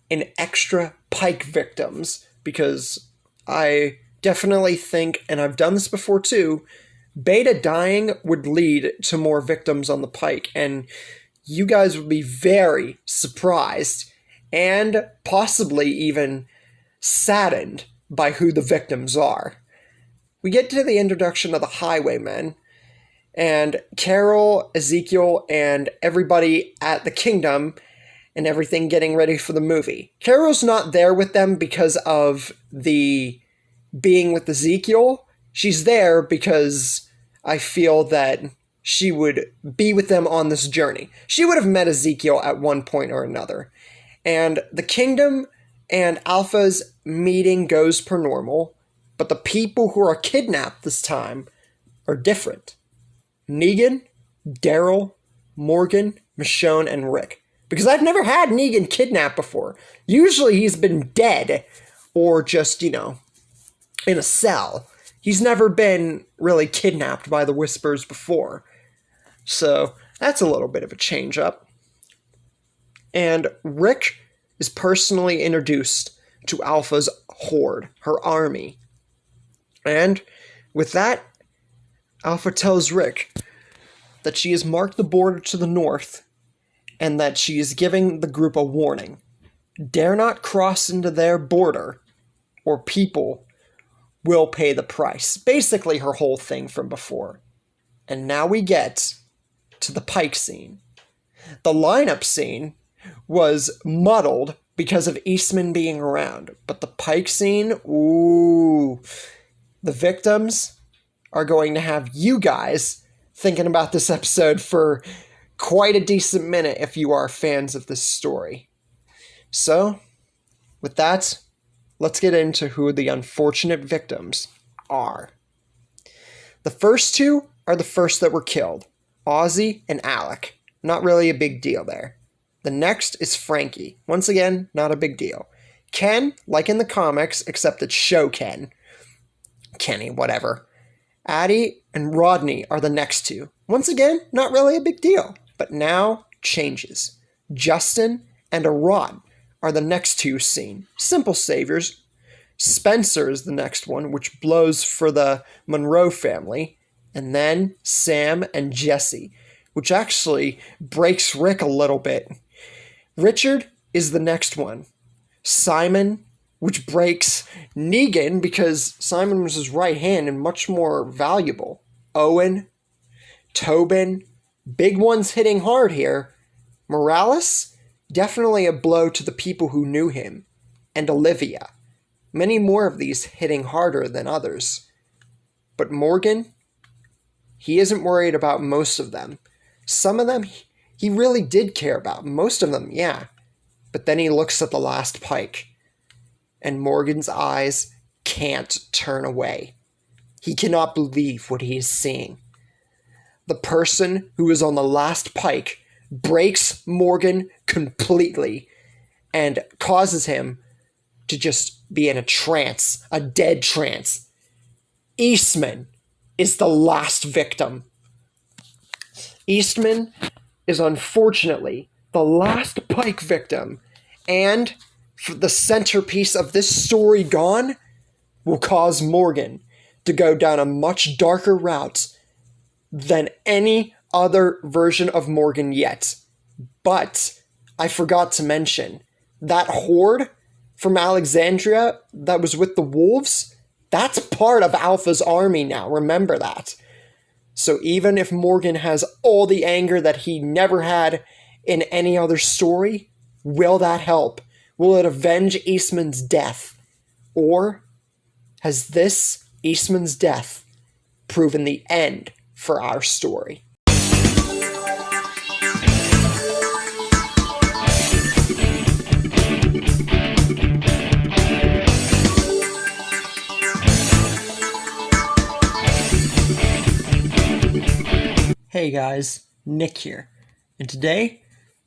in extra Pike victims, because I definitely think, and I've done this before too, Beta dying would lead to more victims on the Pike, and you guys would be very surprised and possibly even saddened by who the victims are. We get to the introduction of the Highwaymen, and Carol, Ezekiel, and everybody at the Kingdom and everything getting ready for the movie. Carol's not there with them because of the being with Ezekiel. She's there because I feel that she would be with them on this journey. She would have met Ezekiel at one point or another. And the Kingdom and Alpha's meeting goes per normal, but the people who are kidnapped this time are different. Negan, Daryl, Morgan, Michonne, and Rick. Because I've never had Negan kidnapped before. Usually he's been dead, or just, in a cell. He's never been really kidnapped by the Whispers before. So that's a little bit of a change up. And Rick is personally introduced to Alpha's horde, her army. And with that, Alpha tells Rick that she has marked the border to the north, and that she is giving the group a warning. Dare not cross into their border, or people will pay the price. Basically her whole thing from before. And now we get to the Pike scene. The lineup scene was muddled because of Eastman being around, but the Pike scene, ooh, the victims are going to have you guys thinking about this episode for quite a decent minute if you are fans of this story. So, with that, let's get into who the unfortunate victims are. The first 2 are the first that were killed, Ozzy and Alec. Not really a big deal there. The next is Frankie. Once again, not a big deal. Ken, like in the comics, except it's Show Ken. Kenny, whatever. Addie and Rodney are the next two. Once again, not really a big deal, but now changes. Justin and Arad are the next two seen. Simple saviors. Spencer is the next one, which blows for the Monroe family. And then Sam and Jesse, which actually breaks Rick a little bit. Richard is the next one. Simon, which breaks Negan because Simon was his right hand and much more valuable. Owen, Tobin, big ones hitting hard here. Morales, definitely a blow to the people who knew him. And Olivia, many more of these hitting harder than others. But Morgan, he isn't worried about most of them. Some of them he really did care about. Most of them, yeah. But then he looks at the last pike, and Morgan's eyes can't turn away. He cannot believe what he is seeing. The person who is on the last pike breaks Morgan completely and causes him to just be in a trance, a dead trance. Eastman is the last victim. Eastman is unfortunately the last pike victim, and for the centerpiece of this story gone will cause Morgan to go down a much darker route than any other version of Morgan yet. But I forgot to mention, that horde from Alexandria that was with the wolves, that's part of Alpha's army now, remember that. So even if Morgan has all the anger that he never had in any other story, will that help? Will it avenge Eastman's death? Or has this, Eastman's death, proven the end for our story? Hey guys, Nick here, and today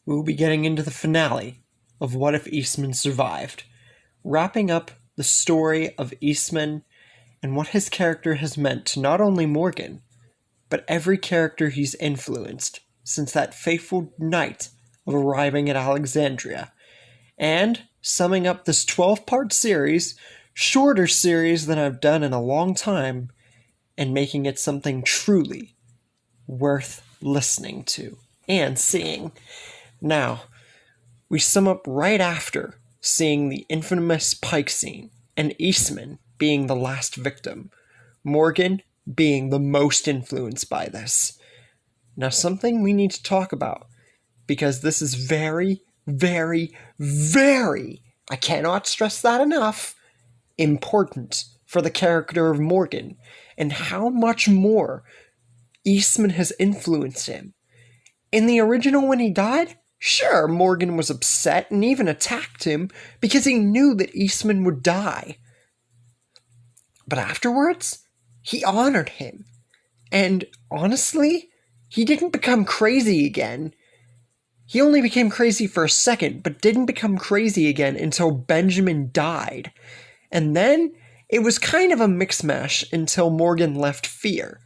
we will be getting into the finale of What If Eastman Survived, wrapping up the story of Eastman and what his character has meant to not only Morgan, but every character he's influenced since that fateful night of arriving at Alexandria, and summing up this 12-part series, shorter series than I've done in a long time, and making it something truly worth listening to and seeing. Now, we sum up right after seeing the infamous Pike scene, and Eastman being the last victim, Morgan being the most influenced by this. Now, something we need to talk about, because this is very, very, very, I cannot stress that enough, important for the character of Morgan, and how much more Eastman has influenced him. In the original, when he died, sure, Morgan was upset and even attacked him because he knew that Eastman would die. But afterwards, he honored him. And honestly, he didn't become crazy again. He only became crazy for a second, but didn't become crazy again until Benjamin died. And then, it was kind of a mix-mash until Morgan left Fear.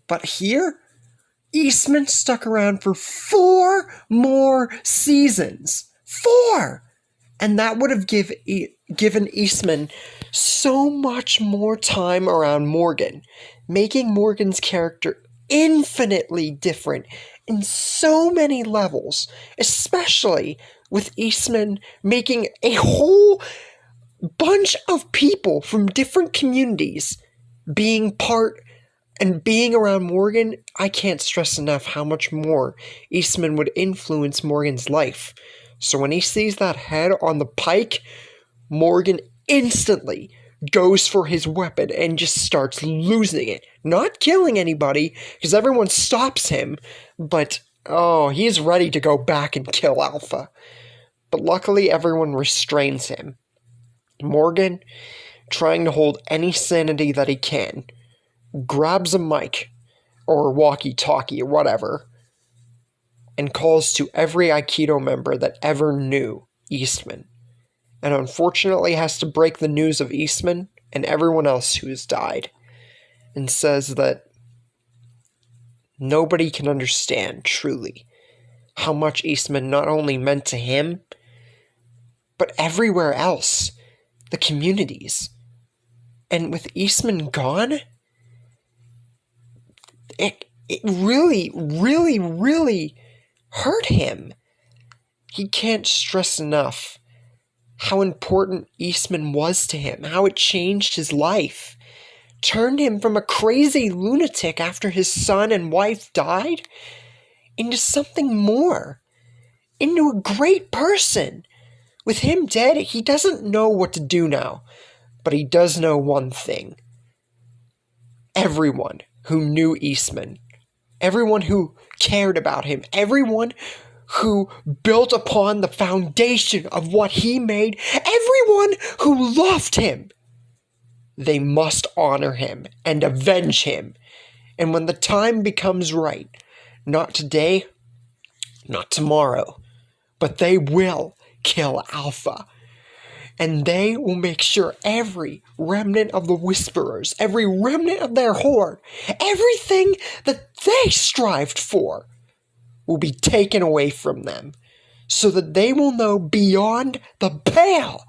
But here, Eastman stuck around for 4 more seasons. 4! And that would have given Eastman so much more time around Morgan, making Morgan's character infinitely different in so many levels, especially with Eastman making a whole bunch of people from different communities being part and being around Morgan. I can't stress enough how much more Eastman would influence Morgan's life. So when he sees that head on the pike, Morgan instantly goes for his weapon and just starts losing it. Not killing anybody, because everyone stops him, but he's ready to go back and kill Alpha. But luckily everyone restrains him. Morgan, trying to hold any sanity that he can, grabs a mic, or walkie-talkie, or whatever, and calls to every Aikido member that ever knew Eastman, and unfortunately has to break the news of Eastman and everyone else who has died, and says that nobody can understand truly how much Eastman not only meant to him, but everywhere else, the communities. And with Eastman gone, it really, really, really hurt him. He can't stress enough how important Eastman was to him, how it changed his life, turned him from a crazy lunatic after his son and wife died into something more, into a great person. With him dead, he doesn't know what to do now, but he does know one thing. Everyone who knew Eastman, everyone who cared about him, everyone who built upon the foundation of what he made, everyone who loved him, they must honor him and avenge him. And when the time becomes right, not today, not tomorrow, but they will kill Alpha. And they will make sure every remnant of the Whisperers, every remnant of their horde, everything that they strived for will be taken away from them, so that they will know beyond the pale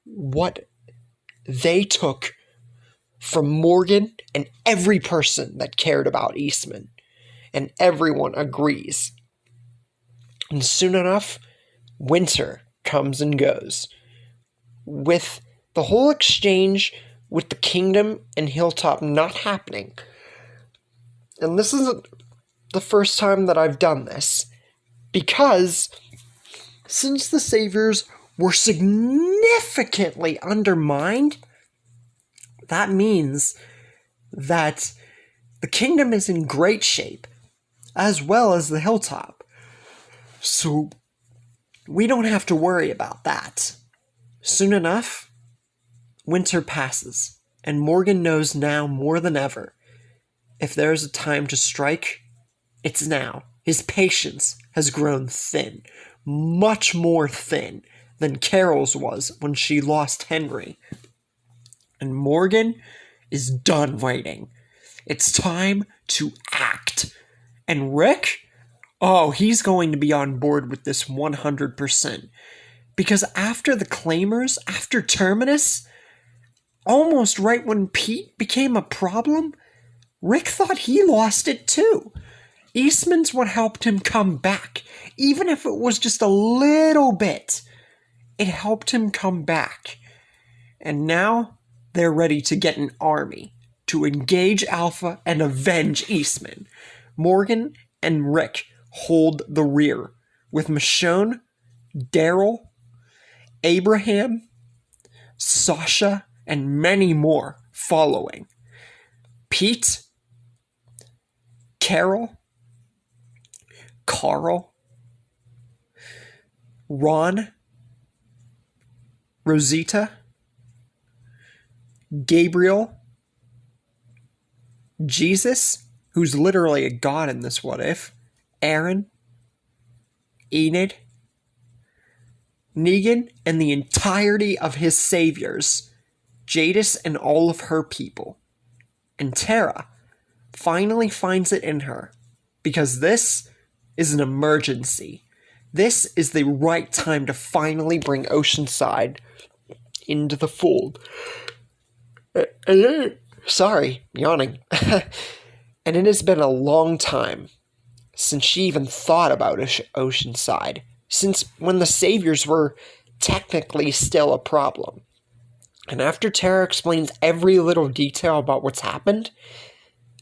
what they took from Morgan and every person that cared about Eastman. And everyone agrees. And soon enough, winter comes and goes, with the whole exchange with the Kingdom and Hilltop not happening. And this isn't the first time that I've done this, because since the Saviors were significantly undermined, that means that the Kingdom is in great shape, as well as the Hilltop. So we don't have to worry about that. Soon enough, winter passes, and Morgan knows now more than ever, if there is a time to strike, it's now. His patience has grown thin, much more thin than Carol's was when she lost Henry. And Morgan is done waiting. It's time to act. And Rick? Oh, he's going to be on board with this 100%. Because after the Claimers, after Terminus, almost right when Pete became a problem, Rick thought he lost it too. Eastman's what helped him come back. Even if it was just a little bit, it helped him come back. And now they're ready to get an army to engage Alpha and avenge Eastman. Morgan and Rick hold the rear, with Michonne, Daryl, Abraham, Sasha, and many more following. Pete, Carol, Carl, Ron, Rosita, Gabriel, Jesus, who's literally a god in this what if, Aaron, Enid, Negan, and the entirety of his saviors, Jadis and all of her people. And Tara finally finds it in her, because this is an emergency. This is the right time to finally bring Oceanside into the fold. Sorry, yawning. And it has been a long time since she even thought about Oceanside, since when the Saviors were technically still a problem. And after Tara explains every little detail about what's happened,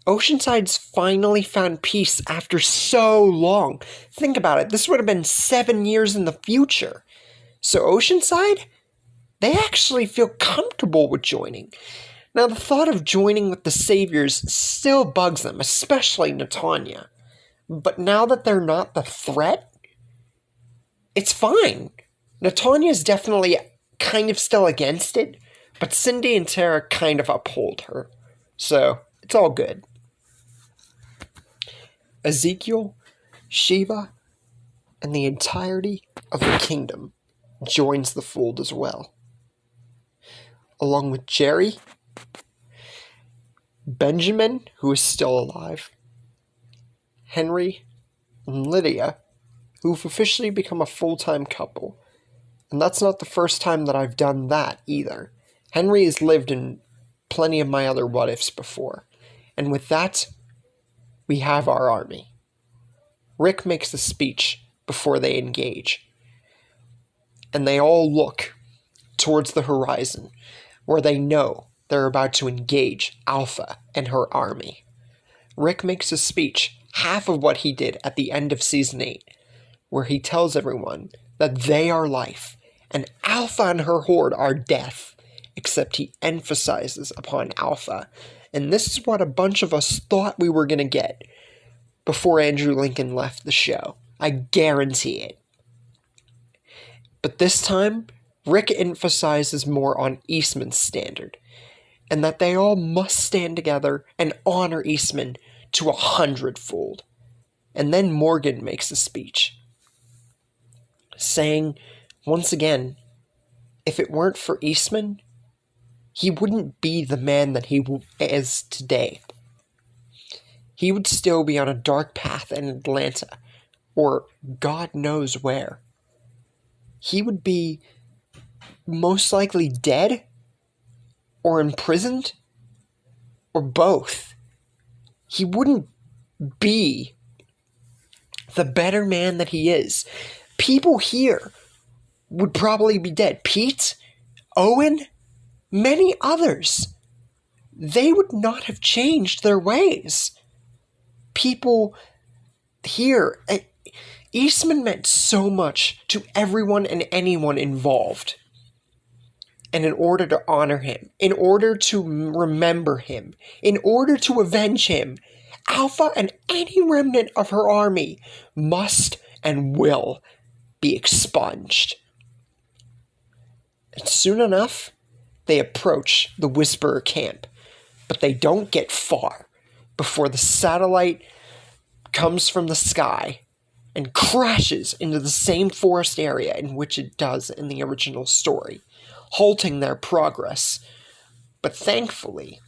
Oceanside's finally found peace after so long. Think about it, this would have been 7 years in the future. So Oceanside, they actually feel comfortable with joining. Now, the thought of joining with the Saviors still bugs them, especially Natanya. But now that they're not the threat, it's fine. Natanya's definitely kind of still against it, but Cindy and Tara kind of uphold her. So, it's all good. Ezekiel, Shiva, and the entirety of the kingdom joins the fold as well. along with Jerry, Benjamin, who is still alive, Henry, and Lydia, who've officially become a full-time couple. And that's not the first time that I've done that either. Henry has lived in plenty of my other what-ifs before. And with that, we have our army. Rick makes a speech before they engage. And they all look towards the horizon, where they know they're about to engage Alpha and her army. Rick makes a speech, half of what he did at the end of Season 8, where he tells everyone that they are life, and Alpha and her horde are death, except he emphasizes upon Alpha. And this is what a bunch of us thought we were going to get before Andrew Lincoln left the show. I guarantee it. But this time, Rick emphasizes more on Eastman's standard, and that they all must stand together and honor Eastman to 100-fold. And then Morgan makes a speech, saying, once again, if it weren't for Eastman, he wouldn't be the man that he is today. He would still be on a dark path in Atlanta, or God knows where. He would be most likely dead, or imprisoned, or both. He wouldn't be the better man that he is. People here would probably be dead. Pete, Owen, many others. They would not have changed their ways. People here, Eastman meant so much to everyone and anyone involved. And in order to honor him, in order to remember him, in order to avenge him, Alpha and any remnant of her army must and will be expunged. And soon enough, they approach the Whisperer camp, but they don't get far before the satellite comes from the sky and crashes into the same forest area in which it does in the original story, halting their progress. But thankfully,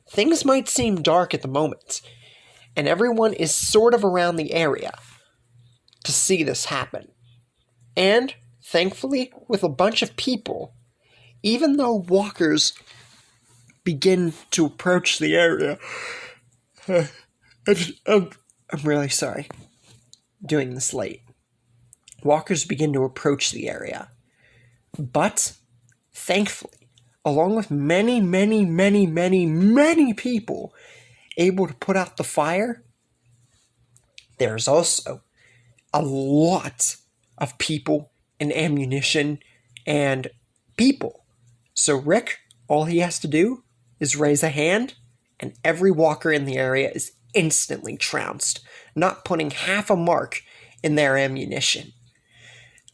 things might seem dark at the moment, and everyone is sort of around the area to see this happen. And, thankfully, with a bunch of people, even though walkers begin to approach the area, I'm really sorry doing this late. Walkers begin to approach the area. But, thankfully, along with many, many, many, many, many people able to put out the fire, there's also a lot of people and ammunition and people. So Rick, all he has to do is raise a hand, and every walker in the area is instantly trounced, not putting half a mark in their ammunition.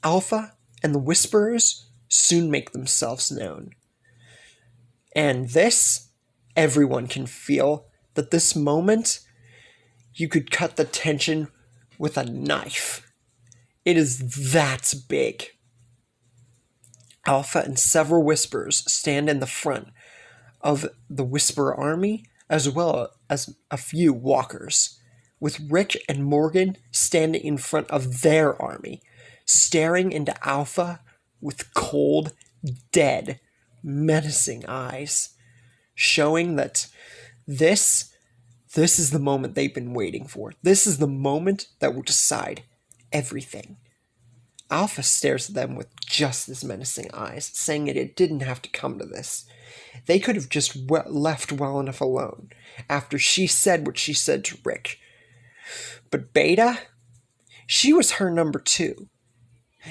Alpha and the Whisperers soon make themselves known. And this, everyone can feel that this moment, you could cut the tension with a knife. It is that big. Alpha and several Whisperers stand in the front of the Whisperer army, as well as a few walkers, with Rick and Morgan standing in front of their army, staring into Alpha with cold, dead, menacing eyes, showing that this is the moment they've been waiting for. This is the moment that will decide everything. Alpha stares at them with just as menacing eyes, saying that it didn't have to come to this. They could have just left well enough alone after she said what she said to Rick. But Beta, she was her number 2.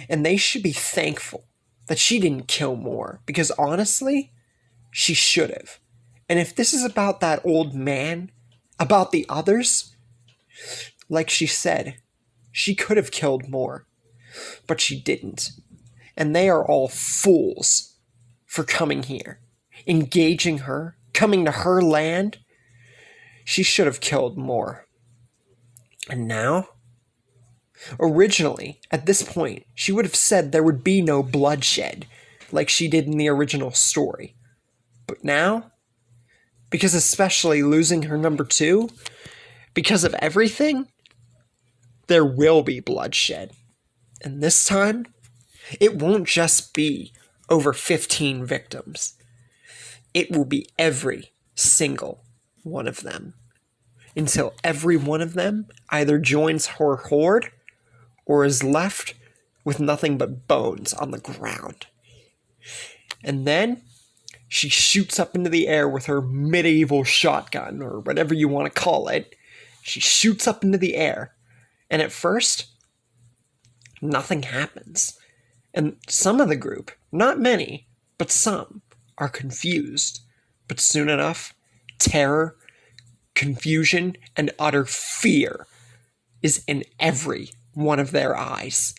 And they should be thankful that she didn't kill more, because honestly, she should have. And if this is about that old man, about the others, like she said, she could have killed more. But she didn't. And they are all fools for coming here, engaging her, coming to her land. She should have killed more. And now? Originally, at this point, she would have said there would be no bloodshed. like she did in the original story. But now, because especially losing her number 2, because of everything, there will be bloodshed. And this time, it won't just be over 15 victims. It will be every single one of them. Until every one of them either joins her horde or is left with nothing but bones on the ground. And then she shoots up into the air with her medieval shotgun, or whatever you want to call it. She shoots up into the air. And at first, nothing happens. And some of the group, not many, but some, are confused. But soon enough, terror, confusion, and utter fear is in every one of their eyes.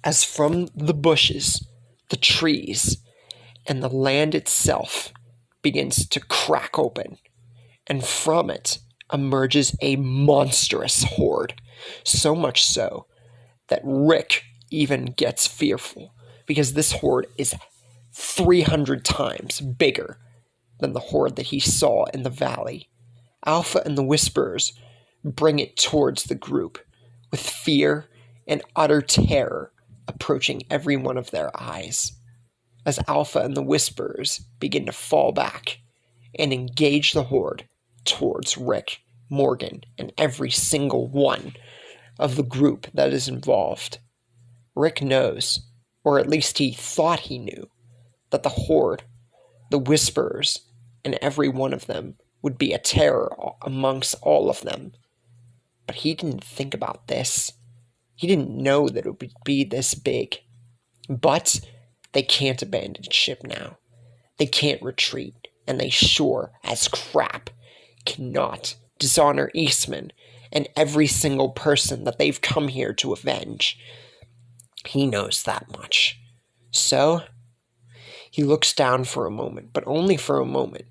As from the bushes, the trees, and the land itself begins to crack open, and from it emerges a monstrous horde, so much so that Rick even gets fearful, because this horde is 300 times bigger than the horde that he saw in the valley. Alpha and the Whisperers bring it towards the group, with fear and utter terror approaching every one of their eyes. As Alpha and the Whisperers begin to fall back and engage the horde towards Rick, Morgan, and every single one of the group that is involved. Rick knows, or at least he thought he knew, that the horde, the Whisperers, and every one of them would be a terror amongst all of them. But he didn't think about this. He didn't know that it would be this big. But they can't abandon ship now. They can't retreat, and they sure as crap cannot dishonor Eastman and every single person that they've come here to avenge. He knows that much. So, he looks down for a moment, but only for a moment,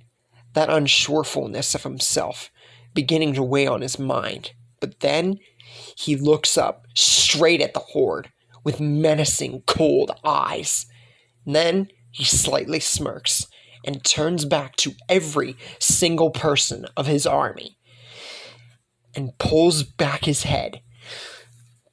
that unsurefulness of himself beginning to weigh on his mind. But then, he looks up straight at the horde with menacing, cold eyes. And then, he slightly smirks and turns back to every single person of his army and pulls back his head,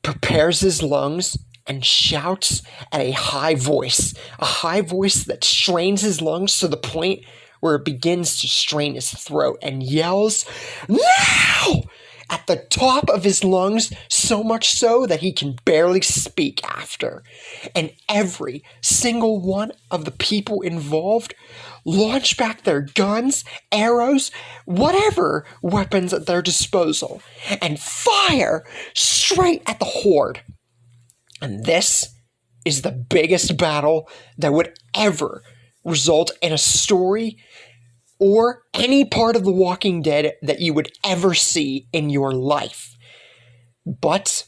prepares his lungs, and shouts at a high voice that strains his lungs to the point where it begins to strain his throat, and yells, "Now!" at the top of his lungs, so much so that he can barely speak after. And every single one of the people involved launch back their guns, arrows, whatever weapons at their disposal, and fire straight at the horde. And this is the biggest battle that would ever result in a story or any part of The Walking Dead that you would ever see in your life. But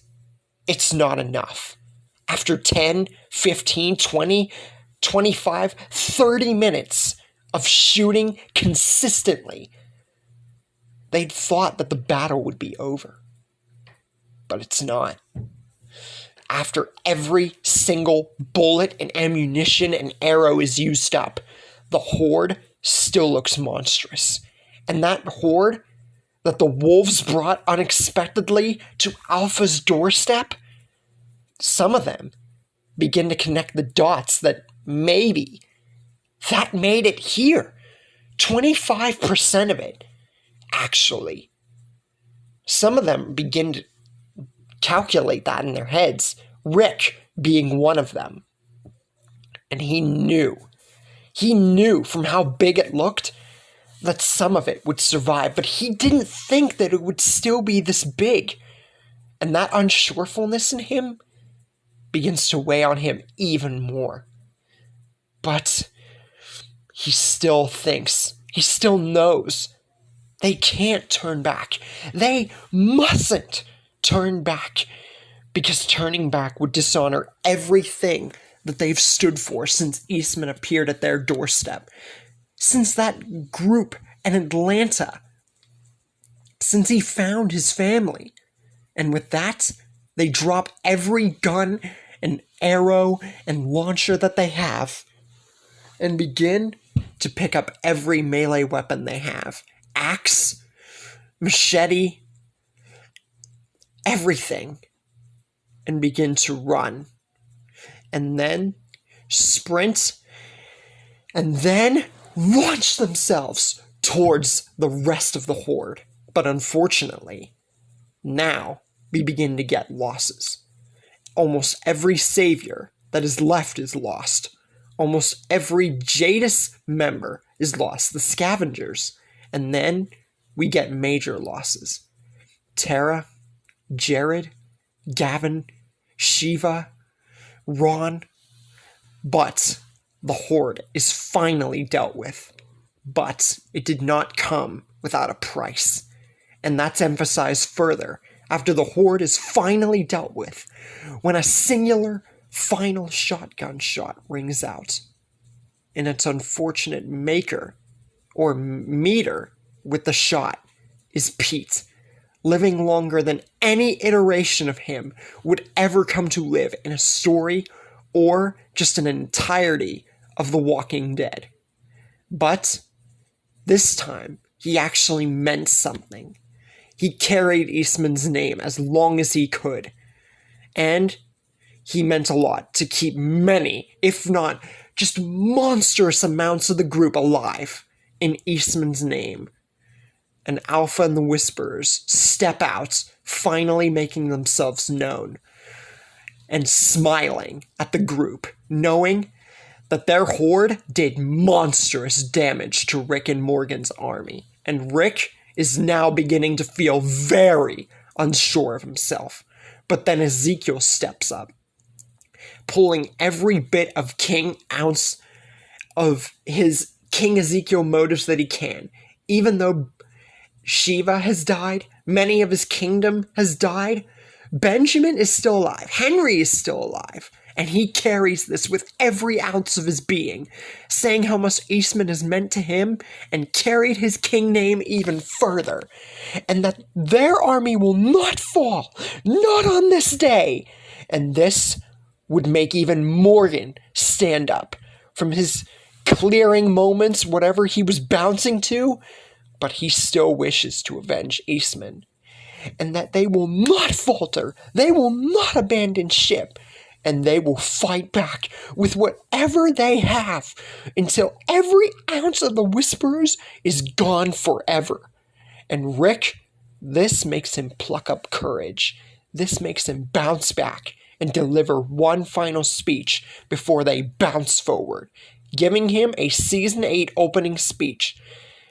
it's not enough. After 10, 15, 20, 25, 30 minutes of shooting consistently, they'd thought that the battle would be over. But it's not. After every single bullet and ammunition and arrow is used up, the horde still looks monstrous. And that horde that the wolves brought unexpectedly to Alpha's doorstep, some of them begin to connect the dots that maybe that made it here. 25% of it, actually. Some of them begin to calculate that in their heads, Rick being one of them. And he knew from how big it looked that some of it would survive, but he didn't think that it would still be this big. And that unsurefulness in him begins to weigh on him even more. But he still thinks, he still knows they can't turn back. They mustn't turn back, because turning back would dishonor everything that they've stood for since Eastman appeared at their doorstep, since that group in Atlanta, since he found his family. And with that, they drop every gun and arrow and launcher that they have and begin to pick up every melee weapon they have. Axe, machete, everything, and begin to run. And then sprint, and then launch themselves towards the rest of the horde. But unfortunately, now we begin to get losses. Almost every savior that is left is lost. Almost every Jadis member is lost. The scavengers. And then we get major losses. Tara, Jared, Gavin, Shiva, Ron. But the horde is finally dealt with. But it did not come without a price. And that's emphasized further after the horde is finally dealt with, when a singular final shotgun shot rings out. And its unfortunate maker, or meter, with the shot is Pete, living longer than any iteration of him would ever come to live in a story or just an entirety of The Walking Dead. But this time, he actually meant something. He carried Eastman's name as long as he could. And he meant a lot to keep many, if not just monstrous amounts of the group alive in Eastman's name. And Alpha and the Whisperers step out, finally making themselves known, and smiling at the group, knowing that their horde did monstrous damage to Rick and Morgan's army. And Rick is now beginning to feel very unsure of himself. But then Ezekiel steps up, pulling every bit of King ounce of his King Ezekiel motives that he can. Even though Shiva has died, many of his kingdom has died, Benjamin is still alive, Henry is still alive, and he carries this with every ounce of his being, saying how much Eastman has meant to him and carried his king name even further, and that their army will not fall, not on this day. And this would make even Morgan stand up from his clearing moments, whatever he was bouncing to, but he still wishes to avenge Eastman. And that they will not falter, they will not abandon ship, and they will fight back with whatever they have until every ounce of the Whisperers is gone forever. And Rick, this makes him pluck up courage. This makes him bounce back and deliver one final speech before they bounce forward, giving him a Season 8 opening speech,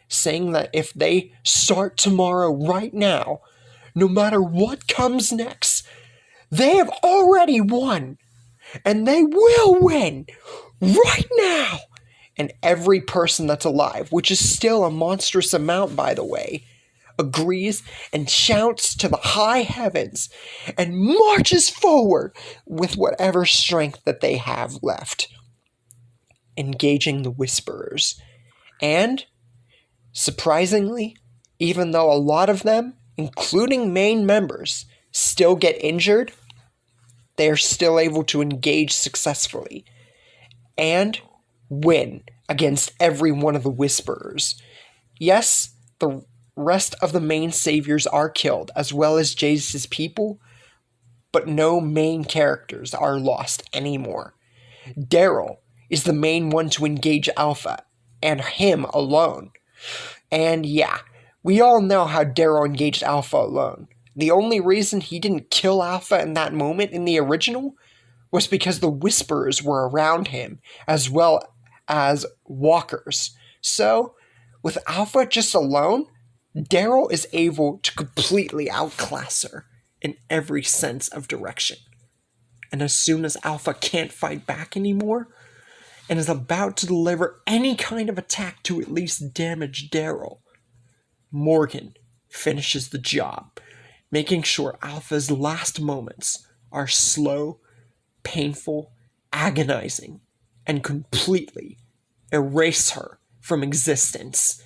saying that if they start tomorrow right now, no matter what comes next, they have already won, and they will win right now. And every person that's alive, which is still a monstrous amount, by the way, agrees and shouts to the high heavens and marches forward with whatever strength that they have left, engaging the Whisperers. And, surprisingly, even though a lot of them, including main members, still get injured, they are still able to engage successfully and win against every one of the Whisperers. Yes, the rest of the main saviors are killed, as well as Jesus' people, but no main characters are lost anymore. Daryl is the main one to engage Alpha, and him alone. And yeah, we all know how Daryl engaged Alpha alone. The only reason he didn't kill Alpha in that moment in the original was because the Whisperers were around him, as well as walkers. So, with Alpha just alone, Daryl is able to completely outclass her in every sense of direction. And as soon as Alpha can't fight back anymore, and is about to deliver any kind of attack to at least damage Daryl, Morgan finishes the job, making sure Alpha's last moments are slow, painful, agonizing, and completely erase her from existence.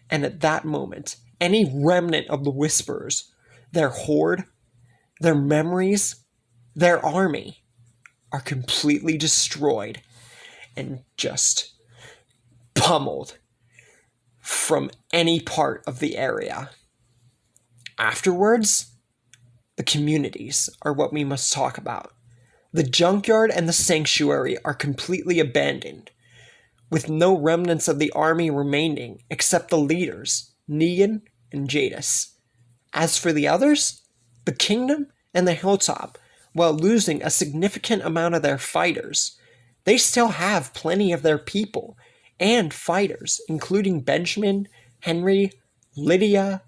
And at that moment, any remnant of the Whisperers, their horde, their memories, their army, are completely destroyed and just pummeled from any part of the area. Afterwards, the communities are what we must talk about. The junkyard and the sanctuary are completely abandoned, with no remnants of the army remaining except the leaders, Negan and Jadis. As for the others, the kingdom and the hilltop, while losing a significant amount of their fighters, they still have plenty of their people and fighters, including Benjamin, Henry, Lydia,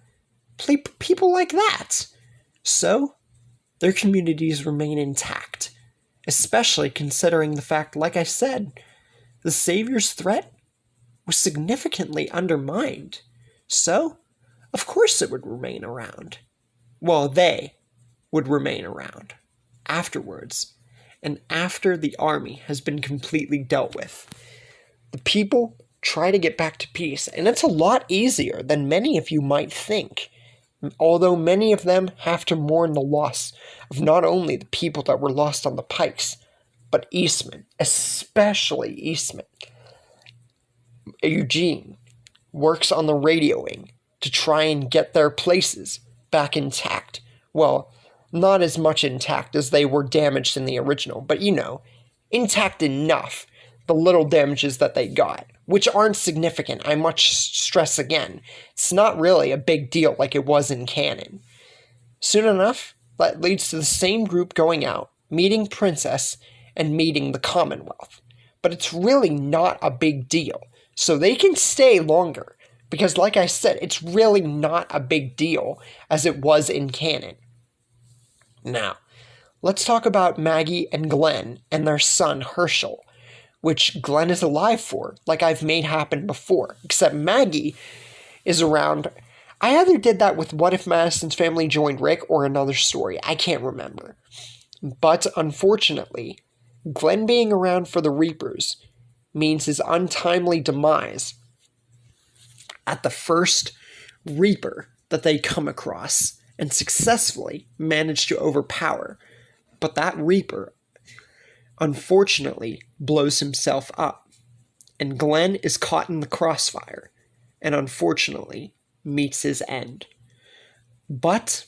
people like that. So, their communities remain intact, especially considering the fact, like I said, the Savior's threat was significantly undermined. So, of course it would remain around. Well, they would remain around afterwards, and after the army has been completely dealt with. The people try to get back to peace, and it's a lot easier than many of you might think, although many of them have to mourn the loss of not only the people that were lost on the pikes, but Eastman, especially Eastman. Eugene works on the radioing to try and get their places back intact. Well, not as much intact as they were damaged in the original, but intact enough, the little damages that they got, which aren't significant. I must stress again, it's not really a big deal like it was in canon. Soon enough, that leads to the same group going out, meeting Princess, and meeting the Commonwealth. But it's really not a big deal, so they can stay longer, because like I said, it's really not a big deal as it was in canon. Now, let's talk about Maggie and Glenn and their son Herschel, which Glenn is alive for, like I've made happen before, except Maggie is around. I either did that with What If Madison's Family Joined Rick or another story, I can't remember. But unfortunately, Glenn being around for the Reapers means his untimely demise at the first Reaper that they come across and successfully manage to overpower. But that Reaper, unfortunately, blows himself up, and Glenn is caught in the crossfire, and unfortunately meets his end. But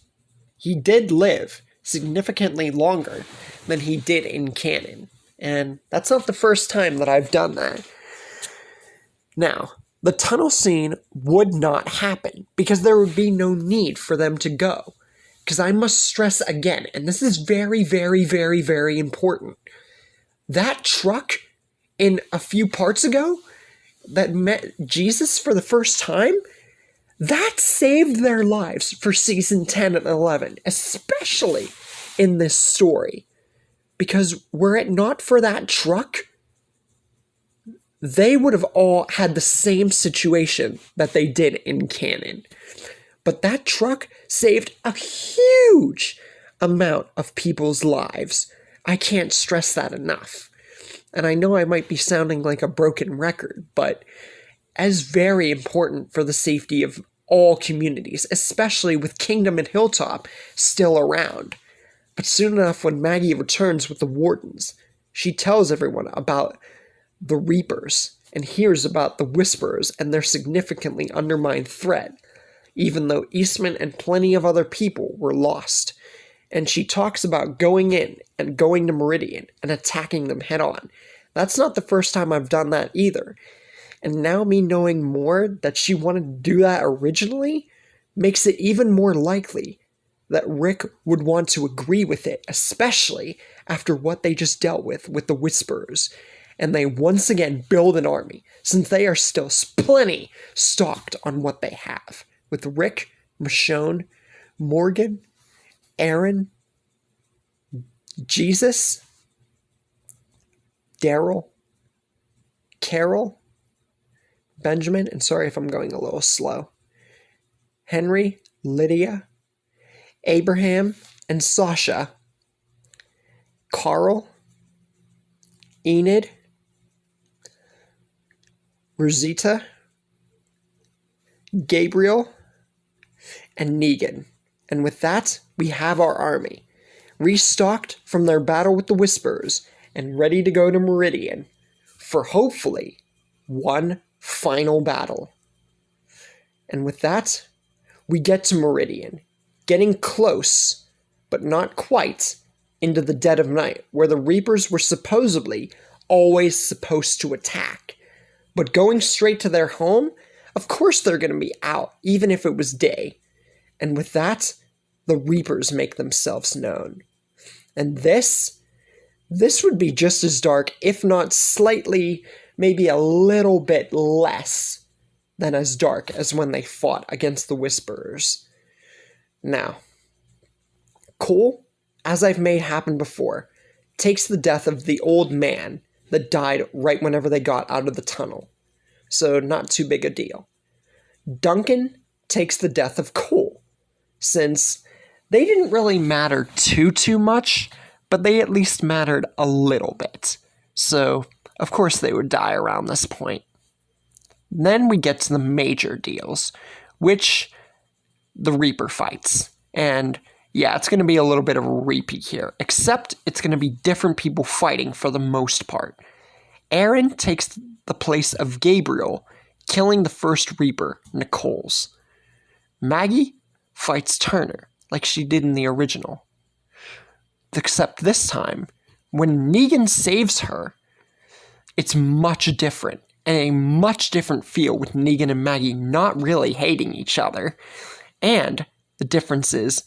he did live significantly longer than he did in canon, and that's not the first time that I've done that. Now, the tunnel scene would not happen because there would be no need for them to go. Because I must stress again, and this is very, very, very, very important. That truck in a few parts ago that met Jesus for the first time, that saved their lives for season 10 and 11, especially in this story. Because were it not for that truck, they would have all had the same situation that they did in canon. But that truck saved a huge amount of people's lives. I can't stress that enough. And I know I might be sounding like a broken record, but as very important for the safety of all communities, especially with Kingdom and Hilltop still around. But soon enough, when Maggie returns with the Wardens, she tells everyone about the Reapers and hears about the Whisperers and their significantly undermined threat, even though Eastman and plenty of other people were lost. And she talks about going in and going to Meridian and attacking them head on. That's not the first time I've done that either. And now me knowing more that she wanted to do that originally makes it even more likely that Rick would want to agree with it, especially after what they just dealt with the Whisperers. And they once again build an army, since they are still plenty stocked on what they have. With Rick, Michonne, Morgan, Aaron, Jesus, Daryl, Carol, Benjamin, and sorry if I'm going a little slow, Henry, Lydia, Abraham, and Sasha, Carl, Enid, Rosita, Gabriel, and Negan. And with that, we have our army, restocked from their battle with the Whisperers, and ready to go to Meridian for hopefully one final battle. And with that, we get to Meridian, getting close, but not quite, into the dead of night, where the Reapers were supposedly always supposed to attack. But going straight to their home, of course they're going to be out, even if it was day. And with that, the Reapers make themselves known. And this would be just as dark, if not slightly, maybe a little bit less than as dark as when they fought against the Whisperers. Now, Cole, as I've made happen before, takes the death of the old man that died right whenever they got out of the tunnel. So not too big a deal. Duncan takes the death of Cole, since they didn't really matter too much, but they at least mattered a little bit. So, of course they would die around this point. Then we get to the major deals, which the Reaper fights. And yeah, it's going to be a little bit of a repeat here, except it's going to be different people fighting for the most part. Aaron takes the place of Gabriel, killing the first Reaper, Nicole's. Maggie fights Turner, like she did in the original. Except this time, when Negan saves her, it's much different, and a much different feel with Negan and Maggie not really hating each other. And the difference is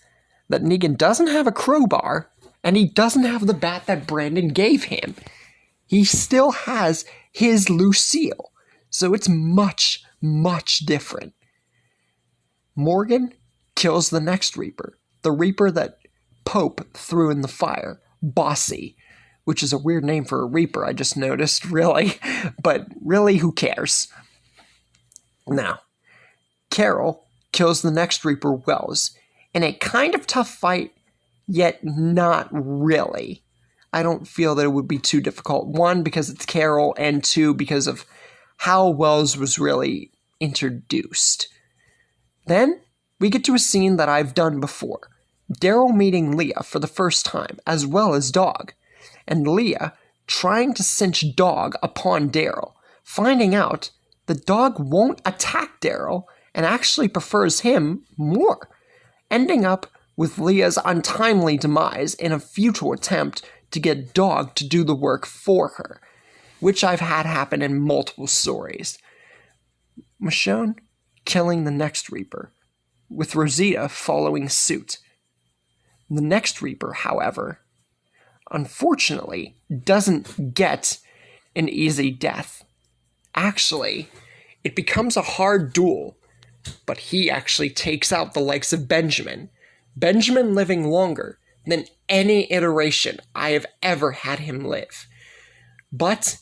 that Negan doesn't have a crowbar, and he doesn't have the bat that Brandon gave him. He still has his Lucille, so it's much different. Morgan kills the next Reaper, the Reaper that Pope threw in the fire, Bossy, which is a weird name for a Reaper, I just noticed, really. But really, who cares? Now, Carol kills the next Reaper, Wells, in a kind of tough fight, yet not really. I don't feel that it would be too difficult. One, because it's Carol, and two, because of how Wells was really introduced. Then, we get to a scene that I've done before. Daryl meeting Leah for the first time, as well as Dog, and Leah trying to cinch Dog upon Daryl, finding out that Dog won't attack Daryl and actually prefers him more, ending up with Leah's untimely demise in a futile attempt to get Dog to do the work for her, which I've had happen in multiple stories. Michonne killing the next Reaper, with Rosita following suit. The next Reaper, however, unfortunately, doesn't get an easy death. Actually, it becomes a hard duel, but he actually takes out the likes of Benjamin. Benjamin living longer than any iteration I have ever had him live. But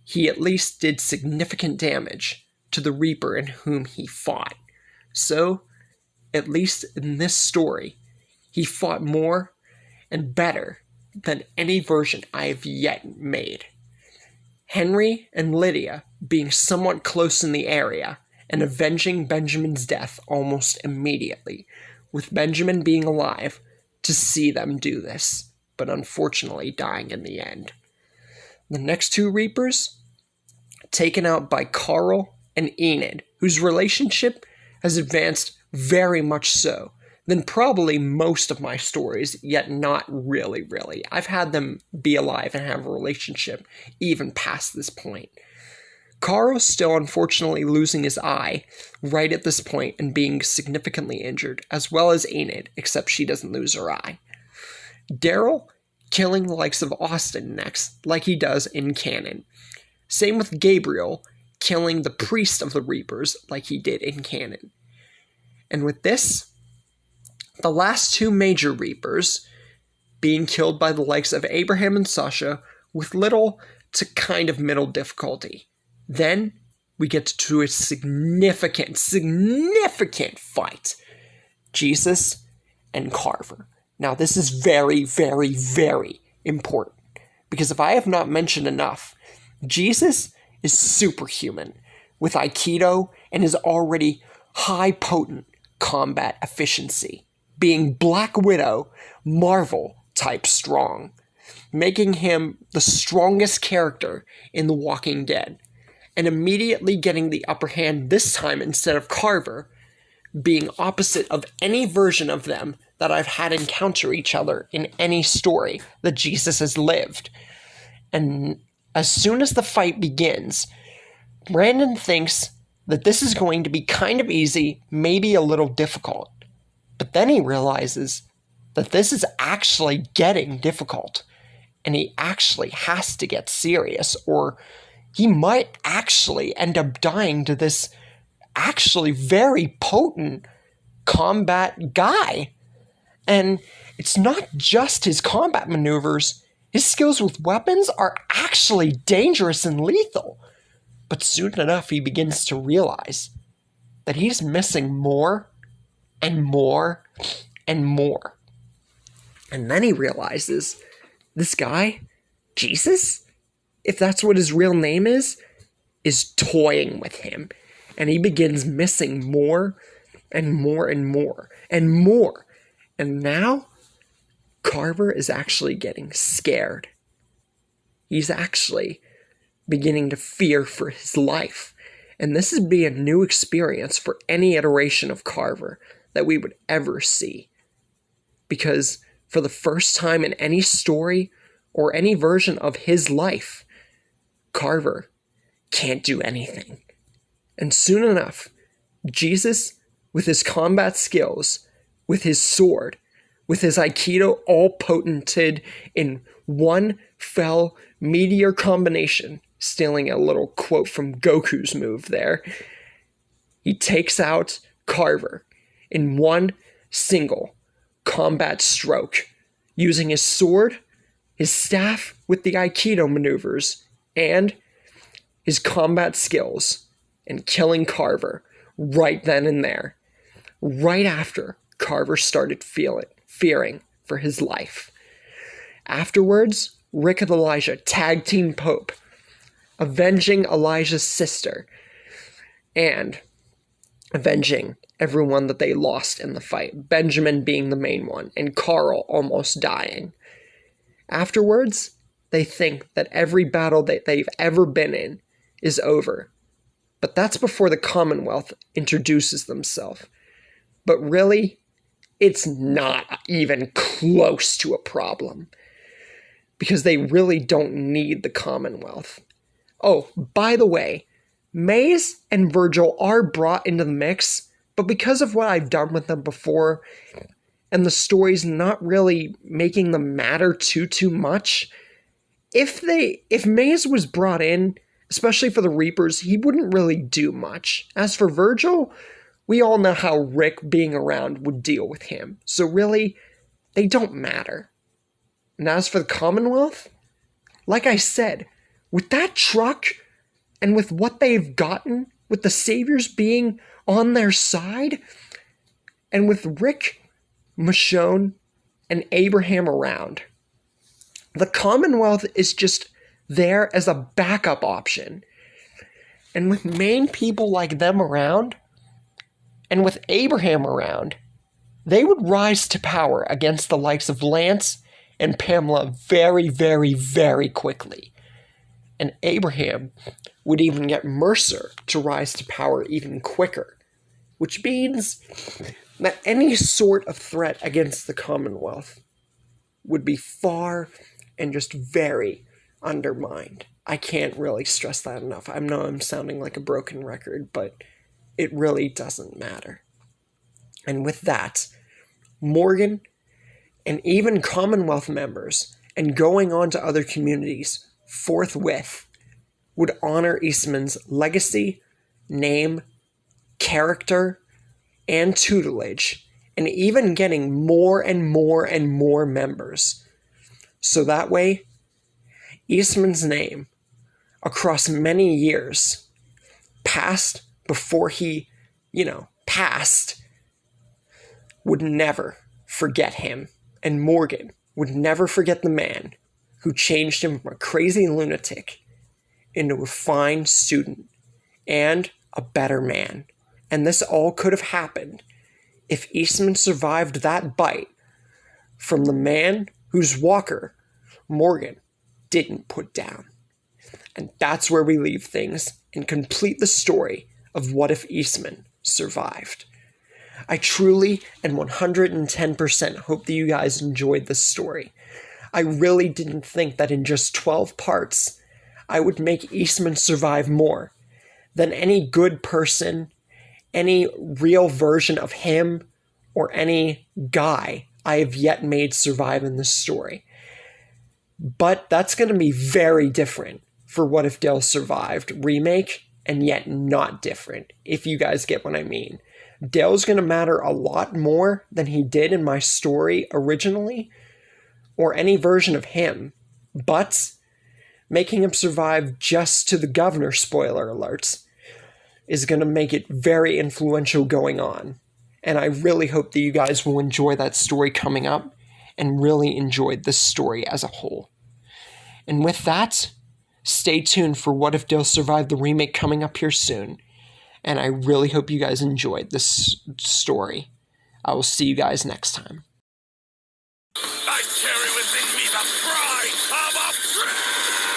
he at least did significant damage to the Reaper in whom he fought. So, at least in this story, he fought more and better than any version I have yet made. Henry and Lydia being somewhat close in the area and avenging Benjamin's death almost immediately, with Benjamin being alive to see them do this, but unfortunately dying in the end. The next two Reapers, taken out by Carl and Enid, whose relationship has advanced very much so than probably most of my stories, yet not really. I've had them be alive and have a relationship even past this point. Carl's still unfortunately losing his eye right at this point and being significantly injured, as well as Enid, except she doesn't lose her eye. Daryl killing the likes of Austin next, like he does in canon. Same with Gabriel killing the priest of the Reapers, like he did in canon. And with this, the last two major Reapers being killed by the likes of Abraham and Sasha with little to kind of middle difficulty. Then we get to a significant fight. Jesus and Carver. Now this is very important, because if I have not mentioned enough, Jesus is superhuman with Aikido and is already high potent combat efficiency, being Black Widow, Marvel type strong, making him the strongest character in The Walking Dead. and immediately getting the upper hand this time instead of Carver, being opposite of any version of them that I've had encounter each other in any story that Jesus has lived. And as soon as the fight begins, Brandon thinks that this is going to be kind of easy, maybe a little difficult. But then he realizes that this is actually getting difficult, and he actually has to get serious, or he might actually end up dying to this actually very potent combat guy. And it's not just his combat maneuvers. His skills with weapons are actually dangerous and lethal. But soon enough, he begins to realize that he's missing more and more and more. And then he realizes this guy, Jesus, if that's what his real name is toying with him. And he begins missing more and more and more and more. And now, Carver is actually getting scared. He's actually beginning to fear for his life. And this would be a new experience for any iteration of Carver that we would ever see. Because for the first time in any story or any version of his life, Carver can't do anything. And soon enough, Jesus, with his combat skills, with his sword, with his Aikido all potented in one fell meteor combination, stealing a little quote from Goku's move there, he takes out Carver in one single combat stroke, using his sword, his staff with the Aikido maneuvers, and his combat skills, and killing Carver right then and there, right after Carver started fearing for his life. Afterwards, Rick and Elijah tag team Pope, avenging Elijah's sister, and avenging everyone that they lost in the fight, Benjamin being the main one, and Carl almost dying. Afterwards, they think that every battle that they've ever been in is over. But that's before the Commonwealth introduces themselves. But really, it's not even close to a problem. Because they really don't need the Commonwealth. Oh, by the way, Maze and Virgil are brought into the mix, but because of what I've done with them before, and the story's not really making them matter too much, if Maze was brought in, especially for the Reapers, he wouldn't really do much. As for Virgil, we all know how Rick being around would deal with him. So really, they don't matter. And as for the Commonwealth, like I said, with that truck and with what they've gotten, with the Saviors being on their side, and with Rick, Michonne, and Abraham around, the Commonwealth is just there as a backup option. And with main people like them around, and with Abraham around, they would rise to power against the likes of Lance and Pamela very, very, very quickly. And Abraham would even get Mercer to rise to power even quicker, which means that any sort of threat against the Commonwealth would be far and just very undermined. I can't really stress that enough. I know I'm sounding like a broken record, but it really doesn't matter. And with that, Morgan and even Commonwealth members, and going on to other communities forthwith, would honor Eastman's legacy, name, character, and tutelage, and even getting more and more and more members. So that way, Eastman's name, across many years, past before he, passed, would never forget him. And Morgan would never forget the man who changed him from a crazy lunatic into a fine student and a better man. And this all could have happened if Eastman survived that bite from the man whose walker Morgan didn't put down. And that's where we leave things and complete the story of what if Eastman survived. I truly and 110% hope that you guys enjoyed this story. I really didn't think that in just 12 parts, I would make Eastman survive more than any good person, any real version of him, or any guy I have yet made survive in this story. But that's going to be very different for What If Dale Survived remake, and yet not different, if you guys get what I mean. Dale's going to matter a lot more than he did in my story originally, or any version of him, but making him survive just to the governor, spoiler alerts, is going to make it very influential going on. And I really hope that you guys will enjoy that story coming up and really enjoy this story as a whole. And with that, stay tuned for What If Dale Survived the remake coming up here soon. And I really hope you guys enjoyed this story. I will see you guys next time. I carry within me the pride of a prince!